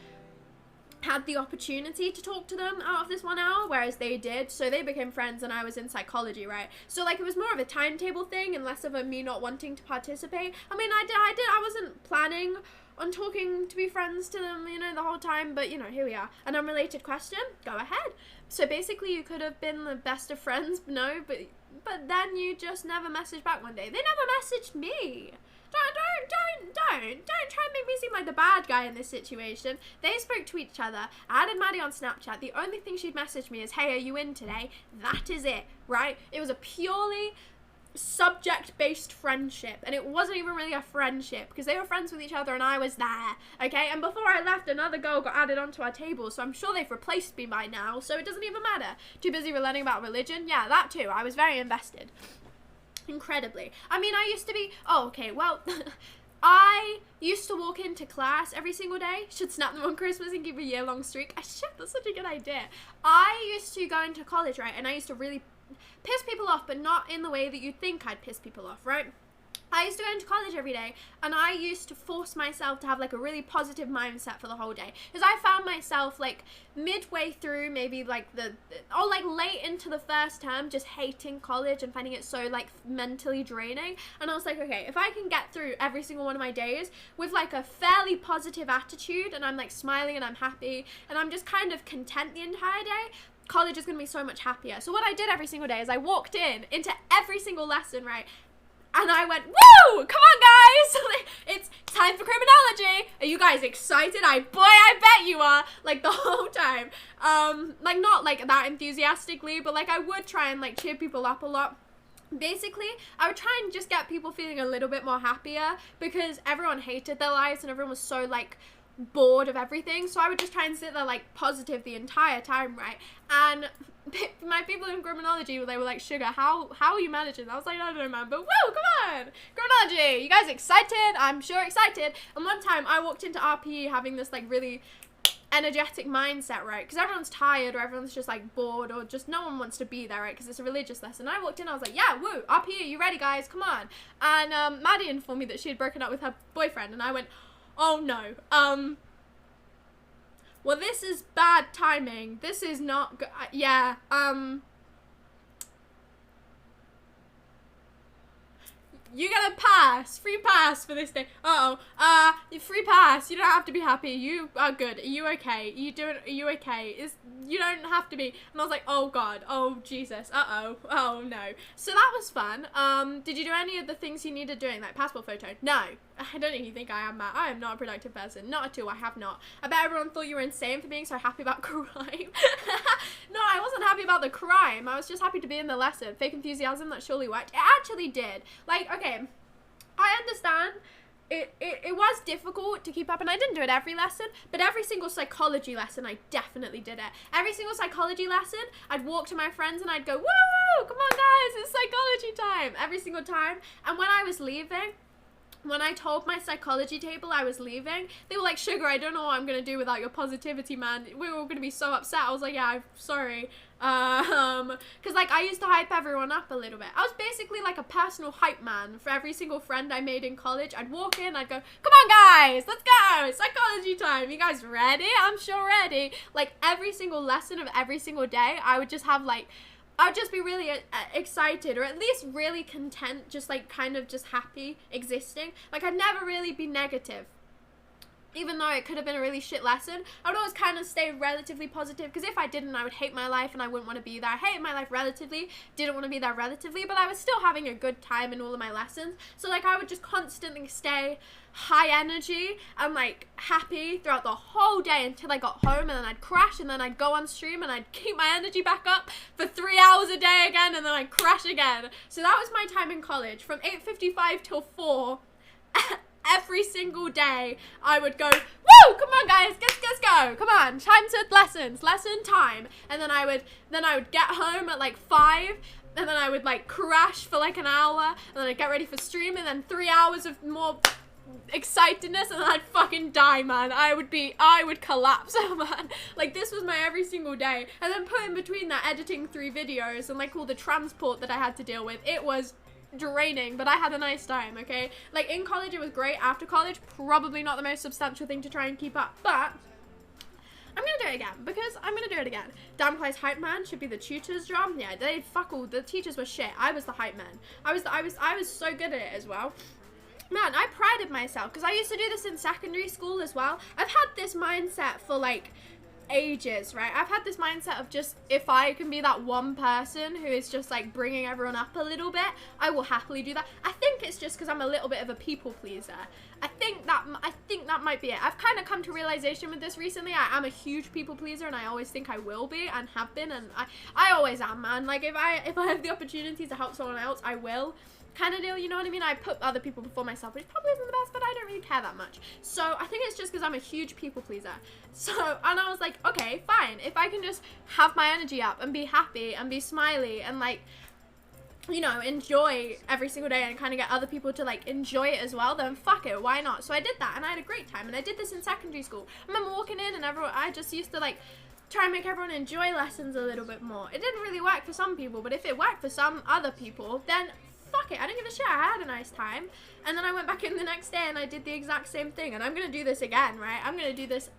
had the opportunity to talk to them out of this 1 hour, whereas they did, so they became friends and I was in psychology, right? So like it was more of a timetable thing and less of a me not wanting to participate. I mean, I wasn't planning on talking to be friends to them, you know, the whole time, but you know, here we are. An unrelated question, go ahead. So basically you could have been the best of friends, no, but then you just never messaged back one day. They never messaged me. Don't try and make me seem like the bad guy in this situation. They spoke to each other. I added Maddie on Snapchat. The only thing she'd messaged me is, hey, are you in today? That is it, right? It was a purely subject-based friendship, and it wasn't even really a friendship because they were friends with each other and I was there, okay? And before I left, another girl got added onto our table, so I'm sure they've replaced me by now, so it doesn't even matter. Too busy learning about religion? Yeah, that too. I was very invested. Incredibly. I mean, I used to be, I used to walk into class every single day. Should snap them on Christmas and keep a year-long streak. I should. That's such a good idea. I used to go into college, right, and I used to really piss people off, but not in the way that you'd think I'd piss people off, right? I used to go into college every day, and I used to force myself to have like a really positive mindset for the whole day, because I found myself like midway through, maybe like late into the first term, just hating college and finding it so like mentally draining. And I was like, okay, if I can get through every single one of my days with like a fairly positive attitude, and I'm like smiling and I'm happy and I'm just kind of content the entire day, college is going to be so much happier. So what I did every single day is I walked into every single lesson, right? And I went, woo! Come on, guys! It's time for criminology. Are you guys excited? I bet you are. Like, the whole time. Like, not, like, that enthusiastically, but, like, I would try and, like, cheer people up a lot. Basically, I would try and just get people feeling a little bit more happier because everyone hated their lives and everyone was so, like, bored of everything. So I would just try and sit there, like, positive the entire time, right? And my people in criminology, they were like, Sugar, how are you managing? I was like, I don't know, man, but woo, come on! Criminology! You guys excited? I'm sure excited. And one time, I walked into RPE having this, like, really energetic mindset, right? Because everyone's tired or everyone's just, like, bored or just no one wants to be there, right? Because it's a religious lesson. I walked in, I was like, yeah, woo, RPE, you ready, guys? Come on. And Maddie informed me that she had broken up with her boyfriend, and I went, oh, no. Well, this is bad timing. This is not good. Yeah, you get a pass. Free pass for this day. Free pass. You don't have to be happy. You are good. Are you okay? Are you okay? You don't have to be. And I was like, oh God. Oh Jesus. Oh no. So that was fun. Did you do any of the things you needed doing, like passport photo? No. I don't even think I am, Matt. I am not a productive person. Not at all. I have not. I bet everyone thought you were insane for being so happy about crime. No, I wasn't happy about the crime. I was just happy to be in the lesson. Fake enthusiasm, that surely worked. It actually did. Like, okay, I understand. It was difficult to keep up, and I didn't do it every lesson, but every single psychology lesson, I definitely did it. Every single psychology lesson, I'd walk to my friends and I'd go, woo, come on guys, it's psychology time, every single time. And when I was leaving, when I told my psychology table I was leaving, they were like, Sugar, I don't know what I'm going to do without your positivity, man. We were all going to be so upset. I was like, yeah, I'm sorry. Because, like, I used to hype everyone up a little bit. I was basically like a personal hype man for every single friend I made in college. I'd walk in, I'd go, come on, guys, let's go. Psychology time. You guys ready? I'm sure ready. Like, every single lesson of every single day, I would just have, like, I would just be really excited, or at least really content, just like kind of just happy existing. Like, I'd never really be negative. Even though it could have been a really shit lesson, I would always kind of stay relatively positive, because if I didn't, I would hate my life and I wouldn't want to be there. I hated my life relatively, didn't want to be there relatively, but I was still having a good time in all of my lessons. So, like, I would just constantly stay high energy and, like, happy throughout the whole day until I got home, and then I'd crash, and then I'd go on stream and I'd keep my energy back up for 3 hours a day again, and then I'd crash again. So that was my time in college, from 8:55 till 4. Every single day, I would go, woo, come on guys, let's go, come on, time to lesson time. And then I would get home at like 5, and then I would like crash for like an hour, and then I'd get ready for stream, and then 3 hours of more excitedness, and then I'd fucking die, man. I would collapse, man. Like, this was my every single day. And then put in between that editing 3 videos and like all the transport that I had to deal with, it was draining, but I had a nice time, okay? Like, in college it was great. After college, probably not the most substantial thing to try and keep up, but I'm gonna do it again, because I'm gonna do it again. Damn Clay's hype man should be the tutor's job. Yeah, they fuck all. The teachers were shit. I was the hype man. I was so good at it as well. Man, I prided myself, because I used to do this in secondary school as well. I've had this mindset for like ages, right? I've had this mindset of just, if I can be that one person who is just like bringing everyone up a little bit, I will happily do that. I think it's just because I'm a little bit of a people pleaser. I think that might be it. I've kind of come to realization with this recently. I am a huge people pleaser, and I always think I will be and have been, and I always am, man. Like, if I have the opportunity to help someone else, I will. Kind of deal, you know what I mean? I put other people before myself, which probably isn't the best, but I don't really care that much. So I think it's just because I'm a huge people pleaser. So, and I was like, okay, fine. If I can just have my energy up and be happy and be smiley and like, you know, enjoy every single day and kind of get other people to like enjoy it as well, then fuck it, why not? So I did that, and I had a great time, and I did this in secondary school. I remember walking in, and I just used to like try and make everyone enjoy lessons a little bit more. It didn't really work for some people, but if it worked for some other people, then fuck it, I don't give a shit. I had a nice time. And then I went back in the next day and I did the exact same thing, and I'm gonna do this again, right? I'm gonna do this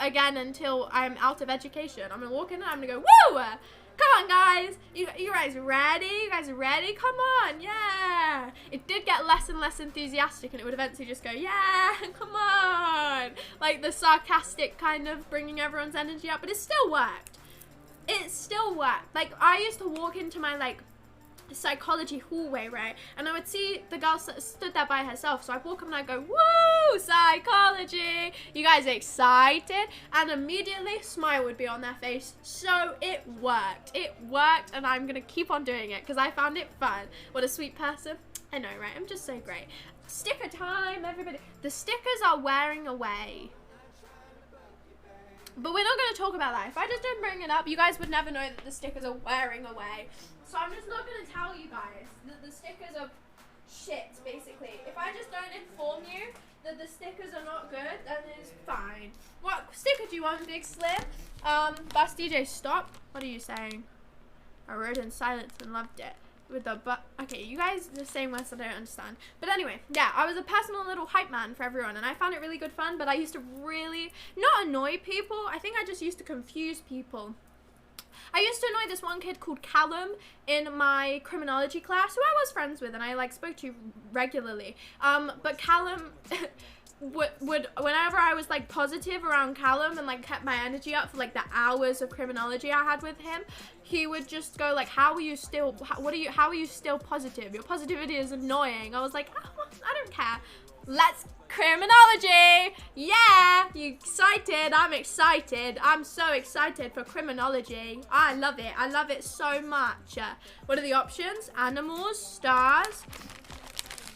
again until I'm out of education. I'm gonna walk in and I'm gonna go, woo! Come on, guys. You guys ready? You guys ready? Come on, yeah. It did get less and less enthusiastic, and it would eventually just go, yeah, come on. Like the sarcastic kind of bringing everyone's energy up, but it still worked. It still worked. Like, I used to walk into my like psychology hallway, right, and I would see the girl stood there by herself, so I'd walk up and I'd go, woo, psychology, you guys excited? And immediately smile would be on their face. So it worked, and I'm gonna keep on doing it because I found it fun. What a sweet person. I know, right? I'm just so great. Sticker time, everybody. The stickers are wearing away, but we're not going to talk about that. If I just don't bring it up, you guys would never know that the stickers are wearing away. So I'm just not going to tell you guys that the stickers are shit, basically. If I just don't inform you that the stickers are not good, then it's fine. What sticker do you want, Big Slim? Bus DJ, stop. What are you saying? I wrote in silence and loved it. With the okay, you guys are saying words that I don't understand. But anyway, yeah, I was a personal little hype man for everyone, and I found it really good fun, but I used to really not annoy people. I think I just used to confuse people. I used to annoy this one kid called Callum in my criminology class, who I was friends with and I like spoke to regularly. But Callum would whenever I was like positive around Callum and like kept my energy up for like the hours of criminology I had with him, he would just go like, how are you still positive? Your positivity is annoying. I was like, oh, I don't care. Let's criminology. Yeah, you excited? I'm excited. I'm so excited for criminology. I love it. I love it so much. What are the options? Animals, stars,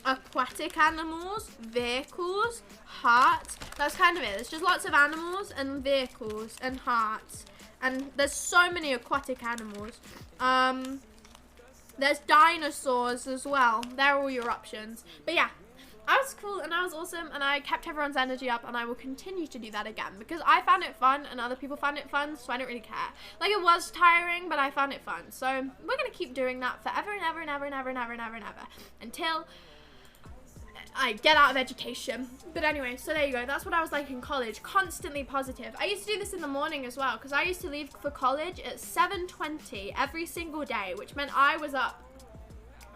aquatic animals, vehicles, hearts. That's kind of it. There's just lots of animals and vehicles and hearts. And there's so many aquatic animals. There's dinosaurs as well. They're all your options. But yeah, I was cool and I was awesome and I kept everyone's energy up, and I will continue to do that again because I found it fun and other people found it fun, so I don't really care. Like, it was tiring, but I found it fun. So we're going to keep doing that forever and ever and ever and ever and ever and ever and ever until I get out of education. But anyway, so there you go. That's what I was like in college. Constantly positive. I used to do this in the morning as well because I used to leave for college at 7:20 every single day, which meant I was up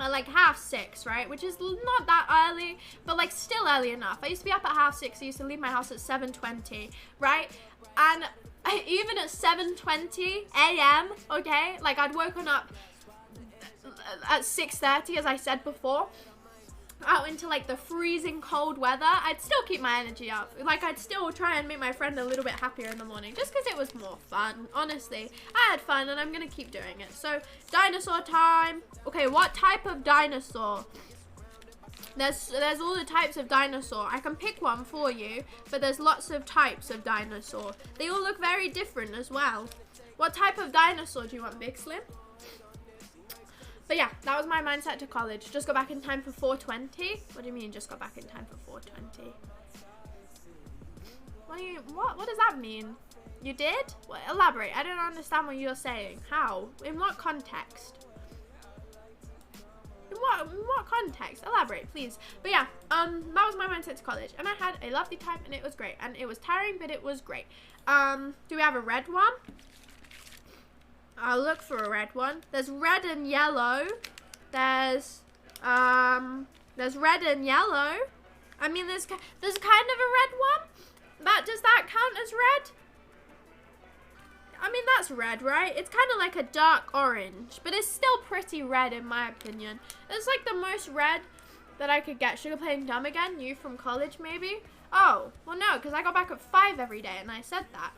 at like 6:30, right? Which is not that early, but like still early enough. I used to be up at 6:30. I used to leave my house at 7:20, right? And even at 7:20 a.m., okay, like I'd woken up at 6:30, as I said before, out into like the freezing cold weather. I'd still keep my energy up. Like, I'd still try and make my friend a little bit happier in the morning just because it was more fun. Honestly, I had fun and I'm gonna keep doing it. So dinosaur time. Okay, what type of dinosaur? There's all the types of dinosaur. I can pick one for you, but there's lots of types of dinosaur. They all look very different as well. What type of dinosaur do you want, Big Slim? But yeah, that was my mindset to college. Just got back in time for 420. What do you mean just got back in time for 420? What does that mean? You did? Well, elaborate. I don't understand what you're saying. How? In what context? In what context? Elaborate, please. But yeah, that was my mindset to college. And I had a lovely time and it was great. And it was tiring, but it was great. Do we have a red one? I'll look for a red one. There's red and yellow. There's red and yellow. I mean, there's kind of a red one. Does that count as red? I mean, that's red, right? It's kind of like a dark orange, but it's still pretty red in my opinion. It's like the most red that I could get. Sugar playing dumb again? You from college, maybe? Oh, well, no, because I got back at 5 every day, and I said that.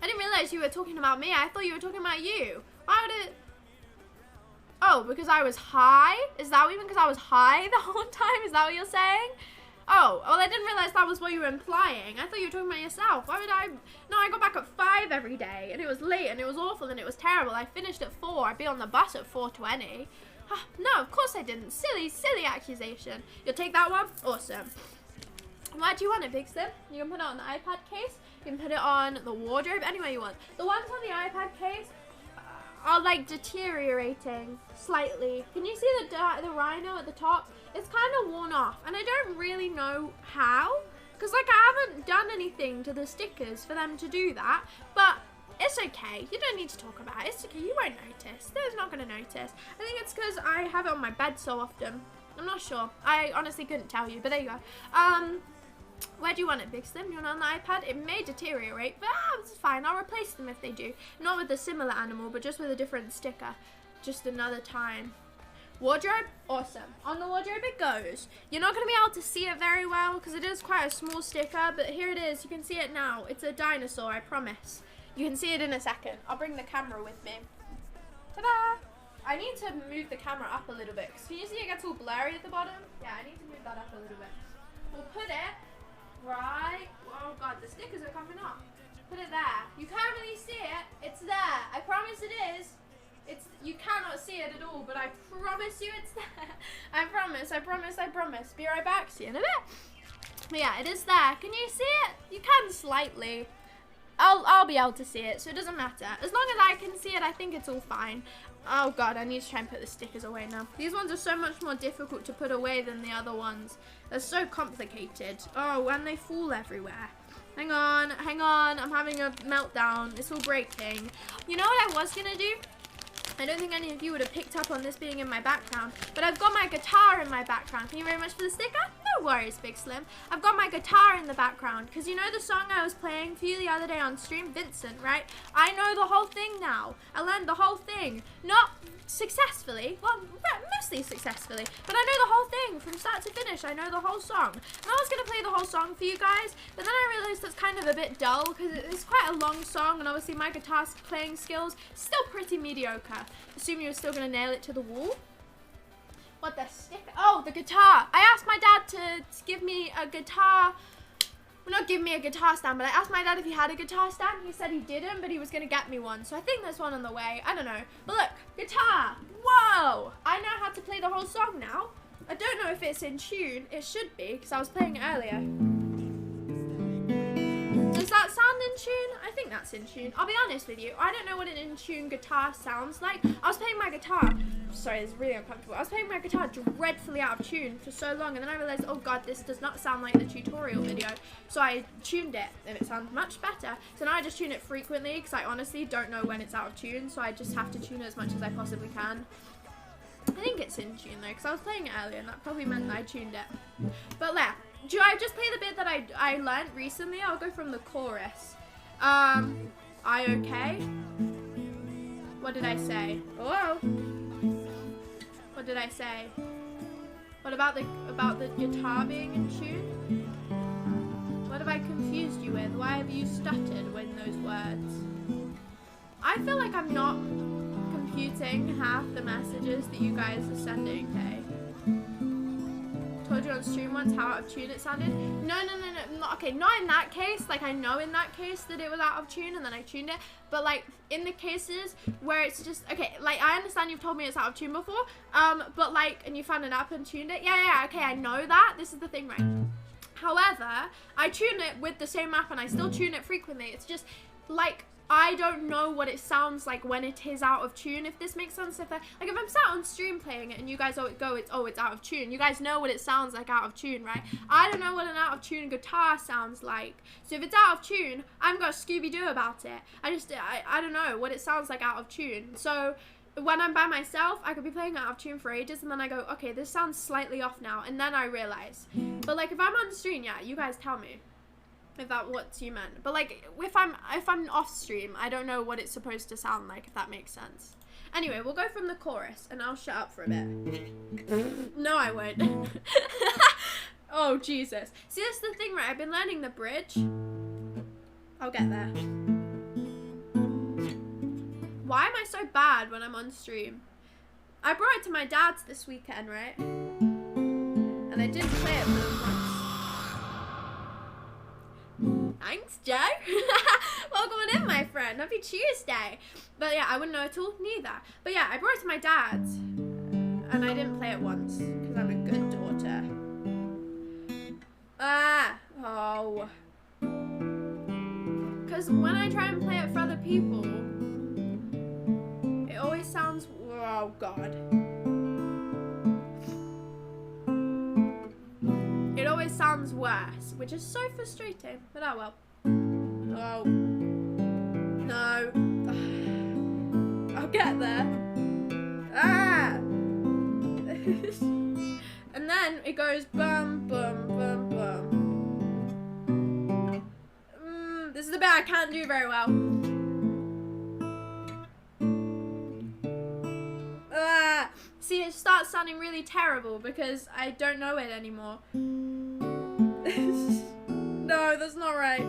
I didn't realize you were talking about me. I thought you were talking about you. Why would it... Oh, because I was high? Is that even because I was high the whole time? Is that what you're saying? Oh, well, I didn't realize that was what you were implying. I thought you were talking about yourself. Why would I... No, I got back at 5 every day, and it was late, and it was awful, and it was terrible. I finished at 4. I'd be on the bus at 4:20. No, of course I didn't. Silly, silly accusation. You'll take that one? Awesome. Why do you want it, Big Slim? You can put it on the iPad case. You can put it on the wardrobe, anywhere you want. The ones on the iPad case are like deteriorating slightly. Can you see the rhino at the top? It's kind of worn off, and I don't really know how, because like I haven't done anything to the stickers for them to do that, but it's okay. You don't need to talk about it. It's okay. You won't notice. They're not going to notice. I think it's because I have it on my bed so often. I'm not sure. I honestly couldn't tell you, but there you go. Where do you want it, Big Slim? You want it on the iPad? It may deteriorate, but it's fine. I'll replace them if they do. Not with a similar animal, but just with a different sticker. Just another time. Wardrobe? Awesome. On the wardrobe it goes. You're not going to be able to see it very well because it is quite a small sticker, but here it is. You can see it now. It's a dinosaur, I promise. You can see it in a second. I'll bring the camera with me. Ta-da! I need to move the camera up a little bit because can you see it gets all blurry at the bottom? Yeah, I need to move that up a little bit. We'll put it right. Oh god, the stickers are coming off. Put it there. You can't really see it. It's there. I promise it is. You cannot see it at all, but I promise you it's there. I promise, I promise, I promise. Be right back. See you in a bit. But yeah, it is there. Can you see it? You can slightly. I'll be able to see it, so it doesn't matter. As long as I can see it, I think it's all fine. Oh god, I need to try and put the stickers away now. These ones are so much more difficult to put away than the other ones. They're so complicated. Oh, and they fall everywhere. Hang on, I'm having a meltdown. It's all breaking. You know what I was gonna do? I don't think any of you would have picked up on this being in my background, but I've got my guitar in my background. Thank you very much for the sticker. No worries, Big Slim. I've got my guitar in the background, because you know the song I was playing for you the other day on stream, Vincent, right? I know the whole thing now. I learned the whole thing. Not successfully, well, mostly successfully, but I know the whole thing from start to finish. I know the whole song. And I was going to play the whole song for you guys, but then I realized that's kind of a bit dull, because it's quite a long song, and obviously my guitar playing skills still pretty mediocre. Assume you're still going to nail it to the wall. What, the sticker? Oh, the guitar. I asked my dad to give me a guitar. Well, not give me a guitar stand, but I asked my dad if he had a guitar stand. He said he didn't, but he was going to get me one. So I think there's one on the way. I don't know. But look, guitar. Whoa. I know how to play the whole song now. I don't know if it's in tune. It should be, because I was playing it earlier. Does that sound in tune? I think that's in tune. I'll be honest with you. I don't know what an in-tune guitar sounds like. I was playing my guitar. Sorry, it's really uncomfortable. I was playing my guitar dreadfully out of tune for so long, and then I realized, oh god, this does not sound like the tutorial video. So I tuned it, and it sounds much better. So now I just tune it frequently, because I honestly don't know when it's out of tune, so I just have to tune it as much as I possibly can. I think it's in tune though, because I was playing it earlier, and that probably meant that I tuned it. But yeah. Do I just play the bit that I learned recently? I'll go from the chorus. I okay? What did I say? Hello? What did I say? What about the guitar being in tune? What have I confused you with? Why have you stuttered when those words? I feel like I'm not computing half the messages that you guys are sending, okay? told you on stream once how out of tune it sounded. No, okay, not in that case. Like, I know in that case that it was out of tune and then I tuned it. But, like, in the cases where it's just, okay, like, I understand you've told me it's out of tune before. But, like, and you found an app and tuned it. Yeah, okay, I know that. This is the thing, right? However, I tune it with the same app and I still tune it frequently. It's just, like, I don't know what it sounds like when it is out of tune, if this makes sense. If I'm sat on stream playing it and you guys it's out of tune. You guys know what it sounds like out of tune, right? I don't know what an out of tune guitar sounds like. So if it's out of tune, I haven't got a Scooby-Doo about it. I don't know what it sounds like out of tune. So when I'm by myself, I could be playing out of tune for ages and then I go, okay, this sounds slightly off now. And then I realize. But like if I'm on stream, yeah, you guys tell me if that what you meant. But like if I'm off stream, I don't know what it's supposed to sound like, if that makes sense. Anyway, we'll go from the chorus and I'll shut up for a bit. No, I won't. Oh Jesus. See, that's the thing, right? I've been learning the bridge. I'll get there. Why am I so bad when I'm on stream? I brought it to my dad's this weekend, right? And I didn't play it for them once. Thanks, Joe. Welcome on in, my friend. Happy Tuesday. But yeah, I wouldn't know at all, neither. But yeah, I brought it to my dad's, and I didn't play it once, because I'm a good daughter. Oh. Because when I try and play it for other people, it always sounds, oh God. It always sounds worse, which is so frustrating, but oh well. Oh. No. I'll get there. And then it goes bum, bum, bum, bum. This is the bit I can't do very well. See, it starts sounding really terrible because I don't know it anymore. No, that's not right.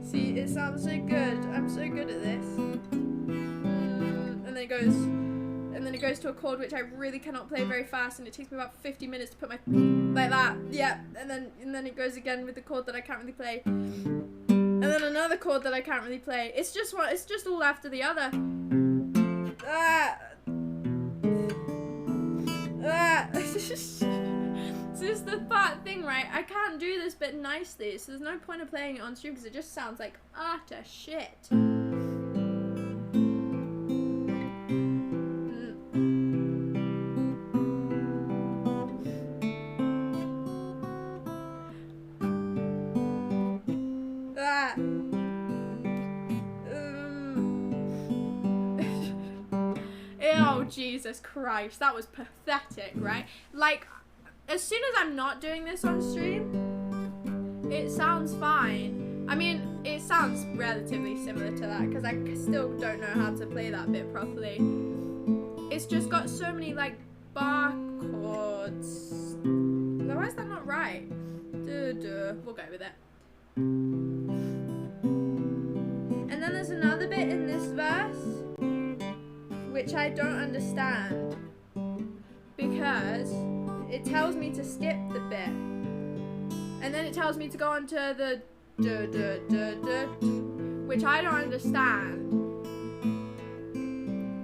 See, it sounds so good. I'm so good at this. And then it goes to a chord which I really cannot play very fast, and it takes me about 50 minutes to put my like that. Yeah, and then it goes again with the chord that I can't really play. And then another chord that I can't really play. It's just all after the other. So this is the thing, right? I can't do this bit nicely, so there's no point of playing it on stream because it just sounds like utter shit. Oh, Jesus Christ, that was pathetic, right? Like, as soon as I'm not doing this on stream, it sounds fine. I mean, it sounds relatively similar to that, because I still don't know how to play that bit properly. It's just got so many, like, bar chords. Why is that not right? We'll go with it. And then there's another bit in this verse which I don't understand, because it tells me to skip the bit, and then it tells me to go on to the which I don't understand,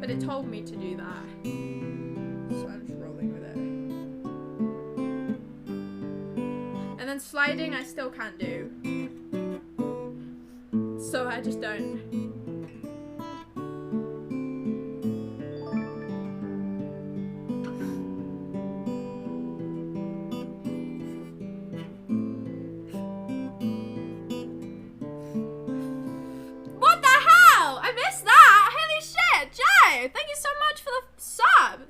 but it told me to do that, so I'm just rolling with it. And then sliding I still can't do, so I just don't. Thank you so much for the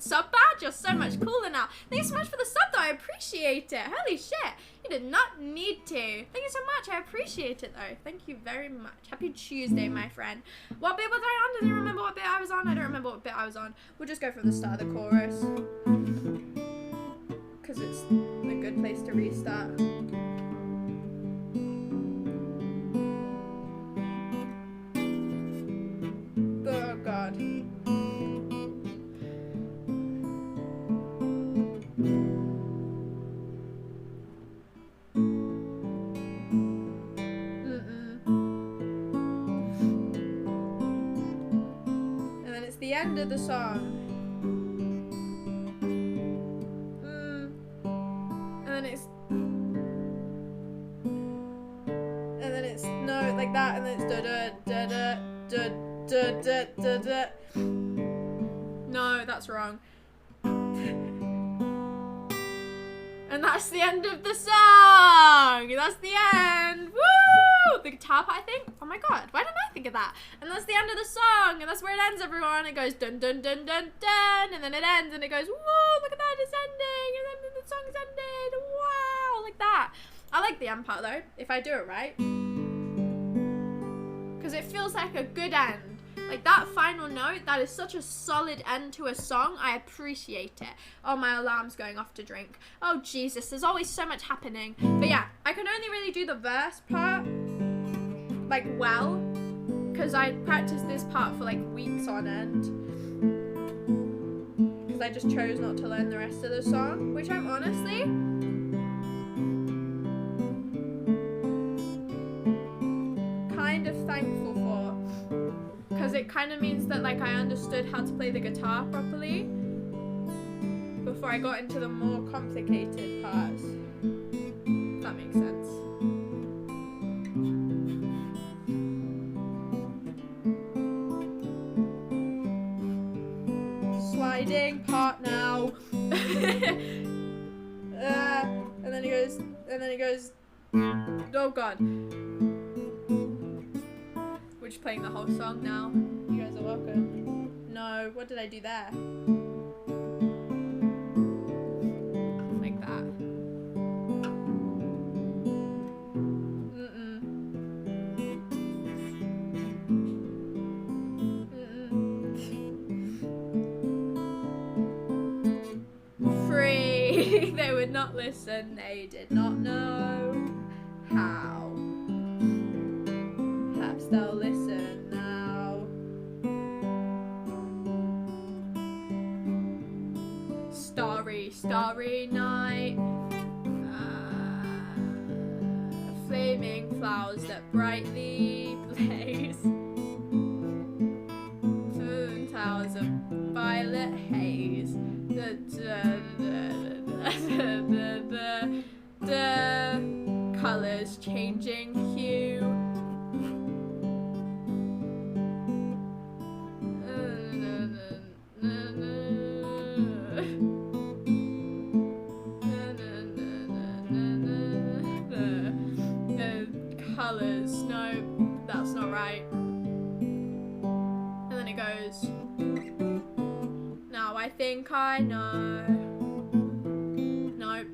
sub badge. You're so much cooler now. Thank you so much for the sub though. I appreciate it. Holy shit. You did not need to. Thank you so much. I appreciate it though. Thank you very much. Happy Tuesday, my friend. What bit was I on? Does you remember what bit I was on? I don't remember what bit I was on. We'll just go from the start of the chorus, because it's a good place to restart. Oh God. end of the song. And then it's no, like that, and then it's da da da da da da da da. No, that's wrong. And that's the end of the song. That's the end. Woo! The guitar part, I think. Oh my god, why didn't I think of that? And that's the end of the song, and that's where it ends, everyone. It goes dun dun dun dun dun, and then it ends, and it goes, woo! Look at that, it's ending, and then the song's ended. Wow, like that. I like the end part though, if I do it right, because it feels like a good end. Like that final note, that is such a solid end to a song. I appreciate it. Oh, my alarm's going off to drink. Oh, Jesus, there's always so much happening. But yeah, I can only really do the verse part, like, well, because I practiced this part for, like, weeks on end. Because I just chose not to learn the rest of the song, which I'm honestly kind of thankful for. Because it kind of means that, like, I understood how to play the guitar properly before I got into the more complicated parts. If that makes sense. Sliding part now. And then he goes, oh god. We're just playing the whole song now. You guys are welcome. No, what did I do there? Like that. Free. They would not listen. They did not know how. Perhaps they'll listen now. Starry, starry night. Flaming flowers that brightly blaze. Twin towers of violet haze. The colors changing hue. Colors, no, that's not right. And then it goes, now I think I know. Nope.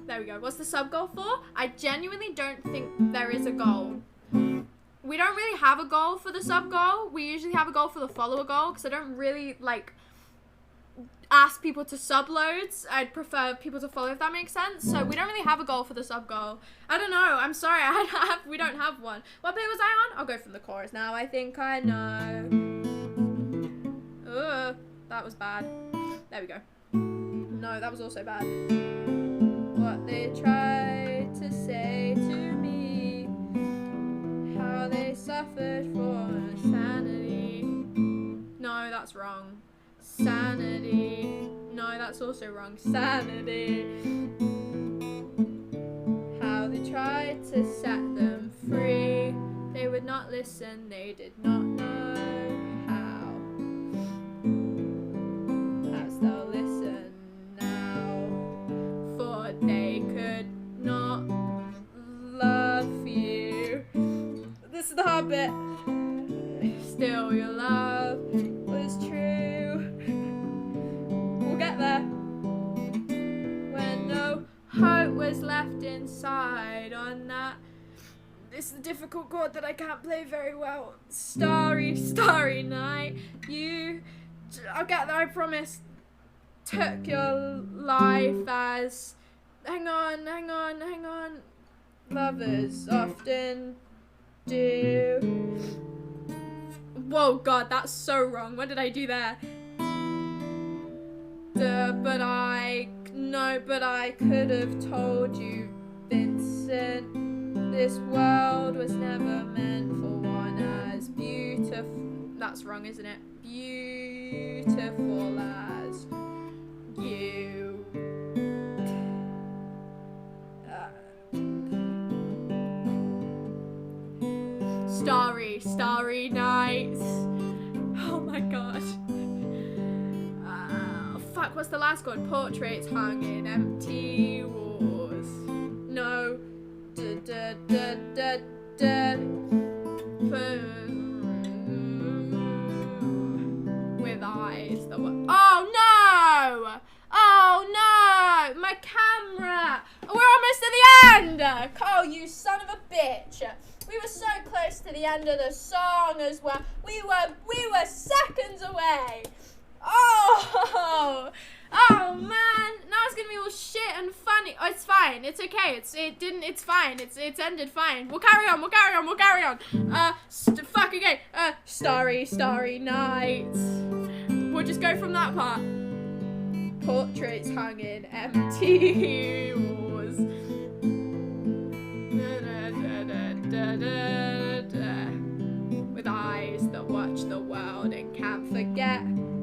There we go. What's the sub goal for? I genuinely don't think there is a goal. We don't really have a goal for the sub goal. We usually have a goal for the follower goal, because I don't really, like, ask people to sub loads. I'd prefer people to follow, if that makes sense. So we don't really have a goal for the sub goal. I don't know. I'm sorry. We don't have one. What bit was I on? I'll go from the chorus. Now I think I know. Ugh, that was bad. There we go. No, that was also bad. What they tried to say to me, how they suffered for sanity. No, that's wrong. Sanity. No, that's also wrong. Sanity. How they tried to set them free. They would not listen. They did not know how. Perhaps they'll listen now. For they could not love you. This is the hard bit. Still your love was true. We'll get there. When no hope was left inside on that. This is a difficult chord that I can't play very well. Starry, starry night. I'll get there, I promise. Took your life as. Hang on. Lovers often do. Whoa, God, that's so wrong. What did I do there? But I could have told you, Vincent, this world was never meant for one as beautiful. That's wrong, isn't it? Beautiful beautiful as you. Starry, starry nights. Oh my god. Fuck, what's the last chord? Portraits hung in empty walls. No. Da, da, da, da, da. With eyes that were... Oh no! Oh no! My camera! We're almost at the end! Oh, you son of a bitch! We were so close to the end of the song as well. We were seconds away. Oh, oh man! Now it's gonna be all shit and funny. Oh, it's fine. It's okay. It's fine. It's ended fine. We'll carry on. Fuck again. Starry, starry nights. We'll just go from that part. Portraits hung in empty walls. With eyes that watch the world and can't forget,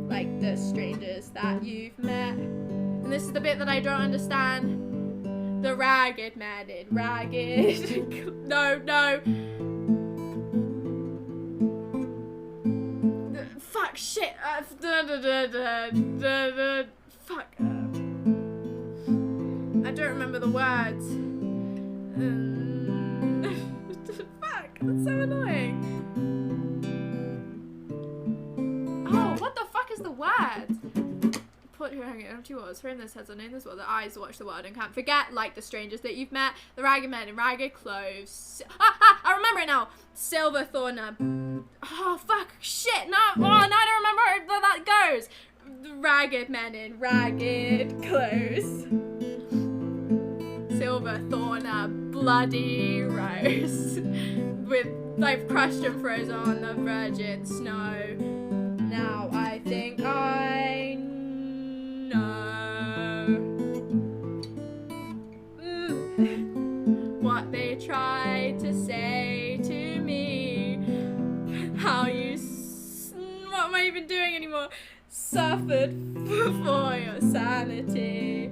like the strangers that you've met. And this is the bit that I don't understand. The ragged man in ragged. No. Fuck, shit. Fuck. I don't remember the words. Fuck, that's so annoying. Oh, what the fuck is the word? Put your hanging empty walls, for in this heads on in this world, the eyes watch the world and can't forget, like the strangers that you've met, the ragged men in ragged clothes. I remember it now. Silver thorn. Oh, fuck, shit, no, now I don't remember how that goes. The ragged men in ragged clothes. Silver thorn, a bloody rose. With, I've crushed and frozen on the virgin snow. Now I think I know what they tried to say to me. How you, what am I even doing anymore? Suffered for your sanity.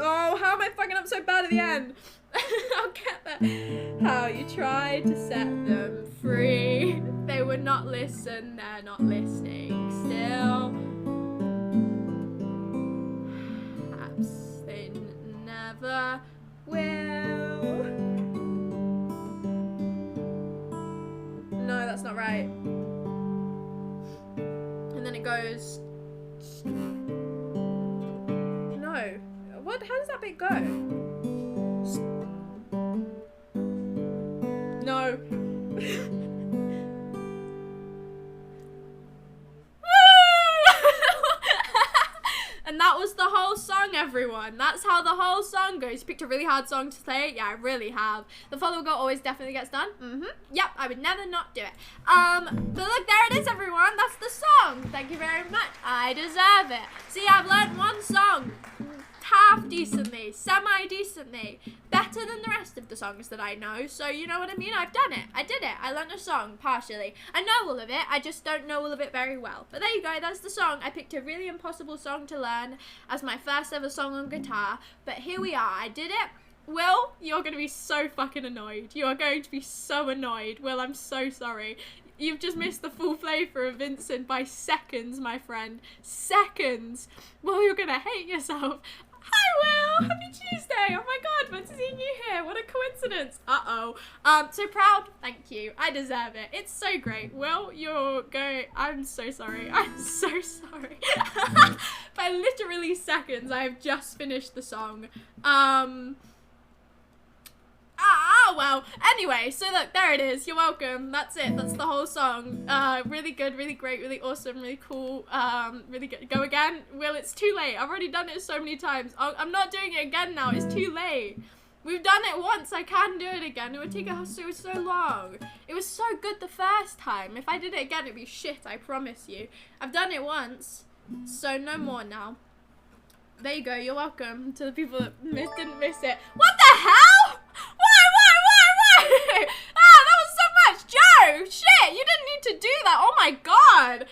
Oh, how am I fucking up so bad at the end? I'll get there. How you tried to set them free. They would not listen, they're not listening still. Perhaps they never will. No, that's not right. And then it goes... No. What? How does that bit go? No. And that was the whole song, everyone. That's how the whole song goes. You picked a really hard song to play. Yeah, I really have. The follow goal always definitely gets done. Yep, I would never not do it. But look, there it is, everyone. That's the song. Thank you very much. I deserve it. See, I've learned one song half decently, semi-decently, better than the rest of the songs that I know, so you know what I mean? I've done it. I did it. I learned a song, partially. I know all of it, I just don't know all of it very well. But there you go, that's the song. I picked a really impossible song to learn as my first ever song on guitar, but here we are. I did it. Will, you're going to be so fucking annoyed. You are going to be so annoyed. Will, I'm so sorry. You've just missed the full flavour of Vincent by seconds, my friend. Seconds. Well, you're going to hate yourself. Hi, Will. Happy Tuesday. Oh my god, fun to see you here. What a coincidence. Uh-oh. So proud. Thank you. I deserve it. It's so great. Will, you're going... I'm so sorry. I'm so sorry. By literally seconds, I have just finished the song. Well, anyway, so look, there it is. You're welcome. That's it. That's the whole song. Really good, really great, really awesome, really cool. Really good. Go again? Will, it's too late. I've already done it so many times. I'm not doing it again now. It's too late. We've done it once. I can do it again. It would take us so long. It was so good the first time. If I did it again, it'd be shit, I promise you. I've done it once, so no more now. There you go. You're welcome to the people that didn't miss it. What the hell? Why? Ah, that was so much. Joe, shit, you didn't need to do that. Oh my god.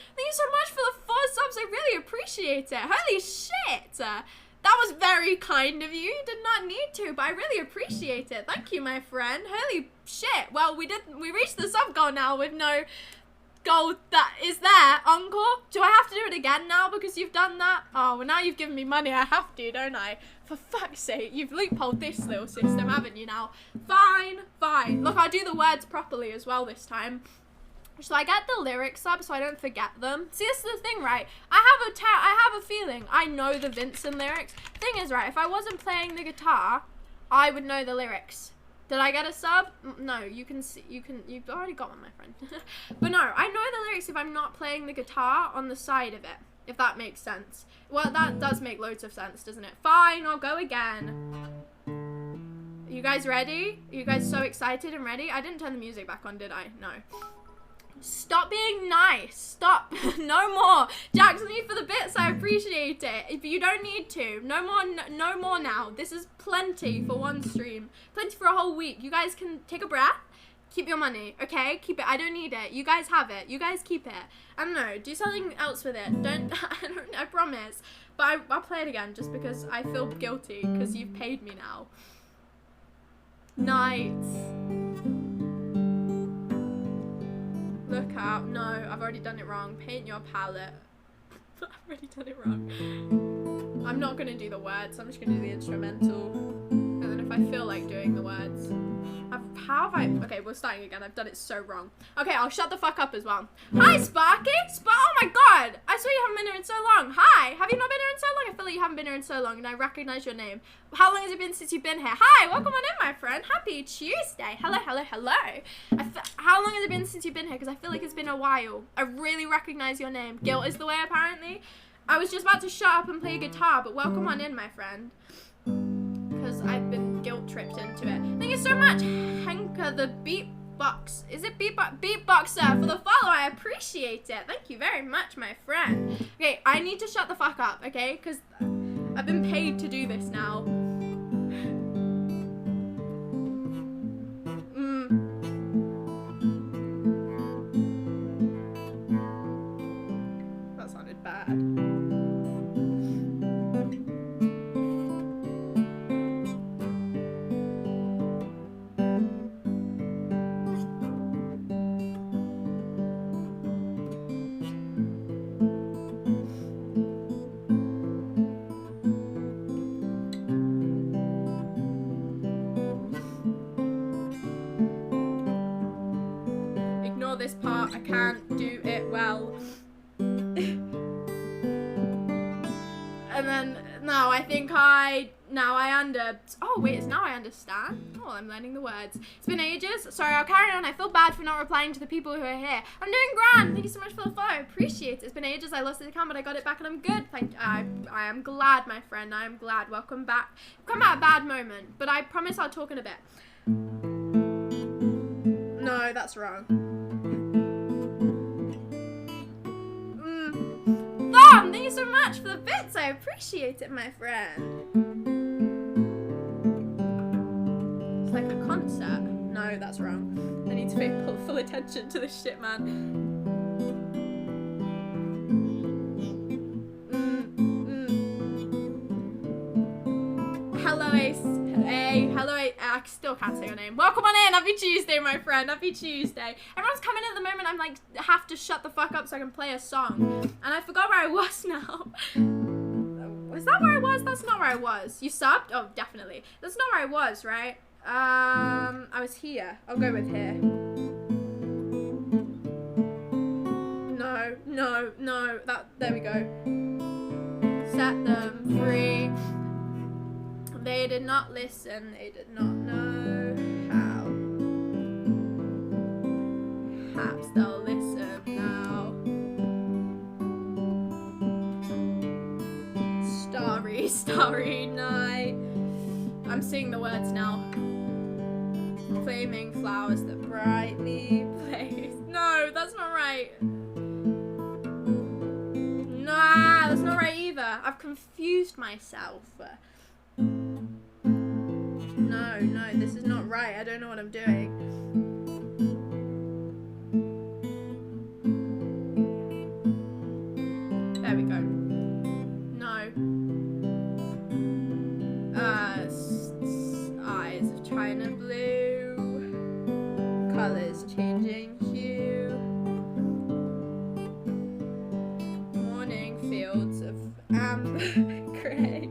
very kind of you. You did not need to, but I really appreciate it. Thank you, my friend. Holy shit. Well, we reached the sub goal now with no goal that is there. Encore? Do I have to do it again now because you've done that? Oh, well, now you've given me money. I have to, don't I? For fuck's sake, you've loopholed this little system, haven't you now? Fine, fine. Look, I'll do the words properly as well this time. So I get the lyrics up so I don't forget them. See, this is the thing, right? I have a feeling I know the Vincent lyrics. Thing is, right, if I wasn't playing the guitar, I would know the lyrics. Did I get a sub? No, you've already got one, my friend. But no, I know the lyrics if I'm not playing the guitar on the side of it, if that makes sense. Well, that does make loads of sense, doesn't it? Fine, I'll go again. Are you guys ready? Are you guys so excited and ready? I didn't turn the music back on, did I? No. Stop being nice. Stop. No more. Jackson, you for the bits. I appreciate it. If you don't need to. No more now. This is plenty for one stream. Plenty for a whole week. You guys can take a breath. Keep your money, okay? Keep it. I don't need it. You guys have it. You guys keep it. I don't know. Do something else with it. I promise. But I'll play it again just because I feel guilty because you've paid me now. Night. Look out. No, I've already done it wrong. Paint your palette. I've already done it wrong. I'm not going to do the words. I'm just going to do the instrumental. And then if I feel like doing the words. Okay, we're starting again. I've done it so wrong. Okay, I'll shut the fuck up as well. Hi, Sparky. Oh my god. I saw you haven't been here in so long. Hi. Have you not been here in so long? I feel like you haven't been here in so long and I recognize your name. How long has it been since you've been here? Hi, welcome on in, my friend. Happy Tuesday. Hello, hello, hello. How long has it been since you've been here? Because I feel like it's been a while. I really recognize your name. Guilt is the way, apparently. I was just about to shut up and play guitar, but welcome on in, my friend. Because I've been guilt tripped into it. Thank you so much, Henka the Beatbox. Is it Beatboxer for the follow? I appreciate it. Thank you very much, my friend. Okay, I need to shut the fuck up, okay? Because I've been paid to do this now. That sounded bad. This part, I can't do it well. And then now I think oh wait, it's now I understand. Oh, I'm learning the words. It's been ages. Sorry, I'll carry on. I feel bad for not replying to the people who are here. I'm doing grand. Thank you so much for the follow. I appreciate it. It's been ages. I lost the account, but I got it back and I'm good. I am glad, my friend. I am glad. Welcome back. Come at a bad moment, but I promise I'll talk in a bit. No, that's wrong. Thank you so much for the bits. I appreciate it, my friend. It's like a concert. No, that's wrong. I need to pay full attention to this shit, man. Hello, Ace. Hey, hello, Ace. I still can't say your name. Welcome on in. Happy Tuesday, my friend. Happy Tuesday. Everyone's coming in at the moment. I'm like, have to shut the fuck up so I can play a song. And I forgot where I was now. Was that where I was? That's not where I was. You subbed? Oh, definitely. That's not where I was, right? I was here. I'll go with here. No. There we go. Set them free. They did not listen. They did not know how. Perhaps they'll listen now. Starry night. I'm singing the words now. Flaming flowers that brightly blaze. No, that's not right. Nah, that's not right either. I've confused myself. No, this is not right. I don't know what I'm doing. There we go. No. colours changing hue. Morning fields of amber grey.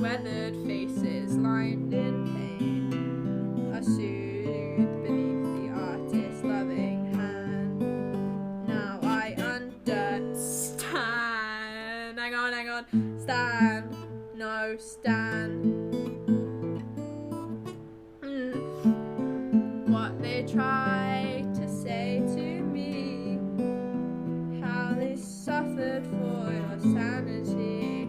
Weathered faces lined in pain are soothed beneath the artist's loving hand. Now I understand. Hang on. Stand. No, stand. What they try to say to me, how they suffered for your sanity,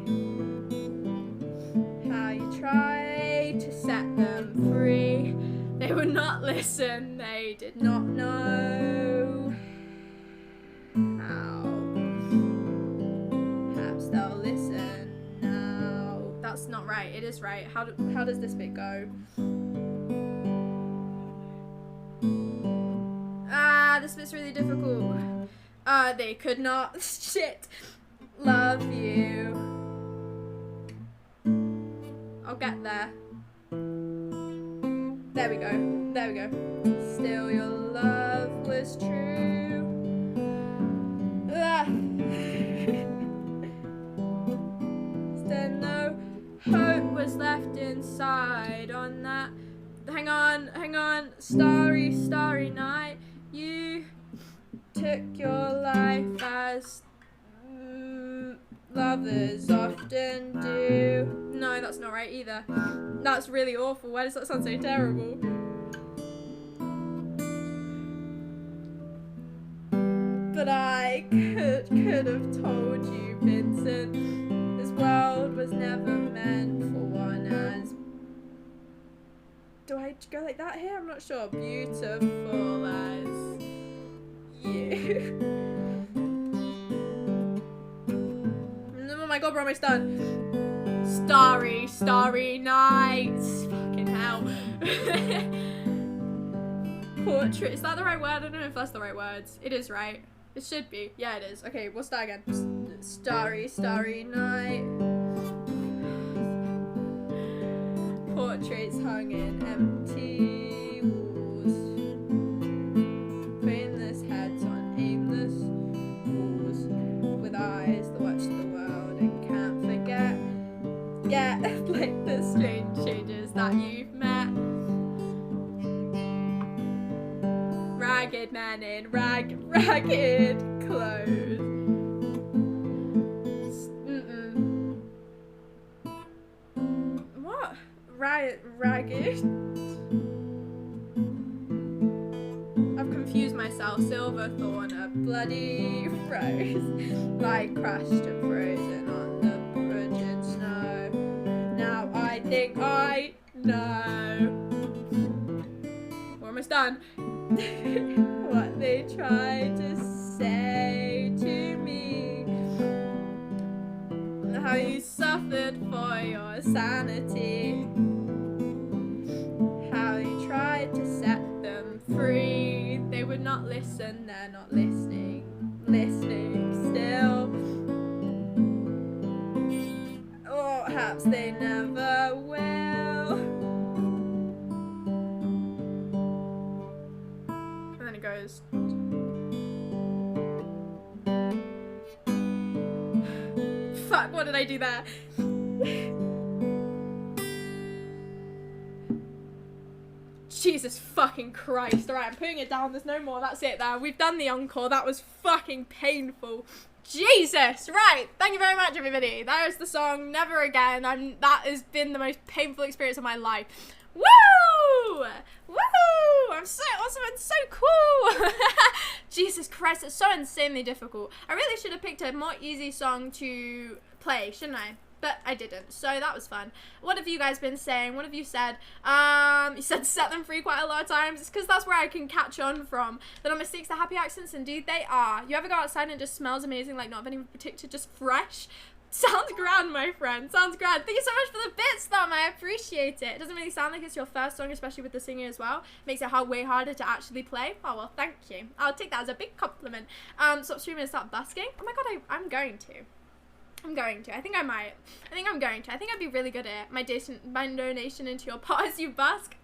how you tried to set them free. They would not listen, they did not know how. Perhaps they'll listen now. That's not right, it is right. How does this bit go? This bit's really difficult. They could not love you. I'll get there. There we go. Still your love was true. Still no hope was left inside on that. Hang on. Starry night. You took your life as lovers often do. No, that's not right either. That's really awful. Why does that sound so terrible? But I could have told you, Vincent, this world was never meant for one as... Do I go like that here? I'm not sure. Beautiful as you. Oh my god, we're almost done. Starry nights. Fucking hell. Portrait. Is that the right word? I don't know if that's the right words. It is right. It should be. Yeah, it is. Okay, we'll start again. Starry night. Portraits hung in empty walls. Brainless heads on aimless walls. With eyes that watch the world and can't forget. Yeah, like the strange changes that you've met. Ragged men in ragged clothes. What? Ragged? I've confused myself. Silverthorn, a bloody rose, like crushed and frozen on the frigid snow. Now I think I know. We're almost done. What they tried to say to me, how you suffered for your sanity, how you tried to set them free. They would not listen, they're not listening still. Or perhaps they never will. And then it goes. Fuck, what did I do there? Jesus fucking Christ. Alright, I'm putting it down. There's no more. That's it there. We've done the encore. That was fucking painful. Jesus. Right. Thank you very much, everybody. That was the song Never Again. That has been the most painful experience of my life. Woo! Woo! I'm so awesome and so cool. Jesus Christ, it's so insanely difficult. I really should have picked a more easy song to play, shouldn't I? But I didn't, so that was fun. What have you guys been saying? What have you said? You said set them free quite a lot of times. It's because that's where I can catch on from. That our mistakes are happy accidents, indeed they are. You ever go outside and it just smells amazing, like not of any particular, just fresh? Sounds grand, my friend. Sounds grand. Thank you so much for the bits, Thumb. I appreciate it. It doesn't really sound like it's your first song, especially with the singing as well. Makes it way harder to actually play. Oh, well, thank you. I'll take that as a big compliment. Stop streaming and start busking. Oh my god, I'm going to. I think I might. I think I'm going to. I think I'd be really good at it. My donation into your pot as you busk.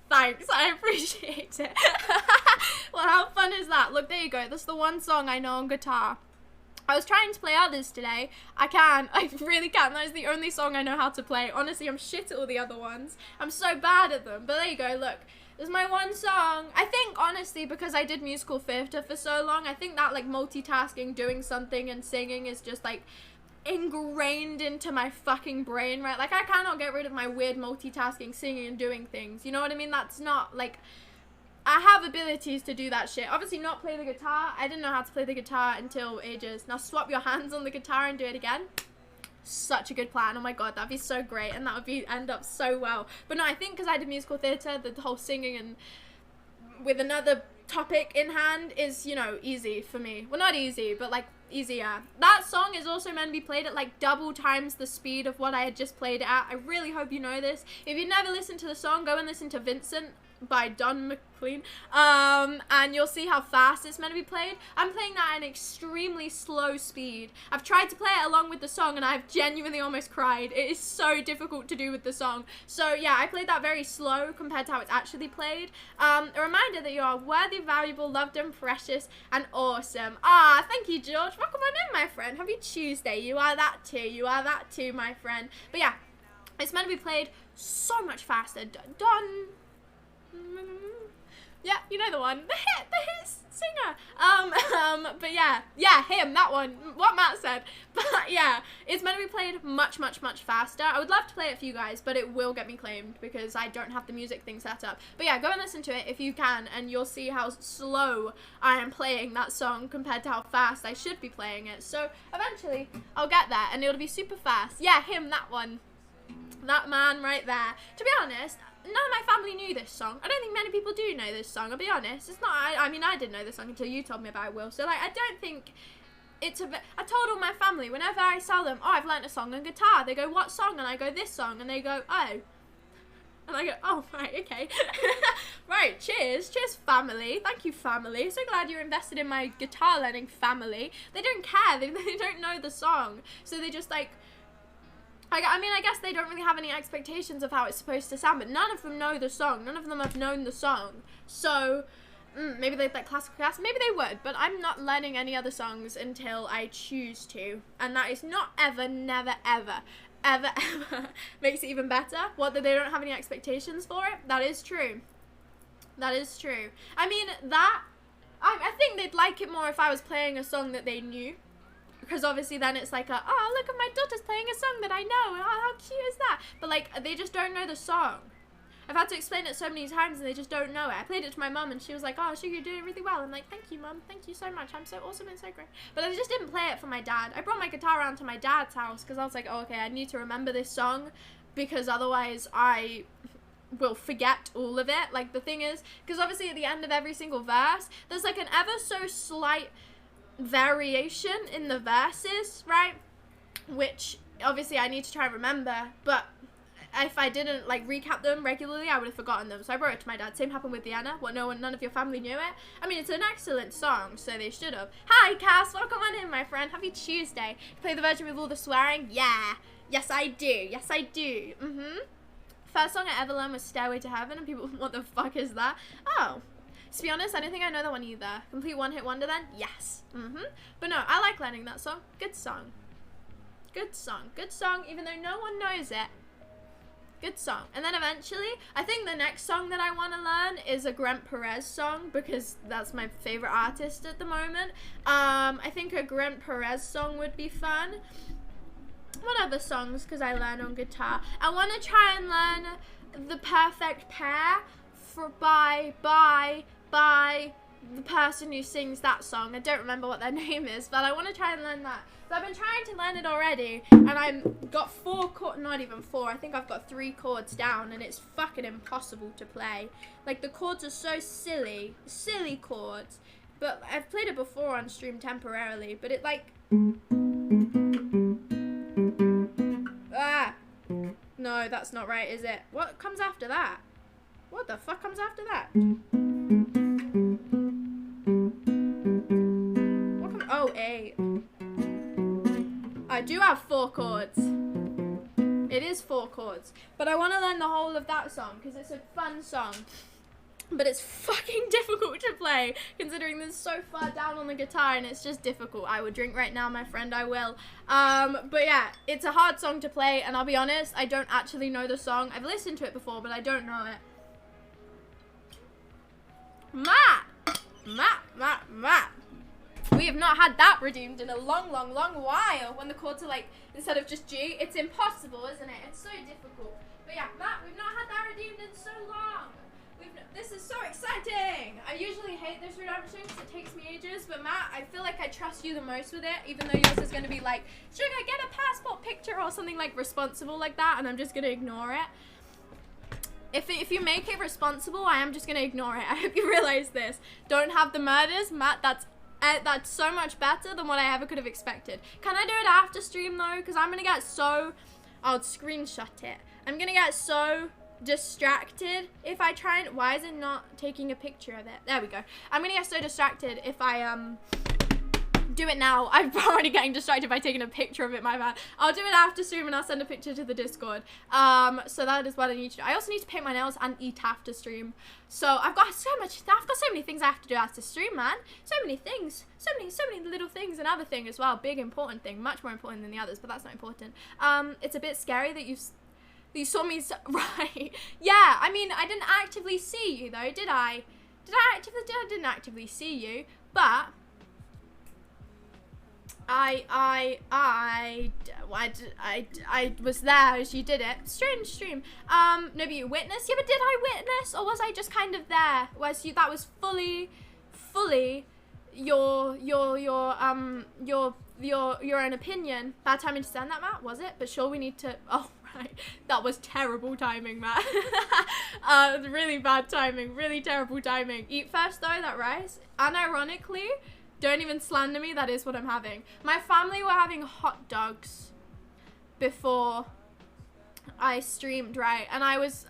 Thanks, I appreciate it. Well, how fun is that? Look, there you go. That's the one song I know on guitar. I was trying to play others today. I really can. That is the only song I know how to play. Honestly, I'm shit at all the other ones. I'm so bad at them. But there you go, look. This is my one song. I think, honestly, because I did musical theatre for so long, I think that, like, multitasking, doing something and singing is just, like, ingrained into my fucking brain, right? Like, I cannot get rid of my weird multitasking, singing and doing things. You know what I mean? That's not, like... I have abilities to do that shit. Obviously not play the guitar. I didn't know how to play the guitar until ages. Now swap your hands on the guitar and do it again. Such a good plan. Oh my god, that'd be so great, and that would end up so well. But no, I think because I did musical theatre, the whole singing and with another topic in hand is, you know, easy for me. Well, not easy, but like easier. That song is also meant to be played at like double times the speed of what I had just played it at. I really hope you know this. If you've never listened to the song, go and listen to Vincent by Don McLean, and you'll see how fast it's meant to be played. I'm playing that at an extremely slow speed. I've tried to play it along with the song and I've genuinely almost cried. It is so difficult to do with the song. So yeah, I played that very slow compared to how it's actually played. A reminder that you are worthy, valuable, loved and precious and awesome. Ah, thank you, George. Welcome on in, my friend. Happy Tuesday. You are that too. You are that too, my friend. But yeah, it's meant to be played so much faster. Done. Yeah, you know the one, the hit singer. But yeah, him, that one, what Matt said. But yeah, it's meant to be played much faster. I would love to play it for you guys, but it will get me claimed because I don't have the music thing set up. But yeah, go and listen to it if you can, and you'll see how slow I am playing that song compared to how fast I should be playing it. So eventually, I'll get there, and it'll be super fast. Yeah, him, that one. That man right there. To be honest, none of my family knew this song. I don't think many people do know this song, I'll be honest. It's not, I mean, I didn't know this song until you told me about it, Will. So, like, I don't think it's I told all my family, whenever I tell them, oh, I've learnt a song on guitar, they go, what song? And I go, this song. And they go, oh. And I go, oh, right, okay. Right, cheers. Cheers, family. Thank you, family. So glad you're invested in my guitar learning family. They don't care. They don't know the song. So they just, like... I mean, I guess they don't really have any expectations of how it's supposed to sound, but none of them know the song. None of them have known the song. So, maybe they'd like classical cast. Maybe they would, but I'm not learning any other songs until I choose to. And that is not ever, never, ever, ever, ever makes it even better. What, that they don't have any expectations for it? That is true. That is true. I mean, I think they'd like it more if I was playing a song that they knew. Because obviously then it's like, oh, look at my daughter's playing a song that I know. Oh, how cute is that? But, like, they just don't know the song. I've had to explain it so many times and they just don't know it. I played it to my mum and she was like, oh, Sugar, you're doing it really well. I'm like, thank you, Mum. Thank you so much. I'm so awesome and so great. But I just didn't play it for my dad. I brought my guitar around to my dad's house because I was like, oh, okay, I need to remember this song because otherwise I will forget all of it. Like, the thing is, because obviously at the end of every single verse, there's, like, an ever so slight variation in the verses, right? Which obviously I need to try and remember, but if I didn't like recap them regularly, I would have forgotten them. So I brought it to my dad. Same happened with Diana. What, none of your family knew it? I mean, it's an excellent song, so they should have. Hi, Cass. Welcome on in, my friend. Happy Tuesday. Play the version with all the swearing? Yeah. Yes, I do. Yes, I do. First song I ever learned was Stairway to Heaven, and people, what the fuck is that? Oh. To be honest, I don't think I know that one either. Complete one-hit wonder then? Yes. But no, I like learning that song. Good song. Good song. Good song, even though no one knows it. Good song. And then eventually, I think the next song that I want to learn is a Grant Perez song, because that's my favorite artist at the moment. I think a Grant Perez song would be fun. What other songs could I learn on guitar? I want to try and learn The Perfect Pair by the person who sings that song. I don't remember what their name is, but I want to try and learn that. So I've been trying to learn it already, and I've got 4 chords, not even 4, I think I've got 3 chords down, and it's fucking impossible to play. Like, the chords are so silly chords, but I've played it before on stream temporarily, but it like... Ah! No, that's not right, is it? What comes after that? What the fuck comes after that? Oh, A. I do have 4 chords. It is 4 chords, but I want to learn the whole of that song because it's a fun song. But it's fucking difficult to play, considering this is so far down on the guitar, and it's just difficult. I would drink right now, my friend, I will. But yeah, it's a hard song to play, and I'll be honest, I don't actually know the song. I've listened to it before, but I don't know it. Matt. We have not had that redeemed in a long while, when the chords are like, instead of just G. It's impossible, isn't it? It's so difficult. But yeah, Matt, we've not had that redeemed in so long. This is so exciting! I usually hate this redemption because it takes me ages, but Matt, I feel like I trust you the most with it, even though yours is going to be like, should I get a passport picture or something like responsible like that, and I'm just going to ignore it. If you make it responsible, I am just going to ignore it. I hope you realize this. Don't have the murders. Matt, that's so much better than what I ever could have expected. Can I do it after stream though? Because I'm going to get so... I'll screenshot it. I'm going to get so distracted if I try and... Why is it not taking a picture of it? There we go. I'm gonna get so distracted if I do it now. I'm already getting distracted by taking a picture of it, my bad. I'll do it after stream and I'll send a picture to the Discord. So that is what I need to do. I also need to paint my nails and eat after stream. So I've got so many things I have to do after stream, man. So many things. So many little things. Another thing as well, big important thing, much more important than the others, but that's not important. It's a bit scary that you saw me, right? Yeah, I mean, I didn't actively see you though, did I? I didn't actively see you, but I was there as you did it. Strange stream. No, but you witnessed? Yeah, but did I witness, or was I just kind of there? That was fully your own opinion. Bad timing to send that, Matt, was it? But sure, we need to, oh, right. That was terrible timing, Matt. Really bad timing, really terrible timing. Eat first though, that rice. Unironically, don't even slander me, that is what I'm having. My family were having hot dogs before I streamed, right? And I was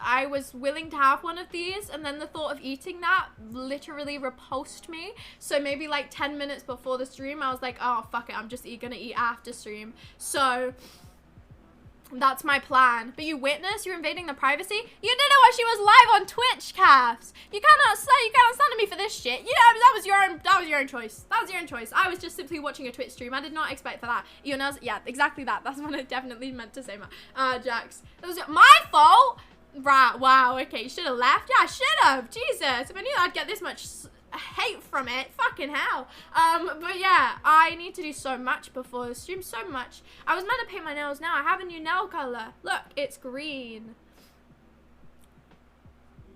willing to have one of these, and then the thought of eating that literally repulsed me. So maybe like 10 minutes before the stream, I was like, oh, fuck it, I'm just gonna eat after stream. So that's my plan. But you witnessed? You're invading the privacy? You did it while she was live on Twitch, calves. You cannot slander me for this shit. You know, that was your own choice. That was your own choice. I was just simply watching a Twitch stream. I did not expect for that. Yeah, exactly that. That's what I definitely meant to say, Jax. That was my fault. Right, wow, okay, should have left. Yeah, I should have. Jesus, if I knew I'd get this much hate from it, fucking hell. But yeah, I need to do so much before the stream, so much. I was meant to paint my nails now. I have a new nail color. Look, it's green.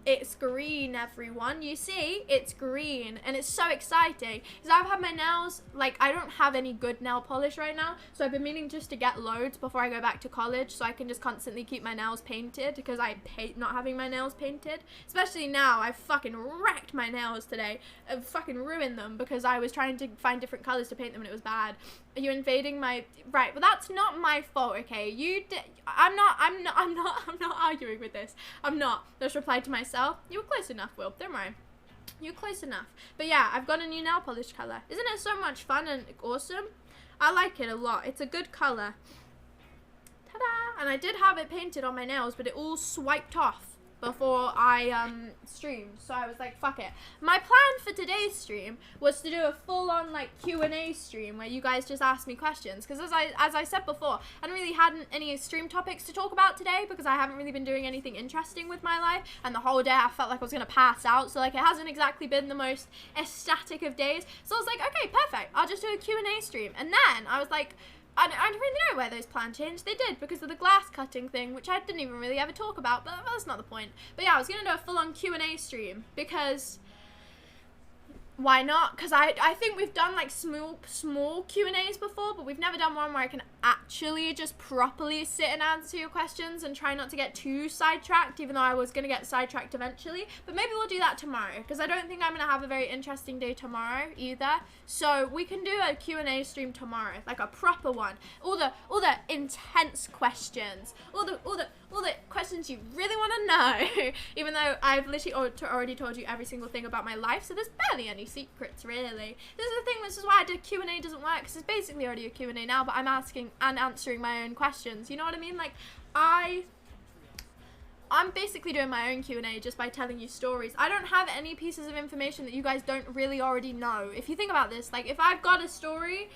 It's green, everyone. You see, it's green, and it's so exciting because I've had my nails, like, I don't have any good nail polish right now, so I've been meaning just to get loads before I go back to college so I can just constantly keep my nails painted, because I hate not having my nails painted, especially now. I fucking wrecked my nails today. I fucking ruined them because I was trying to find different colors to paint them and it was bad. Are you invading my... Right, but that's not my fault, okay? I'm not arguing with this. I'm not. Just replied to myself. You were close enough, Will. Don't worry. You're close enough. But yeah, I've got a new nail polish color. Isn't it so much fun and awesome? I like it a lot. It's a good color. Ta-da! And I did have it painted on my nails, but it all swiped off before I streamed, so I was like, fuck it. My plan for today's stream was to do a full-on like Q&A stream where you guys just ask me questions, because as I said before, I hadn't really had any stream topics to talk about today because I haven't really been doing anything interesting with my life, and the whole day I felt like I was gonna pass out, so like it hasn't exactly been the most ecstatic of days. So I was like, okay, perfect, I'll just do a Q&A stream. And then I was like, I don't really know where those plans changed. They did, because of the glass cutting thing, which I didn't even really ever talk about, but that's not the point. But yeah, I was going to do a full-on Q&A stream, because... Why not? Because I think we've done like small Q&As before, but we've never done one where I can actually just properly sit and answer your questions and try not to get too sidetracked, even though I was going to get sidetracked eventually. But maybe we'll do that tomorrow, because I don't think I'm going to have a very interesting day tomorrow either. So we can do a Q&A stream tomorrow, like a proper one. All the intense questions, all the questions you really want to know, even though I've literally already told you every single thing about my life, so there's barely any secrets, really. This is the thing, this is why I did Q&A doesn't work, because it's basically already a Q&A now, but I'm asking and answering my own questions, you know what I mean? Like, I'm basically doing my own Q&A just by telling you stories. I don't have any pieces of information that you guys don't really already know. If you think about this, like, if I've got a story,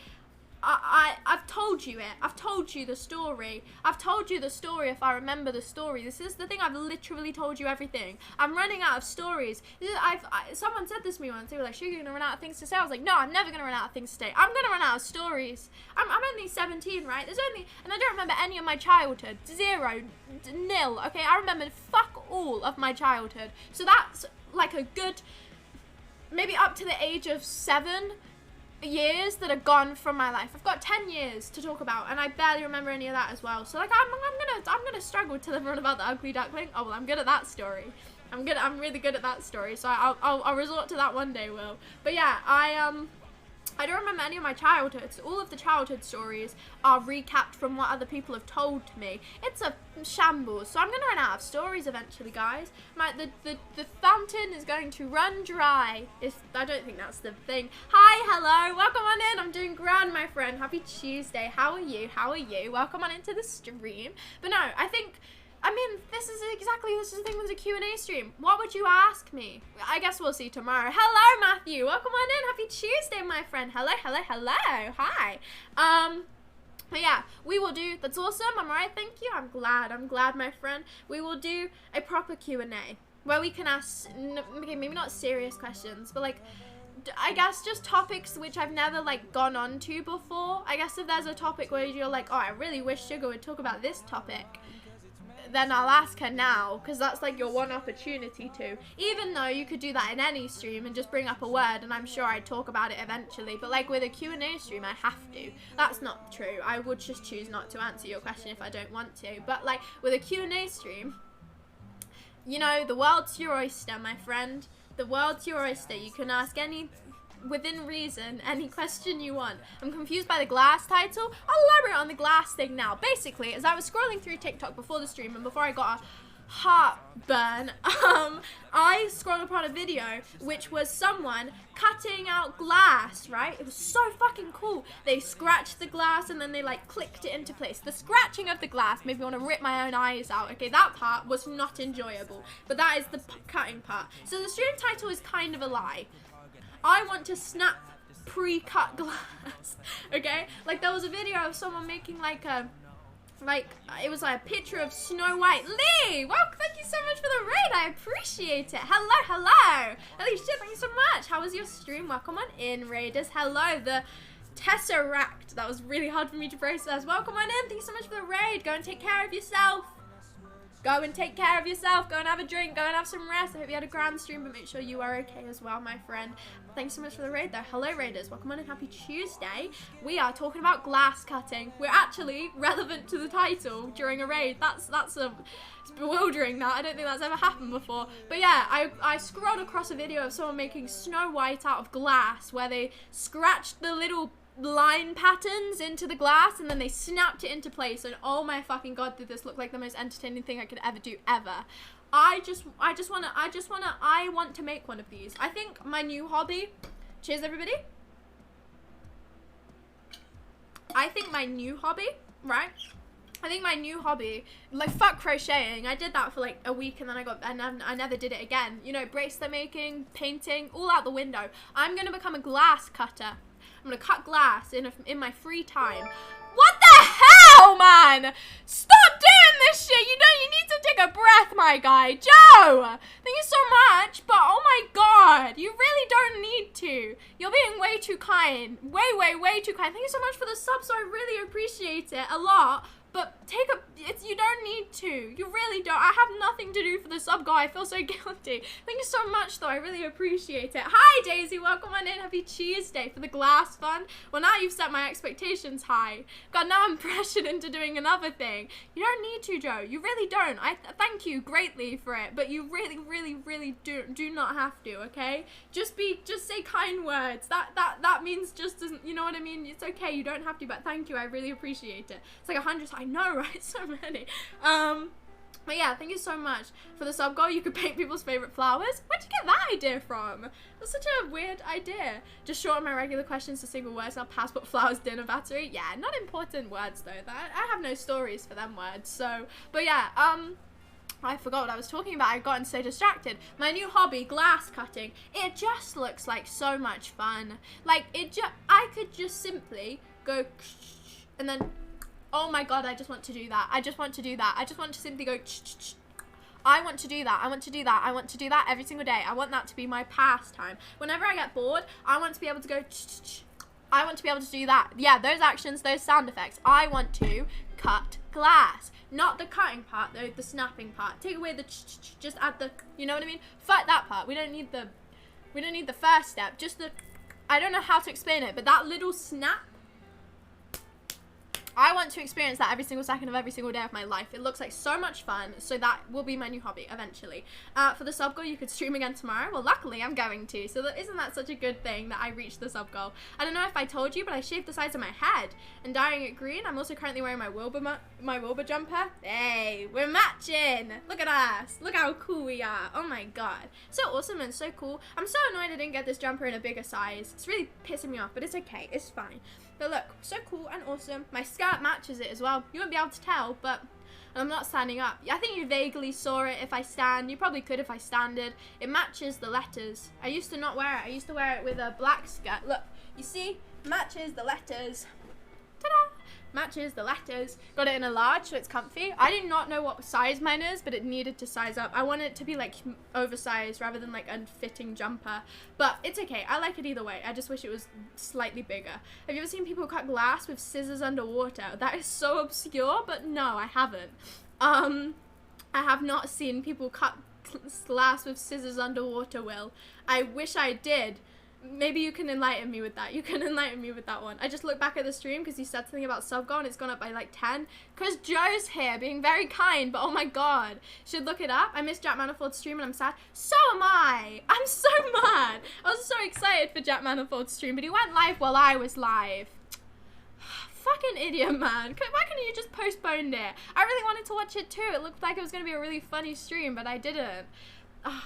I've told you it. I've told you the story. I've told you the story if I remember the story. This is the thing. I've literally told you everything. I'm running out of stories. Someone said this to me once. They were like, "Sure, you're gonna run out of things to say?" I was like, "No, I'm never gonna run out of things to say. I'm gonna run out of stories. I'm only 17, right? And I don't remember any of my childhood. 0, nil. Okay, I remember fuck all of my childhood. So that's like a good, maybe up to the age of 7 years that are gone from my life. I've got 10 years to talk about, and I barely remember any of that as well. So like, I'm gonna struggle to everyone about the ugly duckling. Oh well, I'm good at that story. I'm really good at that story. So I'll resort to that one day, Will. But yeah, I don't remember any of my childhoods. All of the childhood stories are recapped from what other people have told me. It's a shambles. So I'm going to run out of stories eventually, guys. The fountain is going to run dry. I don't think that's the thing. Hi, hello. Welcome on in. I'm doing grand, my friend. Happy Tuesday. How are you? How are you? Welcome on into the stream. But no, this is the thing with a Q&A stream. What would you ask me? I guess we'll see tomorrow. Hello, Matthew. Welcome on in. Happy Tuesday, my friend. Hello, hello, hello. Hi. But yeah, we will do, that's awesome. I'm alright, thank you. I'm glad, my friend. We will do a proper Q&A where we can ask, okay, maybe not serious questions, but like, I guess just topics which I've never like gone on to before. I guess if there's a topic where you're like, oh, I really wish Sugar would talk about this topic, then I'll ask her now, because that's like your one opportunity to. Even though you could do that in any stream and just bring up a word, and I'm sure I'd talk about it eventually. But like with a Q&A stream, I have to. That's not true. I would just choose not to answer your question if I don't want to. But like with a Q&A stream, you know, the world's your oyster, my friend. The world's your oyster. You can ask any, within reason, any question you want. I'm confused by the glass title. I'll elaborate on the glass thing now. Basically, as I was scrolling through TikTok before the stream and before I got a heartburn, I scrolled upon a video which was someone cutting out glass, right? It was so fucking cool. They scratched the glass and then they like clicked it into place. The scratching of the glass made me want to rip my own eyes out. Okay, that part was not enjoyable, but that is the cutting part. So the stream title is kind of a lie. I want to snap pre-cut glass, okay? Like, there was a video of someone making, it was like a picture of Snow White. Lee! Well, thank you so much for the raid. I appreciate it. Hello, hello. Holy shit, thank you so much. How was your stream? Welcome on in, raiders. Hello, the Tesseract. That was really hard for me to process. Welcome on in. Thank you so much for the raid. Go and take care of yourself. Go and take care of yourself. Go and have a drink. Go and have some rest. I hope you had a grand stream, but make sure you are okay as well, my friend. Thanks so much for the raid, though. Hello, raiders. Welcome on and happy Tuesday. We are talking about glass cutting. We're actually relevant to the title during a raid. It's bewildering, that. I don't think that's ever happened before. But yeah, I scrolled across a video of someone making Snow White out of glass, where they scratched the little line patterns into the glass and then they snapped it into place, and oh my fucking god, did this look like the most entertaining thing I could ever do ever. I want to make one of these. I think my new hobby, cheers everybody. I think my new hobby, right? I think my new hobby, like fuck crocheting, I did that for like a week and then I never did it again. You know, bracelet making, painting, all out the window. I'm gonna become a glass cutter. I'm gonna cut glass in my free time. What the hell, man? Stop doing this shit. You need to take a breath, my guy. Joe, thank you so much, but oh my god, you really don't need to. You're being way too kind. Way too kind. Thank you so much for the sub, so I really appreciate it a lot. But you don't need to. You really don't. I have nothing to do for the sub guy. I feel so guilty. Thank you so much, though. I really appreciate it. Hi, Daisy. Welcome on in. Happy Tuesday for the glass fun. Well, now you've set my expectations high. God, now I'm pressured into doing another thing. You don't need to, Joe. You really don't. I thank you greatly for it, but you really do not have to, okay? Just say kind words. That means just doesn't, you know what I mean? It's okay. You don't have to, but thank you. I really appreciate it. It's like 100 times. I know, right? So many. But yeah, thank you so much for the sub goal. You could paint people's favorite flowers. Where'd you get that idea from? That's such a weird idea. Just shorten my regular questions to single words. I'll passport, flowers, dinner, battery. Yeah, not important words though. I have no stories for them words. So, but yeah, I forgot what I was talking about. I've gotten so distracted. My new hobby, glass cutting. It just looks like so much fun. Like, I could just simply go and then, oh my god, I just want to do that. I just want to do that. I just want to simply go I want to do that. I want to do that. I want to do that every single day. I want that to be my pastime. Whenever I get bored, I want to be able to go I want to be able to do that. Yeah, those actions, those sound effects. I want to cut glass. Not the cutting part, though, the snapping part. Take away the just add the, you know what I mean? Fuck that part. We don't need the first step. Just the, I don't know how to explain it, but that little snap, I want to experience that every single second of every single day of my life. It looks like so much fun, so that will be my new hobby eventually. For the sub goal, you could stream again tomorrow. Well, luckily, I'm going to, so isn't that such a good thing that I reached the sub goal? I don't know if I told you, but I shaved the sides of my head and dyeing it green. I'm also currently wearing my Wilbur jumper. Hey, we're matching! Look at us! Look how cool we are! Oh my god. So awesome and so cool. I'm so annoyed I didn't get this jumper in a bigger size. It's really pissing me off, but it's okay. It's fine. But look, so cool and awesome. My skirt matches it as well. You won't be able to tell, but I'm not standing up. I think you vaguely saw it if I stand. You probably could if I standed. It matches the letters. I used to not wear it. I used to wear it with a black skirt. Look, you see? Matches the letters. Ta-da! Matches the letters. Got it in a large, so it's comfy. I did not know what size mine is, but it needed to size up. I want it to be like oversized rather than like unfitting jumper, but it's okay. I like it either way. I just wish it was slightly bigger. Have you ever seen people cut glass with scissors underwater? That is so obscure, but no, I haven't. I have not seen people cut glass with scissors underwater, Will. I wish I did. Maybe you can enlighten me with that. You can enlighten me with that one. I just looked back at the stream because you said something about sub goal and it's gone up by like 10. Because Joe's here being very kind, but oh my god. Should look it up. I missed Jack Manifold's stream and I'm sad. So am I. I'm so mad. I was so excited for Jack Manifold's stream, but he went live while I was live. Fucking idiot, man. Why couldn't you just postpone it? I really wanted to watch it too. It looked like it was going to be a really funny stream, but I didn't.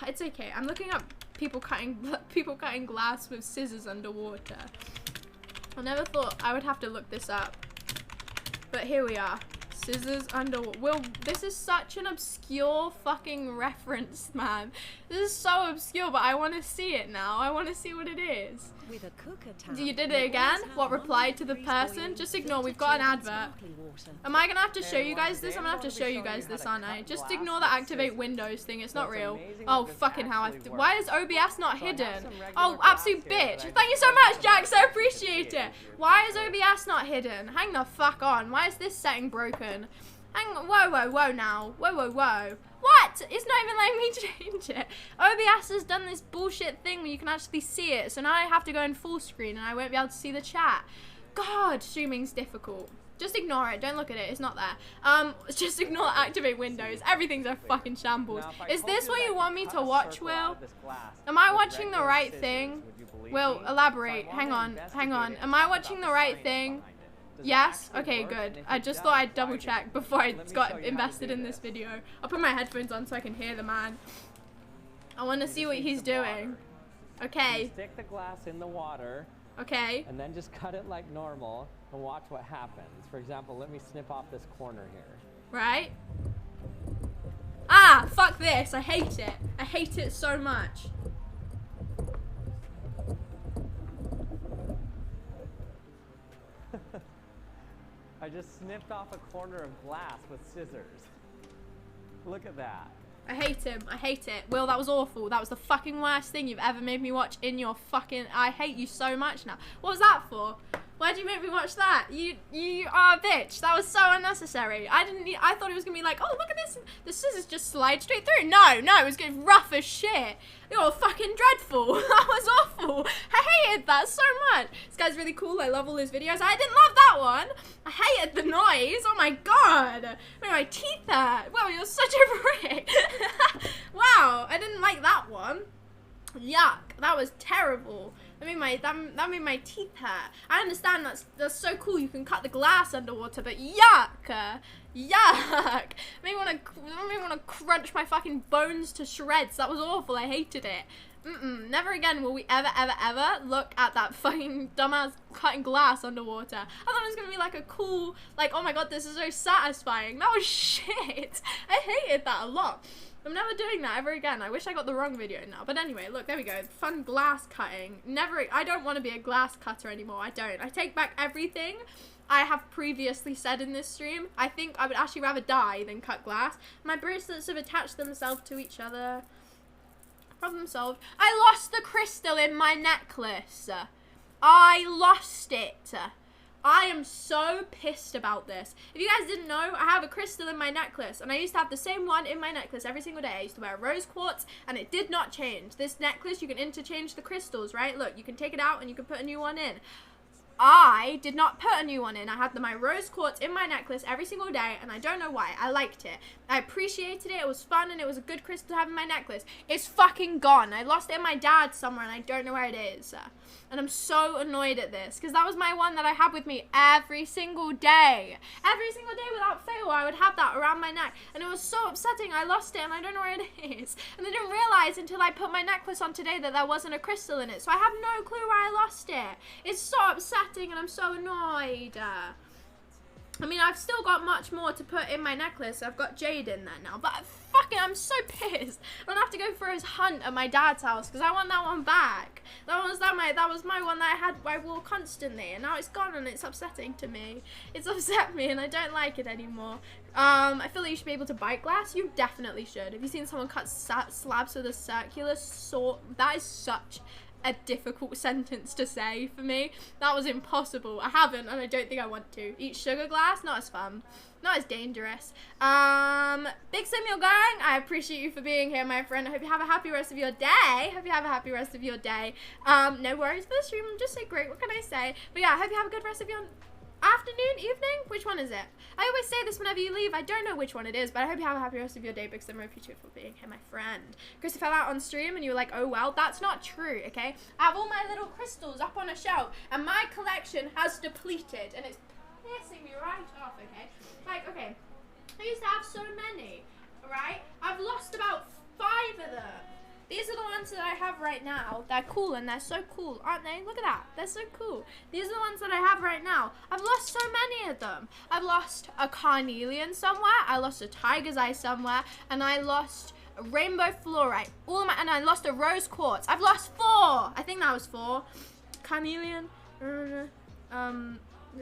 It's okay. I'm looking up people cutting glass with scissors underwater. I never thought I would have to look this up, but here we are. Scissors underwater. Will, this is such an obscure fucking reference, man. This is so obscure, but I want to see it now. I want to see what it is. With a cooker You did it again? What replied to the person? Just ignore, we've got an advert. Am I gonna have to show you guys this? I'm gonna have to show you guys this, aren't I? Just ignore the activate windows thing, it's not real. Oh, fucking hell. Why is OBS not hidden? Oh, absolute bitch. Thank you so much, Jax, I appreciate it. Why is OBS not hidden? Hang the fuck on. Why is this setting broken? Hang on, whoa now. Whoa. What? It's not even letting me change it. OBS has done this bullshit thing where you can actually see it, so now I have to go in full screen and I won't be able to see the chat. God, streaming's difficult. Just ignore it. Don't look at it. It's not there. Just ignore activate windows. Everything's a fucking shambles. Is this what you want me to watch, Will? Am I watching the right thing? Will, elaborate. Hang on. Am I watching the right thing? Yes? Okay, good. I just thought I'd double check before I got invested in this video. I'll put my headphones on so I can hear the man. I want to see what he's doing. Okay. Stick the glass in the water. Okay. And then just cut it like normal and watch what happens. For example, let me snip off this corner here. Right. Ah, fuck this. I hate it. I hate it so much. I just snipped off a corner of glass with scissors. Look at that. I hate him. I hate it. Will, that was awful. That was the fucking worst thing you've ever made me watch in your fucking... I hate you so much now. What was that for? Why'd you make me watch that? You are a bitch. That was so unnecessary. I thought it was gonna be like, oh, look at this. The scissors just slide straight through. No, it was getting rough as shit. You're fucking dreadful. That was awful. I hated that so much. This guy's really cool. I love all his videos. I didn't love that one. I hated the noise. Oh my god. My teeth hurt. Wow, you're such a prick. Wow, I didn't like that one. Yuck. That was terrible. That made my teeth hurt. I understand that's so cool. You can cut the glass underwater, but yuck, yuck. Made me want to crunch my fucking bones to shreds. That was awful. I hated it. Never again will we ever look at that fucking dumbass cutting glass underwater. I thought it was gonna be like a cool, like, oh my god, this is so satisfying. That was shit. I hated that a lot. I'm never doing that ever again. I wish I got the wrong video now. But anyway, look, there we go. Fun glass cutting. I don't want to be a glass cutter anymore. I don't. I take back everything I have previously said in this stream. I think I would actually rather die than cut glass. My bracelets have attached themselves to each other. Problem solved. I lost the crystal in my necklace. I lost it. I am so pissed about this. If you guys didn't know, I have a crystal in my necklace, and I used to have the same one in my necklace every single day. I used to wear rose quartz, and it did not change. This necklace, you can interchange the crystals, right? Look, you can take it out, and you can put a new one in. I did not put a new one in. I had my rose quartz in my necklace every single day, and I don't know why. I liked it. I appreciated it. It was fun, and it was a good crystal to have in my necklace. It's fucking gone. I lost it in my dad's somewhere, and I don't know where it is. And I'm so annoyed at this, because that was my one that I had with me every single day. Every single day without fail, I would have that around my neck, and it was so upsetting. I lost it, and I don't know where it is. And I didn't realize until I put my necklace on today that there wasn't a crystal in it, so I have no clue where I lost it. It's so upsetting, and I'm so annoyed. I mean, I've still got much more to put in my necklace. I've got jade in there now, but fucking, I'm so pissed. I'm gonna have to go for his hunt at my dad's house because I want that one back. That was my one that I wore constantly, and now it's gone, and it's upsetting to me. It's upset me, and I don't like it anymore. I feel like you should be able to bite glass. You definitely should. Have you seen someone cut slabs with a circular saw? That is such a difficult sentence to say for me. That was impossible. I haven't, and I don't think I want to. Eat sugar glass? Not as fun. Not as dangerous. Big Samuel Gang, I appreciate you for being here, my friend. I hope you have a happy rest of your day. Hope you have a happy rest of your day. No worries for the stream. I'm just so great. What can I say? But yeah, I hope you have a good rest of your afternoon, evening. Which one is it? I always say this whenever you leave. I don't know which one it is, but I hope you have a happy rest of your day, because I'm really appreciative for being here, my friend. Chris fell out on stream and you were like, oh well. That's not true, okay? I have all my little crystals up on a shelf, and my collection has depleted, and it's pissing me right off, okay? Like, okay, I used to have so many, alright? I've lost about 5 of them. These are the ones that I have right now. They're cool, and they're so cool, aren't they? Look at that. They're so cool. These are the ones that I have right now. I've lost so many of them. I've lost a carnelian somewhere. I lost a tiger's eye somewhere. And I lost a rainbow fluorite. And I lost a rose quartz. I've lost 4. I think that was 4. Carnelian.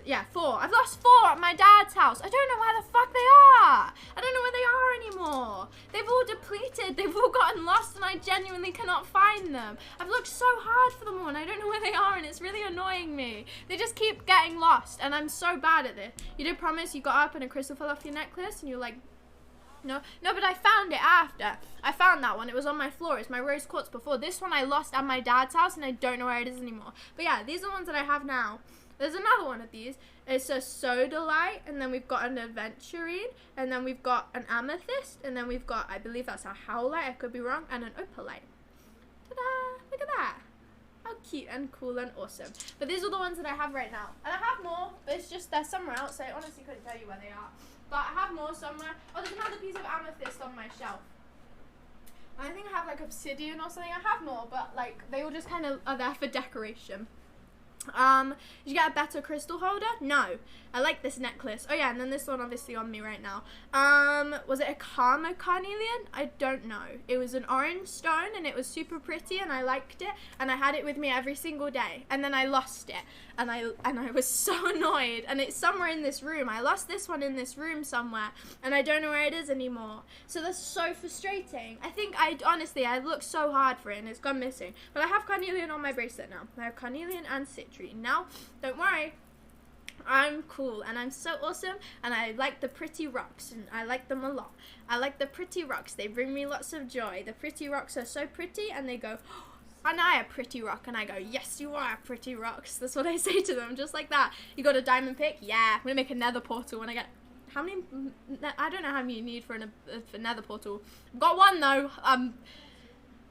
Yeah, 4. I've lost 4 at my dad's house. I don't know where the fuck they are. I don't know where they are anymore. They've all depleted. They've all gotten lost, and I genuinely cannot find them. I've looked so hard for them all, and I don't know where they are, and it's really annoying me. They just keep getting lost, and I'm so bad at this. You did promise you got up and a crystal fell off your necklace, and you're like, no, but I found it after. I found that one. It was on my floor. It's my rose quartz before. This one I lost at my dad's house, and I don't know where it is anymore. But yeah, these are the ones that I have now. There's another one of these. It's a sodalite, and then we've got an aventurine, and then we've got an amethyst, and then we've got, I believe that's a howlite, I could be wrong, and an opalite. Ta-da! Look at that. How cute and cool and awesome. But these are the ones that I have right now. And I have more, but it's just they're somewhere else, so I honestly couldn't tell you where they are. But I have more somewhere. Oh, there's another piece of amethyst on my shelf. I think I have like obsidian or something. I have more, but like they all just kind of are there for decoration. Did you get a better crystal holder? No. I like this necklace. Oh yeah, and then this one obviously on me right now. Was it a Karma Carnelian? I don't know. It was an orange stone, and it was super pretty, and I liked it, and I had it with me every single day, and then I lost it, and I was so annoyed, and it's somewhere in this room. I lost this one in this room somewhere, and I don't know where it is anymore. So that's so frustrating. I think honestly, I looked so hard for it, and it's gone missing. But I have carnelian on my bracelet now. I have carnelian and citrine. Now, don't worry. I'm cool, and I'm so awesome, and I like the pretty rocks, and I like them a lot. I like the pretty rocks. They bring me lots of joy. The pretty rocks are so pretty, and they go, oh, aren't I a pretty rock? And I go, yes, you are pretty rocks. That's what I say to them, just like that. You got a diamond pick? Yeah, I'm gonna make a nether portal when I get, how many, I don't know how many you need for a nether portal. I've got one though.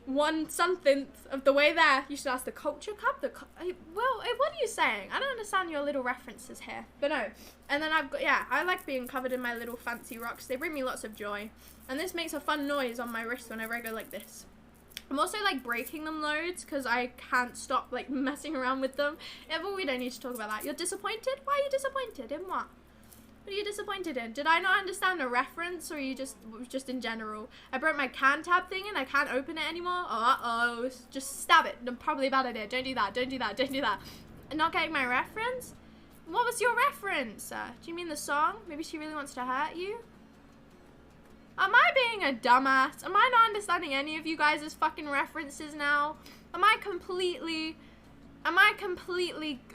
1/something of the way there. You should ask the culture cup. Well, what are you saying? I don't understand your little references here. But no. And then I've got, yeah, I like being covered in my little fancy rocks. They bring me lots of joy. And this makes a fun noise on my wrist whenever I go like this. I'm also like breaking them loads because I can't stop like messing around with them. Yeah, but we don't need to talk about that. You're disappointed? Why are you disappointed? In what? What are you disappointed in? Did I not understand a reference, or are you just in general? I broke my can tab thing and I can't open it anymore. Oh, uh-oh. Just stab it. Probably a bad idea. Don't do that. Don't do that. Don't do that. Not getting my reference? What was your reference? Do you mean the song? Maybe she really wants to hurt you? Am I being a dumbass? Am I not understanding any of you guys' fucking references now? Am I completely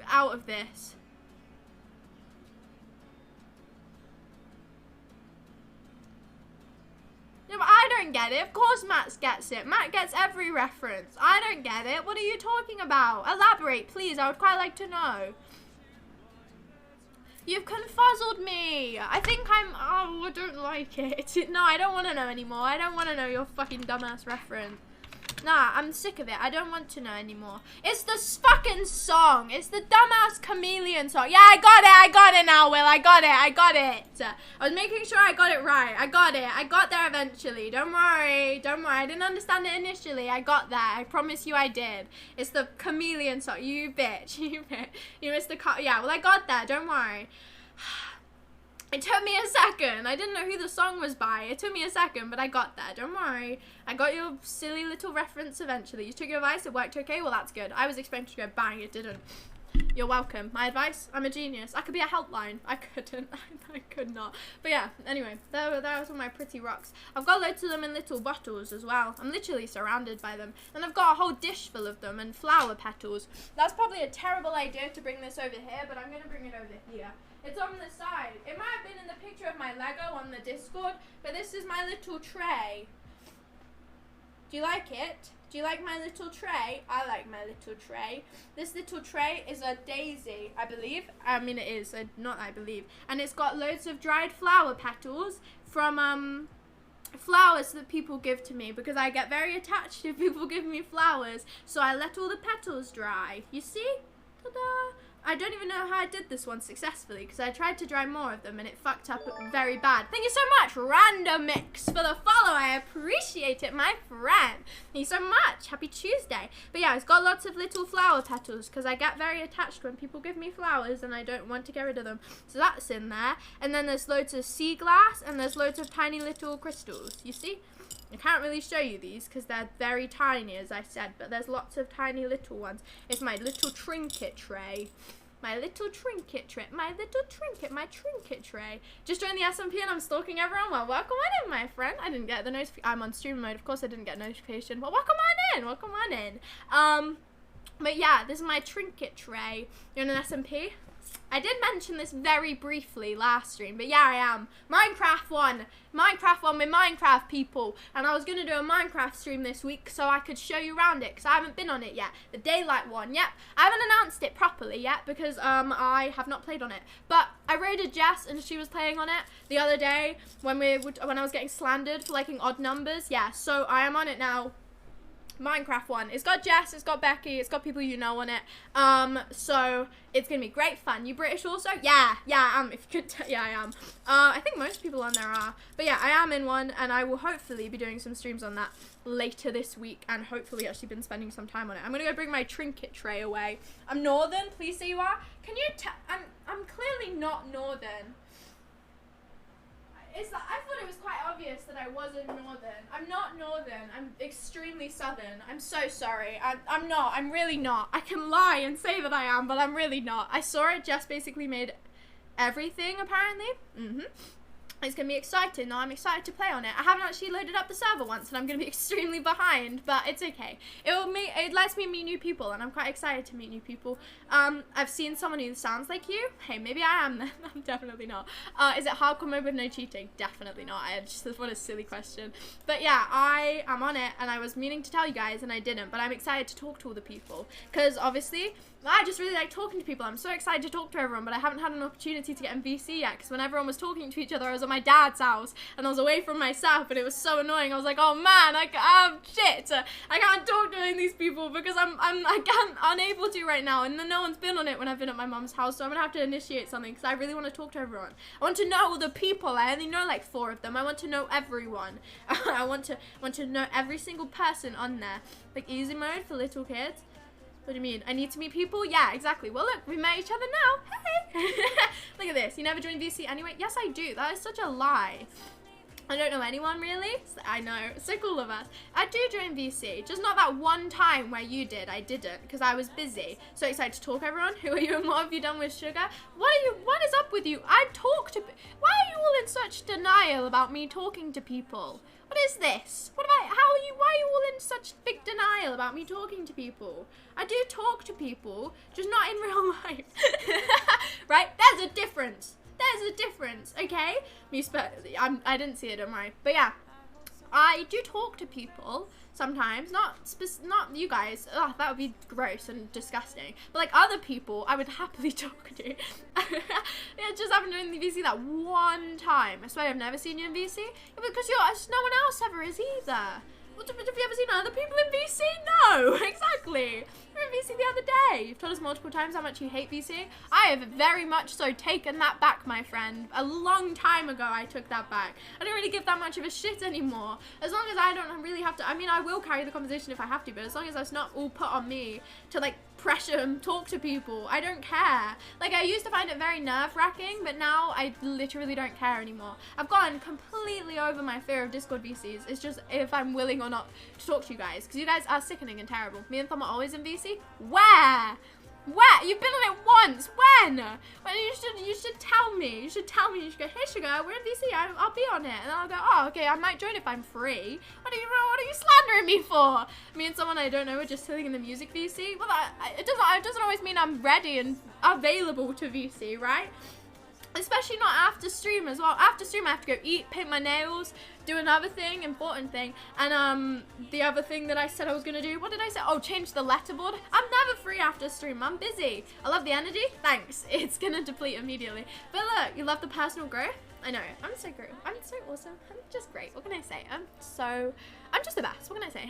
out of this? No, but I don't get it. Of course Matt gets it. Matt gets every reference. I don't get it. What are you talking about? Elaborate, please. I would quite like to know. You've confuzzled me. I think oh, I don't like it. No, I don't want to know anymore. I don't want to know your fucking dumbass reference. Nah, I'm sick of it. I don't want to know anymore. It's the fucking song. It's the dumbass chameleon song. Yeah, I got it now, Will. I got it. I was making sure I got it right. I got it. I got there eventually. Don't worry. Don't worry. I didn't understand it initially. I got there. I promise you I did. It's the chameleon song. You bitch. You bitch. You missed the cut. Yeah, well, I got there. Don't worry. It took me a second. I didn't know who the song was by. It took me a second, but I got there. Don't worry. I got your silly little reference eventually. You took your advice. It worked okay. Well, that's good. I was expecting to go bang. It didn't. You're welcome. My advice? I'm a genius. I could be a helpline. I couldn't. I could not. But yeah, anyway, that was all my pretty rocks. I've got loads of them in little bottles as well. I'm literally surrounded by them. And I've got a whole dish full of them and flower petals. That's probably a terrible idea to bring this over here, but I'm going to bring it over here. It's on the side. It might have been in the picture of my Lego on the Discord, but this is my little tray. Do you like it? Do you like my little tray? I like my little tray. This little tray is a daisy, I believe. I mean, it is. Not I believe. And it's got loads of dried flower petals from flowers that people give to me, because I get very attached if people give me flowers. So I let all the petals dry. You see? Ta-da! I don't even know how I did this one successfully, because I tried to dry more of them and it fucked up very bad. Thank you so much, Random Mix, for the follow. I appreciate it, my friend. Thank you so much. Happy Tuesday. But yeah, it's got lots of little flower petals, because I get very attached when people give me flowers and I don't want to get rid of them. So that's in there. And then there's loads of sea glass and there's loads of tiny little crystals. You see? I can't really show you these because they're very tiny, as I said, but there's lots of tiny little ones. It's my little trinket tray. My little trinket tray. My trinket tray. Just joined the SMP and I'm stalking everyone. Well, welcome on in, my friend. I didn't get the notification. I'm on stream mode. Of course I didn't get a notification. Well, welcome on in. Welcome on in. But yeah, this is my trinket tray. You're in an SMP? I did mention this very briefly last stream, but yeah, I am. Minecraft one with Minecraft people. And I was going to do a Minecraft stream this week so I could show you around it, because I haven't been on it yet. The daylight one, yep. I haven't announced it properly yet because I have not played on it. But I raided Jess and she was playing on it the other day when I was getting slandered for liking odd numbers. Yeah, so I am on it now. Minecraft one. It's got Jess, it's got Becky, it's got people you know on it. So it's gonna be great fun. You British also? Yeah, I am. If you could, yeah, I am. I think most people on there are. But yeah, I am in one, and I will hopefully be doing some streams on that later this week, and hopefully actually been spending some time on it. I'm gonna go bring my trinket tray away. I'm northern. Please say you are. Can you tell? I'm clearly not northern. I thought it was quite obvious that I wasn't northern. I'm not northern. I'm extremely southern. I'm so sorry. I'm not. I'm really not. I can lie and say that I am, but I'm really not. I saw it. Jess basically made everything, apparently. It's going to be exciting. Now I'm excited to play on it. I haven't actually loaded up the server once, and I'm going to be extremely behind, but it's okay. It lets me meet new people, and I'm quite excited to meet new people. I've seen someone who sounds like you. Hey, maybe I am then. I'm definitely not. Is it hardcore mode with no cheating? Definitely not. What a silly question. But yeah, I am on it, and I was meaning to tell you guys, and I didn't, but I'm excited to talk to all the people, because obviously I just really like talking to people. I'm so excited to talk to everyone, but I haven't had an opportunity to get in VC yet, because when everyone was talking to each other, I was on at my dad's house and I was away from myself and it was so annoying. I was like, oh man, shit. I can't talk to these people because I can't, unable to right now. And then no one's been on it when I've been at my mom's house, so I'm gonna have to initiate something because I really want to talk to everyone. I want to know the people. I only know like 4 of them. I want to know everyone. I want to know every single person on there. Like easy mode for little kids. What do you mean? I need to meet people? Yeah, exactly. Well, look, we met each other now. Hey! Look at this. You never joined VC anyway? Yes, I do. That is such a lie. I don't know anyone, really. I know. So cool of us. I do join VC. Just not that one time where you did. I didn't, because I was busy. So excited to talk, everyone. Who are you and what have you done with Sugar? What is up with you? I talk to... Why are you all in such denial about me talking to people? What is this? Why are you all in such big denial about me talking to people? I do talk to people, just not in real life. Right? There's a difference. There's a difference, okay? I didn't see it, don't worry. But yeah, I do talk to people sometimes. Not you guys. Ugh, that would be gross and disgusting. But like other people, I would happily talk to. It just happened in the VC that one time. I swear I've never seen you in VC. Because no one else ever is either. Have you ever seen other people in VC? No, exactly. We were in VC the other day. You've told us multiple times how much you hate VC. I have very much so taken that back, my friend. A long time ago, I took that back. I don't really give that much of a shit anymore. As long as I don't really have to, I mean, I will carry the conversation if I have to, but as long as it's not all put on me to like pressure and talk to people, I don't care. Like I used to find it very nerve-wracking, but now I literally don't care anymore. I've gone completely over my fear of Discord VCs. It's just if I'm willing or not to talk to you guys, because you guys are sickening and terrible. Me and Thumb are always in VC. Where? You've been on it once. When? You should tell me. You should tell me. You should go, hey Sugar, we're in VC. I'll be on it. And then I'll go, oh, okay, I might join if I'm free. What are you slandering me for? Me and someone I don't know are just sitting in the music VC. Well, it doesn't always mean I'm ready and available to VC, right? Especially not after stream as well. After stream, I have to go eat, paint my nails, do another thing, important thing. And the other thing that I said I was gonna do, what did I say? Oh, change the letterboard. I'm never free after stream. I'm busy. I love the energy. Thanks. It's gonna deplete immediately. But look, you love the personal growth. I know. I'm so great. I'm so awesome. I'm just great. What can I say? I'm just the best. What can I say?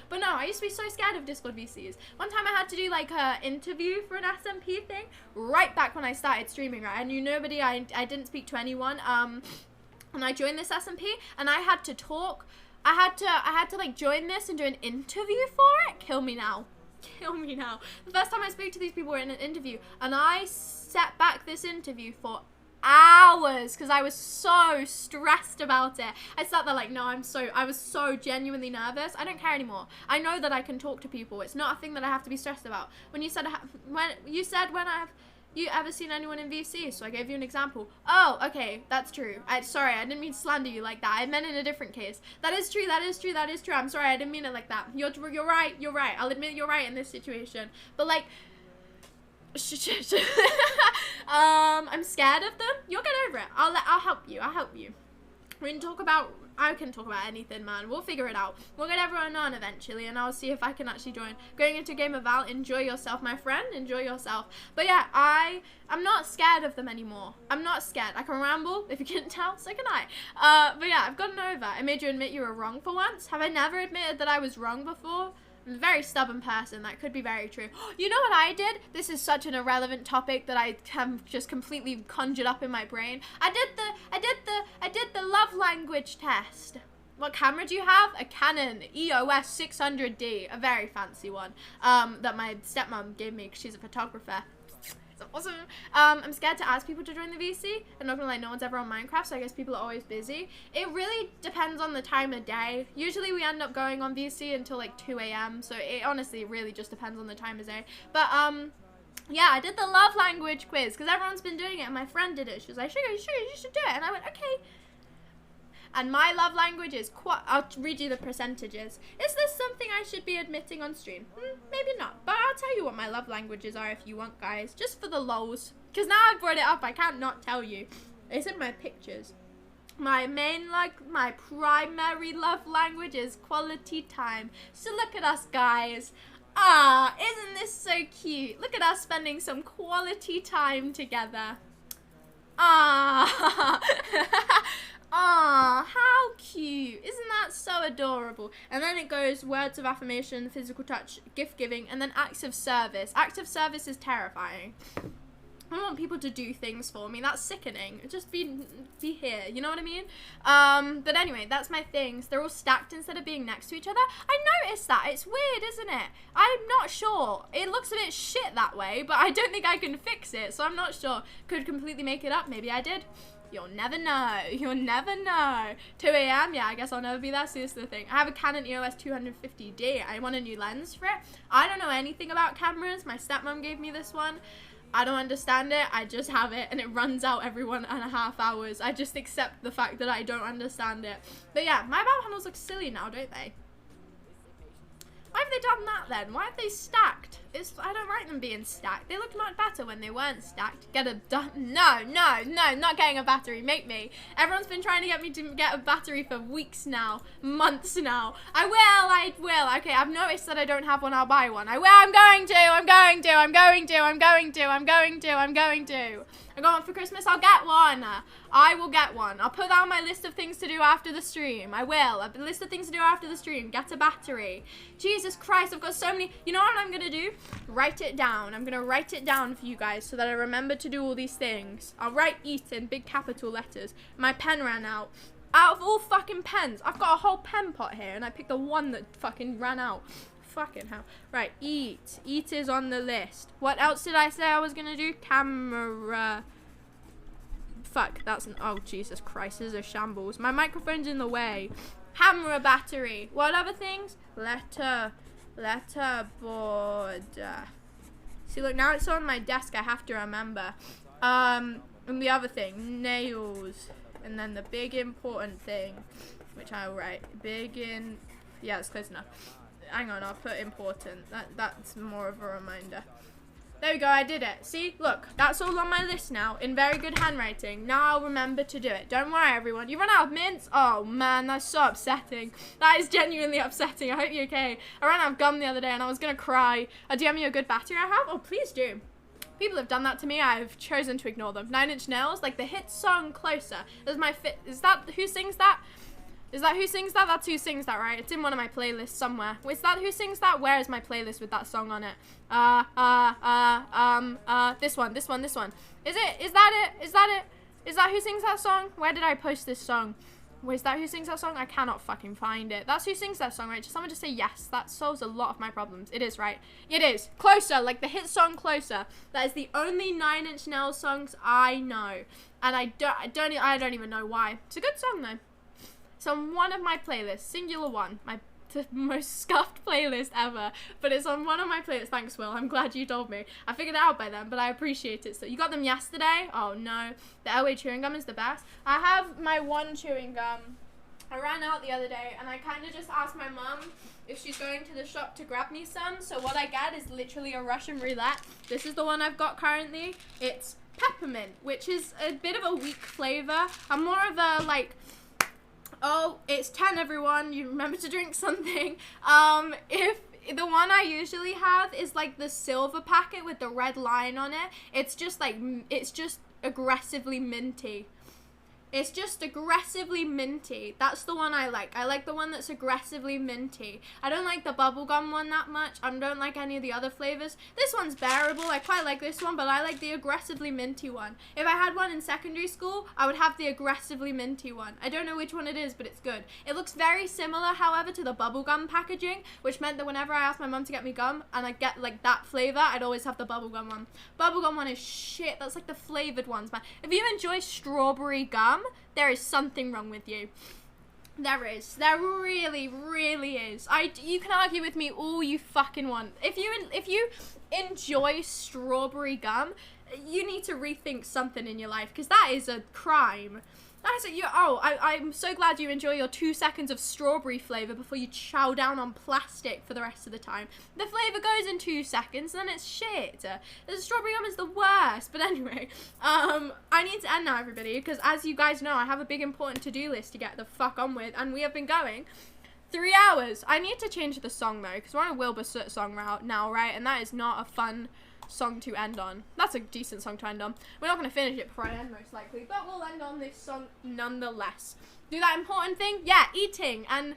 But no, I used to be so scared of Discord VCs. One time I had to do like a interview for an SMP thing right back when I started streaming, right? I knew nobody. I didn't speak to anyone. And I joined this SMP and I had to talk. I had to like join this and do an interview for it. Kill me now. Kill me now. The first time I spoke to these people were in an interview and I set back this interview for hours because I was so stressed about it. I sat there like, no, I was so genuinely nervous. I don't care anymore. I know that I can talk to people. It's not a thing that I have to be stressed about. When you said have you ever seen anyone in VC? So I gave you an example. Oh, okay, that's true. Sorry, I didn't mean to slander you like that. I meant in a different case. That is true. I'm sorry, I didn't mean it like that. You're right. I'll admit you're right in this situation. But like, I'm scared of them. You'll get over it. I'll help you. I can talk about anything, man. We'll figure it out. We'll get everyone on eventually, and I'll see if I can actually join. Going into a game of Val, enjoy yourself, my friend. Enjoy yourself. But yeah, I'm not scared of them anymore. I'm not scared. I can ramble, if you can't tell, so can I. But yeah, I've gotten over. I made you admit you were wrong for once. Have I never admitted that I was wrong before? I'm a very stubborn person. That could be very true. You know what I did? This is such an irrelevant topic that I have just completely conjured up in my brain. I did the love language test. What camera do you have? A Canon EOS 600D, a very fancy one that my stepmom gave me because she's a photographer. Awesome. I'm scared to ask people to join the VC. I'm not gonna lie, no one's ever on Minecraft, so I guess people are always busy. It really depends on the time of day. Usually we end up going on VC until like 2 a.m. So it honestly really just depends on the time of day. But yeah, I did the love language quiz because everyone's been doing it and my friend did it. She was like, Sugar, you should do it. And I went, okay. And my love language is I'll read you the percentages. Is this something I should be admitting on stream? Maybe not, but I'll tell you what my love languages are if you want, guys. Just for the lols. Because now I've brought it up, I can't not tell you. It's in my pictures. My primary love language is quality time. So look at us, guys. Isn't this so cute? Look at us spending some quality time together. Ah. Ah, how cute. Isn't that so adorable? And then it goes words of affirmation, physical touch, gift giving, and then acts of service. Acts of service is terrifying. I don't want people to do things for me. That's sickening. Just be here. You know what I mean? But anyway, that's my things. They're all stacked instead of being next to each other. I noticed that. It's weird, isn't it? I'm not sure. It looks a bit shit that way, but I don't think I can fix it, so I'm not sure. Could completely make it up. Maybe I did. You'll never know. You'll never know. 2 a.m. Yeah, I guess I'll never be there. See, this is the thing. I have a Canon EOS 250D. I want a new lens for it. I don't know anything about cameras. My stepmom gave me this one. I don't understand it. I just have it, and it runs out every 1.5 hours. I just accept the fact that I don't understand it. But yeah, my bow handles look silly now, don't they? Why have they done that then? Why have they stacked? I don't like them being stacked. They looked much better when they weren't stacked. No, not getting a battery. Make me. Everyone's been trying to get me to get a battery for weeks now. Months now. I will. Okay, I've noticed that I don't have one. I'll buy one. I got one for Christmas. I'll get one. I will get one. I'll put that on my list of things to do after the stream. I will. A list of things to do after the stream. Get a battery. Jesus Christ, I've got so many. You know what I'm going to do? Write it down. I'm going to write it down for you guys so that I remember to do all these things. I'll write eat in big capital letters. My pen ran out. Out of all fucking pens. I've got a whole pen pot here and I picked the one that fucking ran out. Fucking hell. Right, eat. Eat is on the list. What else did I say I was going to do? Camera. Fuck, that's an... Oh, Jesus Christ, this is a shambles. My microphone's in the way. Camera battery. What other things? Letterboard. See, look, now it's on my desk. I have to remember. And the other thing, nails. And then the big important thing, which I'll write. Yeah, it's close enough. Hang on, I'll put important. That's more of a reminder. There we go, I did it. See, look, that's all on my list now in very good handwriting. Now I'll remember to do it. Don't worry, everyone. You run out of mints? Oh, man, that's so upsetting. That is genuinely upsetting. I hope you're okay. I ran out of gum the other day and I was going to cry. Do you have me a good battery I have? Oh, please do. People have done that to me. I've chosen to ignore them. 9 Inch Nails, like the hit song Closer. Is that who sings that? Is that who sings that? That's who sings that, right? It's in one of my playlists somewhere. Is that who sings that? Where is my playlist with that song on it? This one. Is it? Is that it? Is that who sings that song? Where did I post this song? Is that who sings that song? I cannot fucking find it. That's who sings that song, right? Someone just say yes. That solves a lot of my problems. It is, right? It is. Closer, like the hit song Closer. That is the only 9 Inch Nails songs I know. And I don't even know why. It's a good song though. It's on one of my playlists, singular one, the most scuffed playlist ever, but it's on one of my playlists. Thanks, Will. I'm glad you told me. I figured it out by then, but I appreciate it. So you got them yesterday? Oh no, the Elway chewing gum is the best. I have my one chewing gum. I ran out the other day, and I kind of just asked my mum if she's going to the shop to grab me some. So what I get is literally a Russian roulette. This is the one I've got currently. It's peppermint, which is a bit of a weak flavor. I'm more of a like... Oh, it's 10, everyone. You remember to drink something. If the one I usually have is like the silver packet with the red line on it. It's just aggressively minty. It's just aggressively minty. That's the one I like. I like the one that's aggressively minty. I don't like the bubblegum one that much. I don't like any of the other flavors. This one's bearable. I quite like this one, but I like the aggressively minty one. If I had one in secondary school, I would have the aggressively minty one. I don't know which one it is, but it's good. It looks very similar, however, to the bubblegum packaging, which meant that whenever I asked my mum to get me gum and I get like that flavor, I'd always have the bubblegum one. Bubblegum one is shit. That's like the flavored ones, man. If you enjoy strawberry gum, there is something wrong with you. There is. There really, really is. You can argue with me all you fucking want. If you enjoy strawberry gum, you need to rethink something in your life, because that is a crime. I'm so glad you enjoy your 2 seconds of strawberry flavor before you chow down on plastic for the rest of the time. The flavor goes in 2 seconds, then it's shit. The strawberry gum is the worst. But anyway, I need to end now, everybody, because as you guys know, I have a big important to-do list to get the fuck on with, and we have been going 3 hours. I need to change the song though, because we're on a Wilbur Soot song now, right? And that is not a fun song to end on. That's a decent song to end on. We're not going to finish it before I end, most likely, but we'll end on this song nonetheless. Do that important thing? Yeah, eating and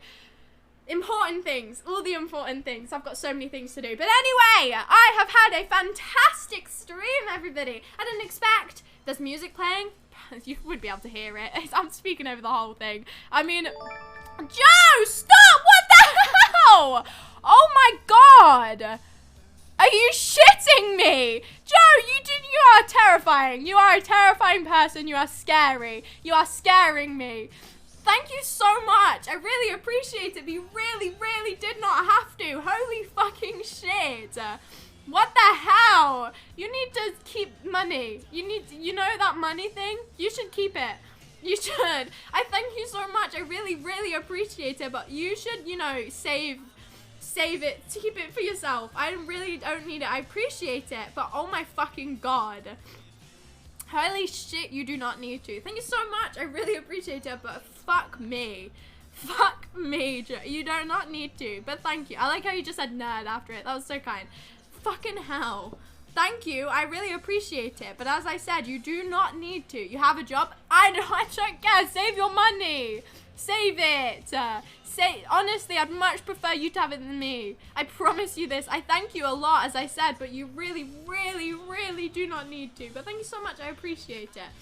important things. All the important things. I've got so many things to do. But anyway, I have had a fantastic stream, everybody. I didn't expect... There's music playing. You would be able to hear it. I'm speaking over the whole thing. I mean... Joe, stop! What the hell? Oh my god! Are you shitting me? Joe, you are terrifying. You are a terrifying person. You are scary. You are scaring me. Thank you so much. I really appreciate it, but you really, really did not have to. Holy fucking shit. What the hell? You need to keep money. You know that money thing? You should keep it. You should. I thank you so much. I really, really appreciate it, but you should, you know, save it to keep it for yourself. I really don't need it. I appreciate it, but oh my fucking god. Holy shit, you do not need to. Thank you so much. I really appreciate it, but fuck me. Fuck me, Joe. You do not need to, but thank you. I like how you just said nerd after it. That was so kind. Fucking hell. Thank you. I really appreciate it, but as I said, you do not need to. You have a job. I don't care. Save your money. Save it. Honestly, I'd much prefer you to have it than me. I promise you this. I thank you a lot, as I said, but you really, really, really do not need to. But thank you so much. I appreciate it.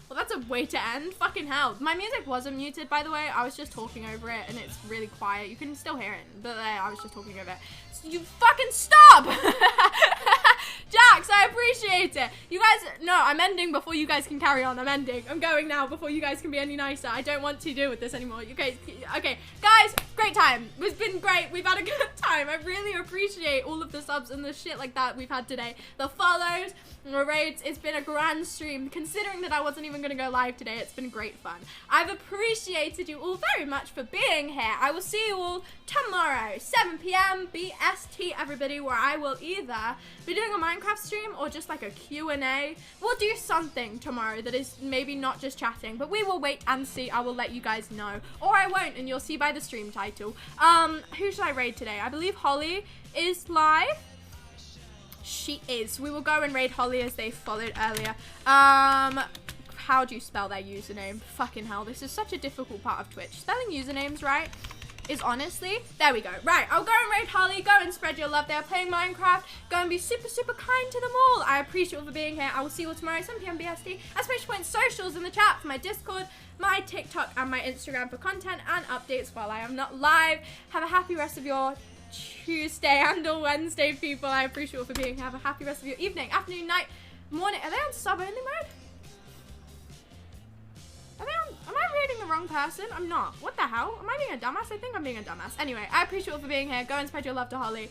Well, that's a way to end. Fucking hell. My music wasn't muted, by the way. I was just talking over it, and it's really quiet. You can still hear it, but I was just talking over it. So you fucking stop! Jax, I appreciate it. You guys, no, I'm ending before you guys can carry on. I'm ending. I'm going now before you guys can be any nicer. I don't want to deal with this anymore. You guys, okay. Guys, great time. It's been great. We've had a good time. I really appreciate all of the subs and the shit like that we've had today. The follows, the raids. It's been a grand stream. Considering that I wasn't even going to go live today, it's been great fun. I've appreciated you all very much for being here. I will see you all tomorrow, 7 p.m. BST, everybody, where I will either be doing a Minecraft stream or just like a Q&A. We'll do something tomorrow that is maybe not just chatting, but we will wait and see. I will let you guys know, or I won't, and you'll see by the stream title. Who should I raid today? I believe Holly is live. She is. We will go and raid Holly as they followed earlier. How do you spell their username? Fucking hell, this is such a difficult part of Twitch. Spelling usernames right is honestly, there we go. Right, I'll go and raid Holly, go and spread your love. They're playing Minecraft. Go and be super, super kind to them all. I appreciate you all for being here. I will see you all tomorrow, 7 p.m. BST. !point socials in the chat for my Discord, my TikTok, and my Instagram for content and updates while I am not live. Have a happy rest of your Tuesday and or Wednesday, people. I appreciate you all for being here. Have a happy rest of your evening, afternoon, night, morning. Are they on sub-only mode? Am I reading the wrong person? I'm not. What the hell? Am I being a dumbass? I think I'm being a dumbass. Anyway, I appreciate you all for being here. Go and spread your love to Holly.